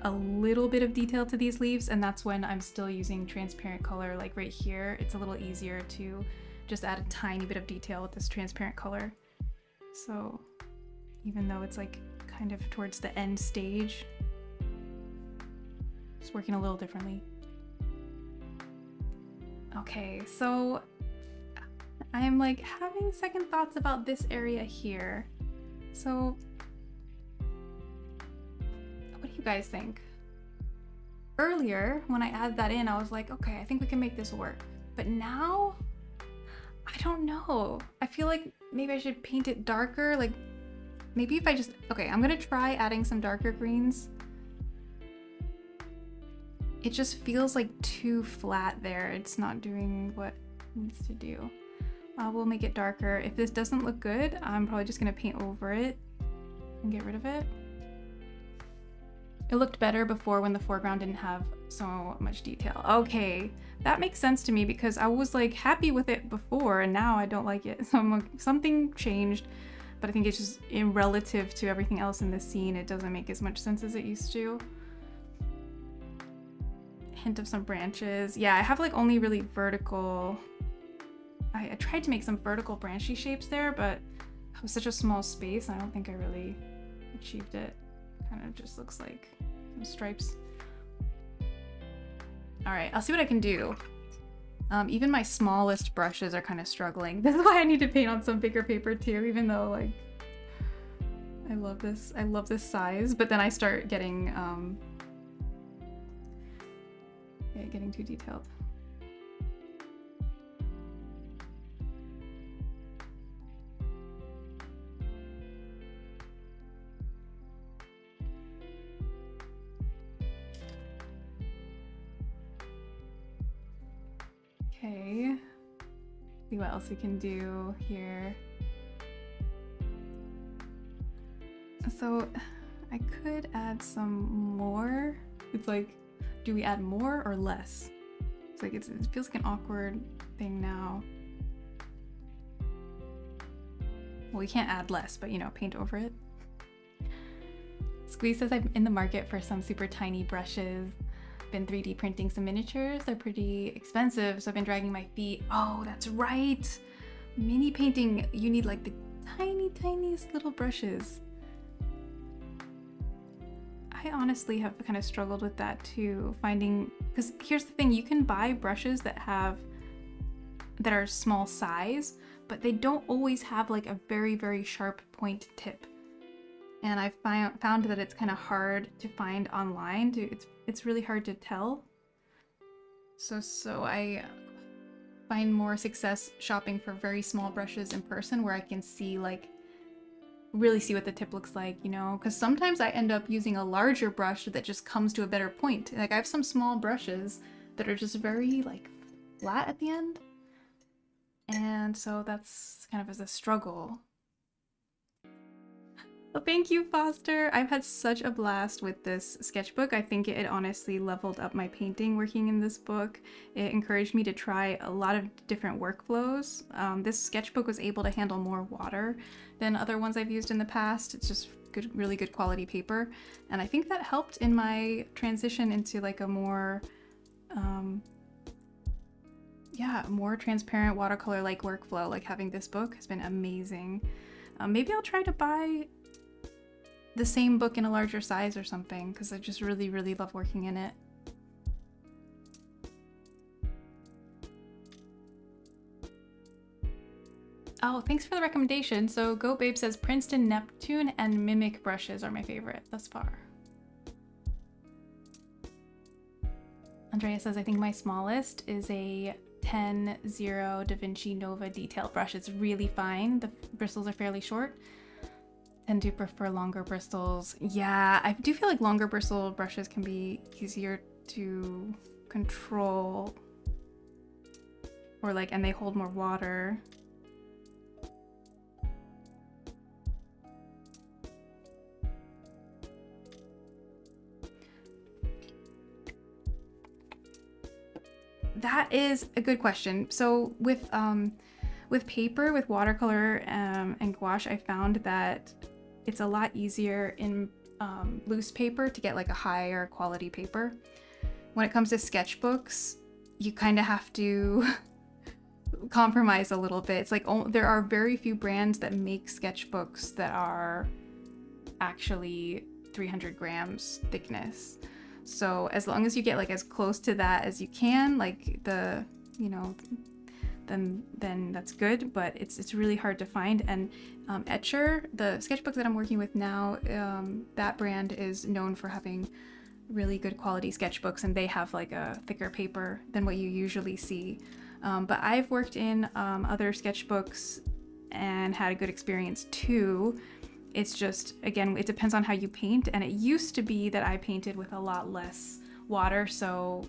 a little bit of detail to these leaves, and that's when I'm still using transparent color. Like right here, it's a little easier to just add a tiny bit of detail with this transparent color. So even though it's like kind of towards the end stage, it's working a little differently. Okay, so I'm like having second thoughts about this area here. So what do you guys think? Earlier, when I added that in, I was like, okay, I think we can make this work. But now, I don't know. I feel like maybe I should paint it darker. Like maybe if I just, okay, I'm gonna try adding some darker greens. It just feels like too flat there. It's not doing what it needs to do. We'll make it darker. If this doesn't look good, I'm probably just gonna paint over it and get rid of it. It looked better before when the foreground didn't have so much detail. Okay, that makes sense to me because I was like happy with it before and now I don't like it. So I'm like, something changed, but I think it's just in relative to everything else in the scene, it doesn't make as much sense as it used to. Hint of some branches. Yeah, I have like only really vertical. I tried to make some vertical branchy shapes there, but it was such a small space. I don't think I really achieved it. Kind of just looks like some stripes. All right, I'll see what I can do. Even my smallest brushes are kind of struggling. This is why I need to paint on some bigger paper too, even though like I love this size, but then I start getting getting too detailed. Okay, see what else we can do here. So I could add some more. It's like, do we add more or less? It's like it feels like an awkward thing now. Well, we can't add less, but you know, paint over it. Squeeze says I'm in the market for some super tiny brushes. Been 3D printing some miniatures. They're pretty expensive, so I've been dragging my feet. Oh, that's right. Mini painting, you need like the tiniest little brushes. I honestly have kind of struggled with that too, finding, because here's the thing, you can buy brushes that are small size, but they don't always have like a very sharp point tip. And I found that it's kind of hard to find online. It's really hard to tell. So I find more success shopping for very small brushes in person where I can see like really see what the tip looks like, you know, because sometimes I end up using a larger brush that just comes to a better point. Like I have some small brushes that are just very like flat at the end, and so that's kind of as a struggle. Well, thank you, Foster. I've had such a blast with this sketchbook. I think it honestly leveled up my painting working in this book. It encouraged me to try a lot of different workflows. This sketchbook was able to handle more water than other ones I've used in the past. It's just good, really good quality paper. And I think that helped in my transition into like a more, more transparent watercolor-like workflow. Like having this book has been amazing. Maybe I'll try to buy the same book in a larger size or something, because I just really love working in it. Oh, thanks for the recommendation. So Go Babe says Princeton, Neptune, and Mimic brushes are my favorite thus far. Andrea says I think my smallest is a 10-0 Da Vinci Nova detail brush. It's really fine. The bristles are fairly short. Tend to prefer longer bristles. Yeah, I do feel like longer bristle brushes can be easier to control, or like, and they hold more water. That is a good question. So with paper, with watercolor and gouache, I found that it's a lot easier in loose paper to get like a higher quality paper. When it comes to sketchbooks, you kind of have to compromise a little bit. It's like there are very few brands that make sketchbooks that are actually 300 grams thickness. So as long as you get like as close to that as you can, like the, you know, then that's good, but it's really hard to find. And Etcher, the sketchbook that I'm working with now, that brand is known for having really good quality sketchbooks, and they have like a thicker paper than what you usually see. But I've worked in other sketchbooks and had a good experience too. It's just, again, it depends on how you paint, and it used to be that I painted with a lot less water, so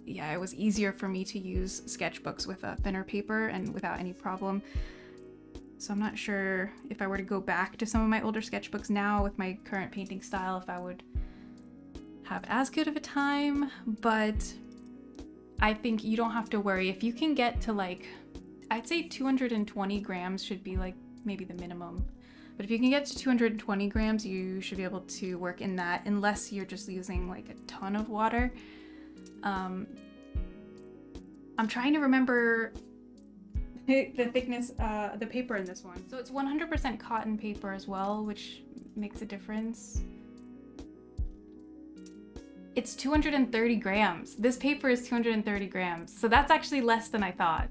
yeah, it was easier for me to use sketchbooks with a thinner paper and without any problem. So I'm not sure if I were to go back to some of my older sketchbooks now with my current painting style, if I would have as good of a time, but I think you don't have to worry. If you can get to like, I'd say 220 grams should be like maybe the minimum. But if you can get to 220 grams, you should be able to work in that, unless you're just using like a ton of water. I'm trying to remember the thickness, the paper in this one. So it's 100% cotton paper as well, which makes a difference. It's 230 grams. This paper is 230 grams. So that's actually less than I thought.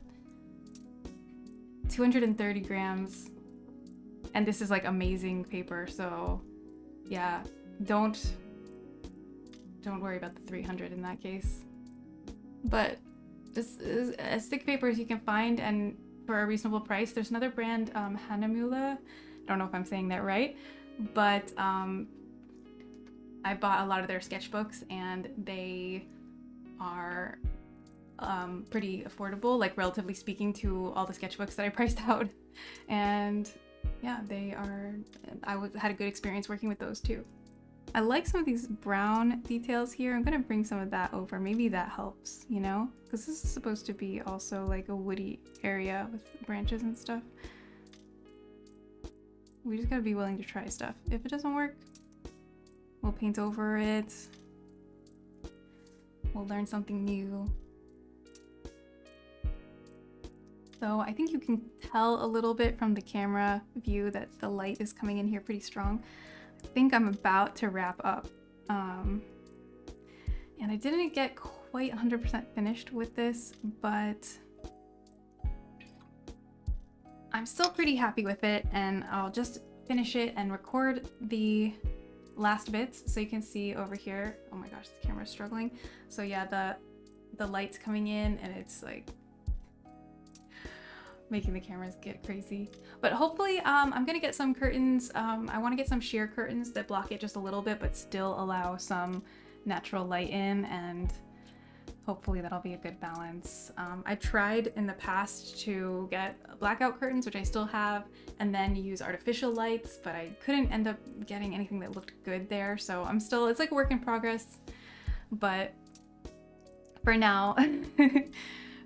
230 grams. And this is like amazing paper. So yeah, don't worry about the 300 in that case. But this is as thick paper as you can find and for a reasonable price. There's another brand, Hanamula. I don't know if I'm saying that right, but I bought a lot of their sketchbooks and they are pretty affordable, like relatively speaking to all the sketchbooks that I priced out. And yeah, I had a good experience working with those too. I like some of these brown details here. I'm gonna bring some of that over. Maybe that helps, you know? Because this is supposed to be also like a woody area with branches and stuff. We just gotta be willing to try stuff. If it doesn't work, we'll paint over it. We'll learn something new. So I think you can tell a little bit from the camera view that the light is coming in here pretty strong. I think I'm about to wrap up. And I didn't get quite 100% finished with this, but I'm still pretty happy with it, and I'll just finish it and record the last bits so you can see over here. Oh my gosh, the camera's struggling. So yeah, the light's coming in and it's like making the cameras get crazy. But hopefully I'm gonna get some curtains. I want to get some sheer curtains that block it just a little bit but still allow some natural light in, and hopefully that'll be a good balance. I tried in the past to get blackout curtains, which I still have, and then use artificial lights, but I couldn't end up getting anything that looked good there. So I'm still, it's like a work in progress, but for now,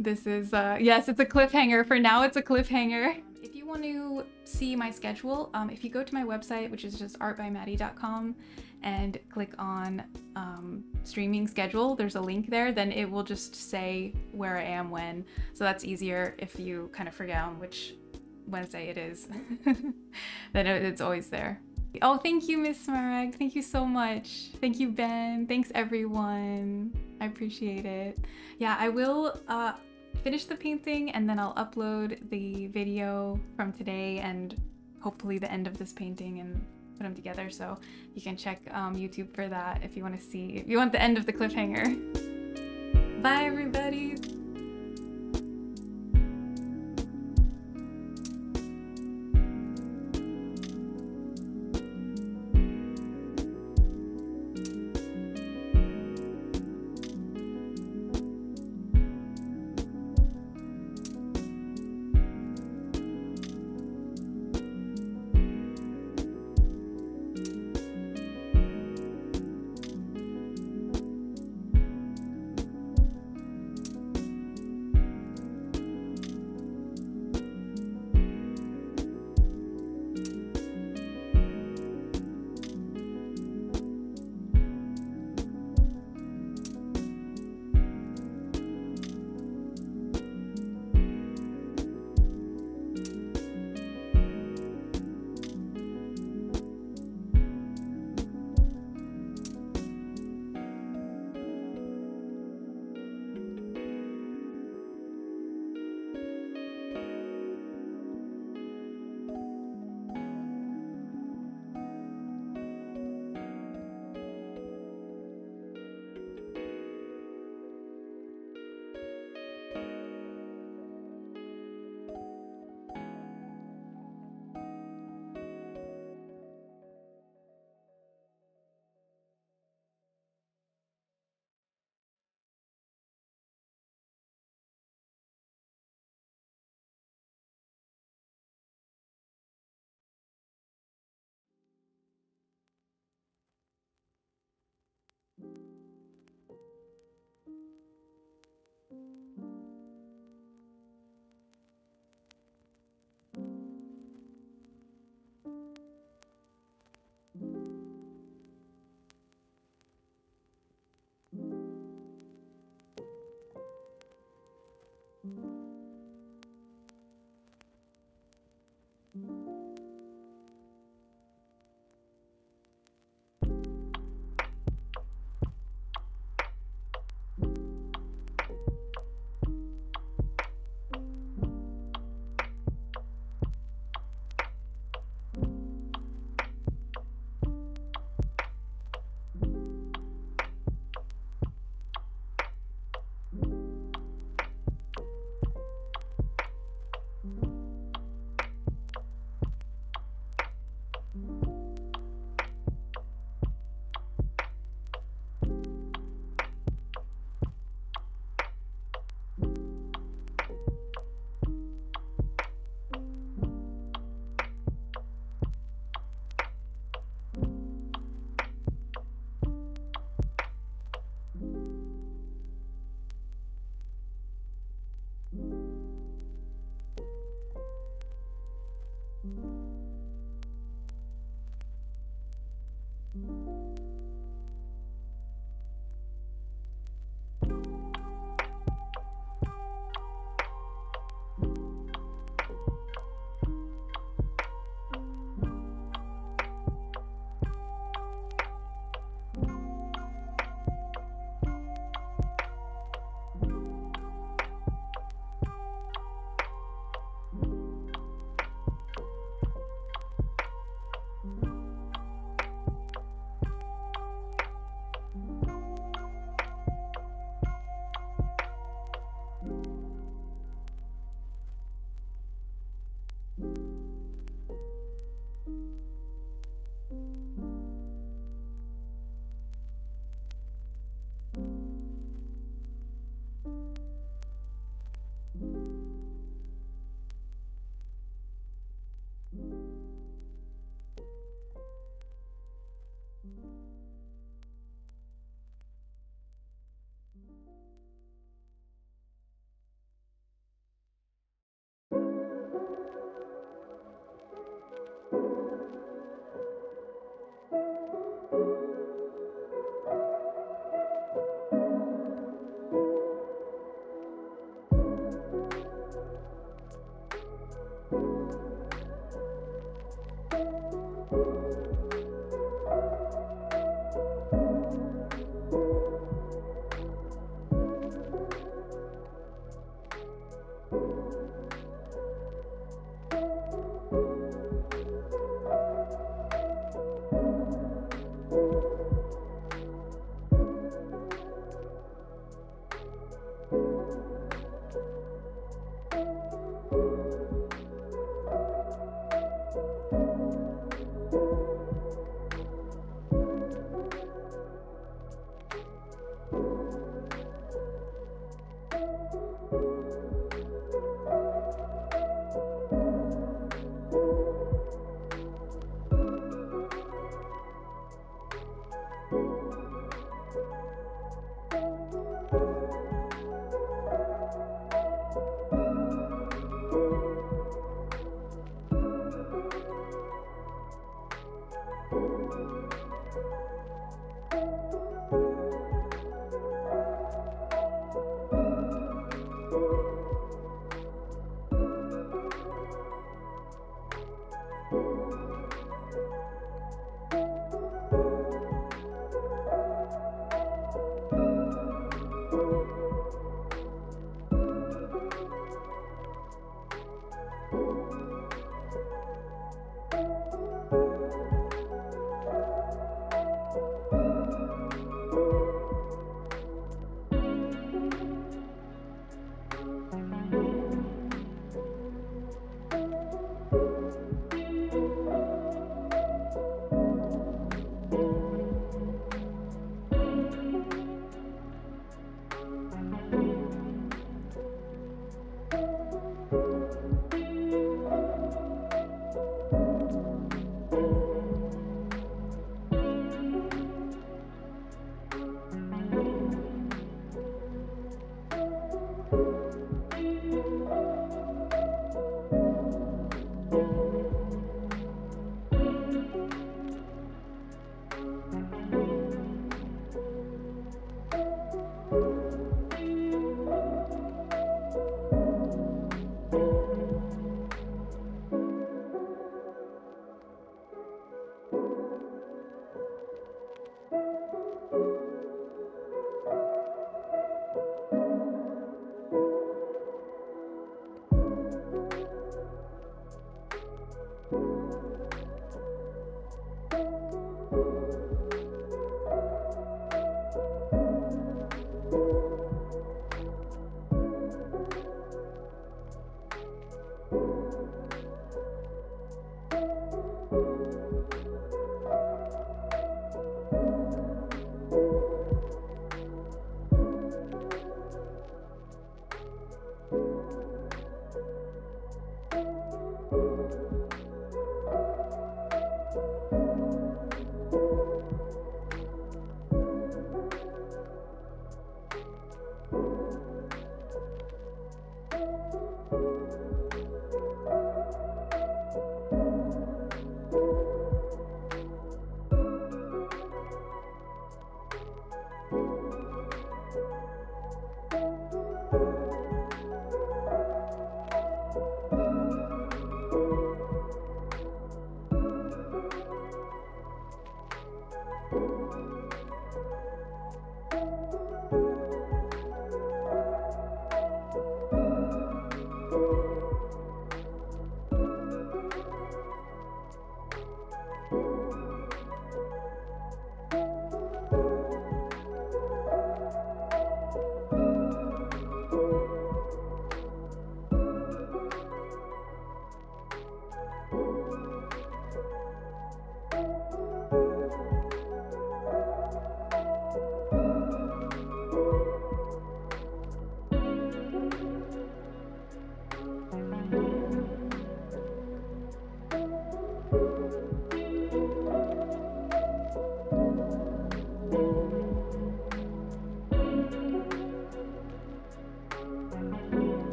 this is, yes, it's a cliffhanger. For now, it's a cliffhanger. If you want to see my schedule, if you go to my website, which is just artbymaddie.com, and click on streaming schedule, there's a link there, then it will just say where I am when. So that's easier if you kind of forget on which Wednesday it is. Then it's always there. Oh, thank you, Miss Smaragd. Thank you so much. Thank you, Ben. Thanks, everyone. I appreciate it. Yeah, I will finish the painting and then I'll upload the video from today and hopefully the end of this painting and put them together, so you can check YouTube for that if you want to see, if you want the end of the cliffhanger. Bye, everybody.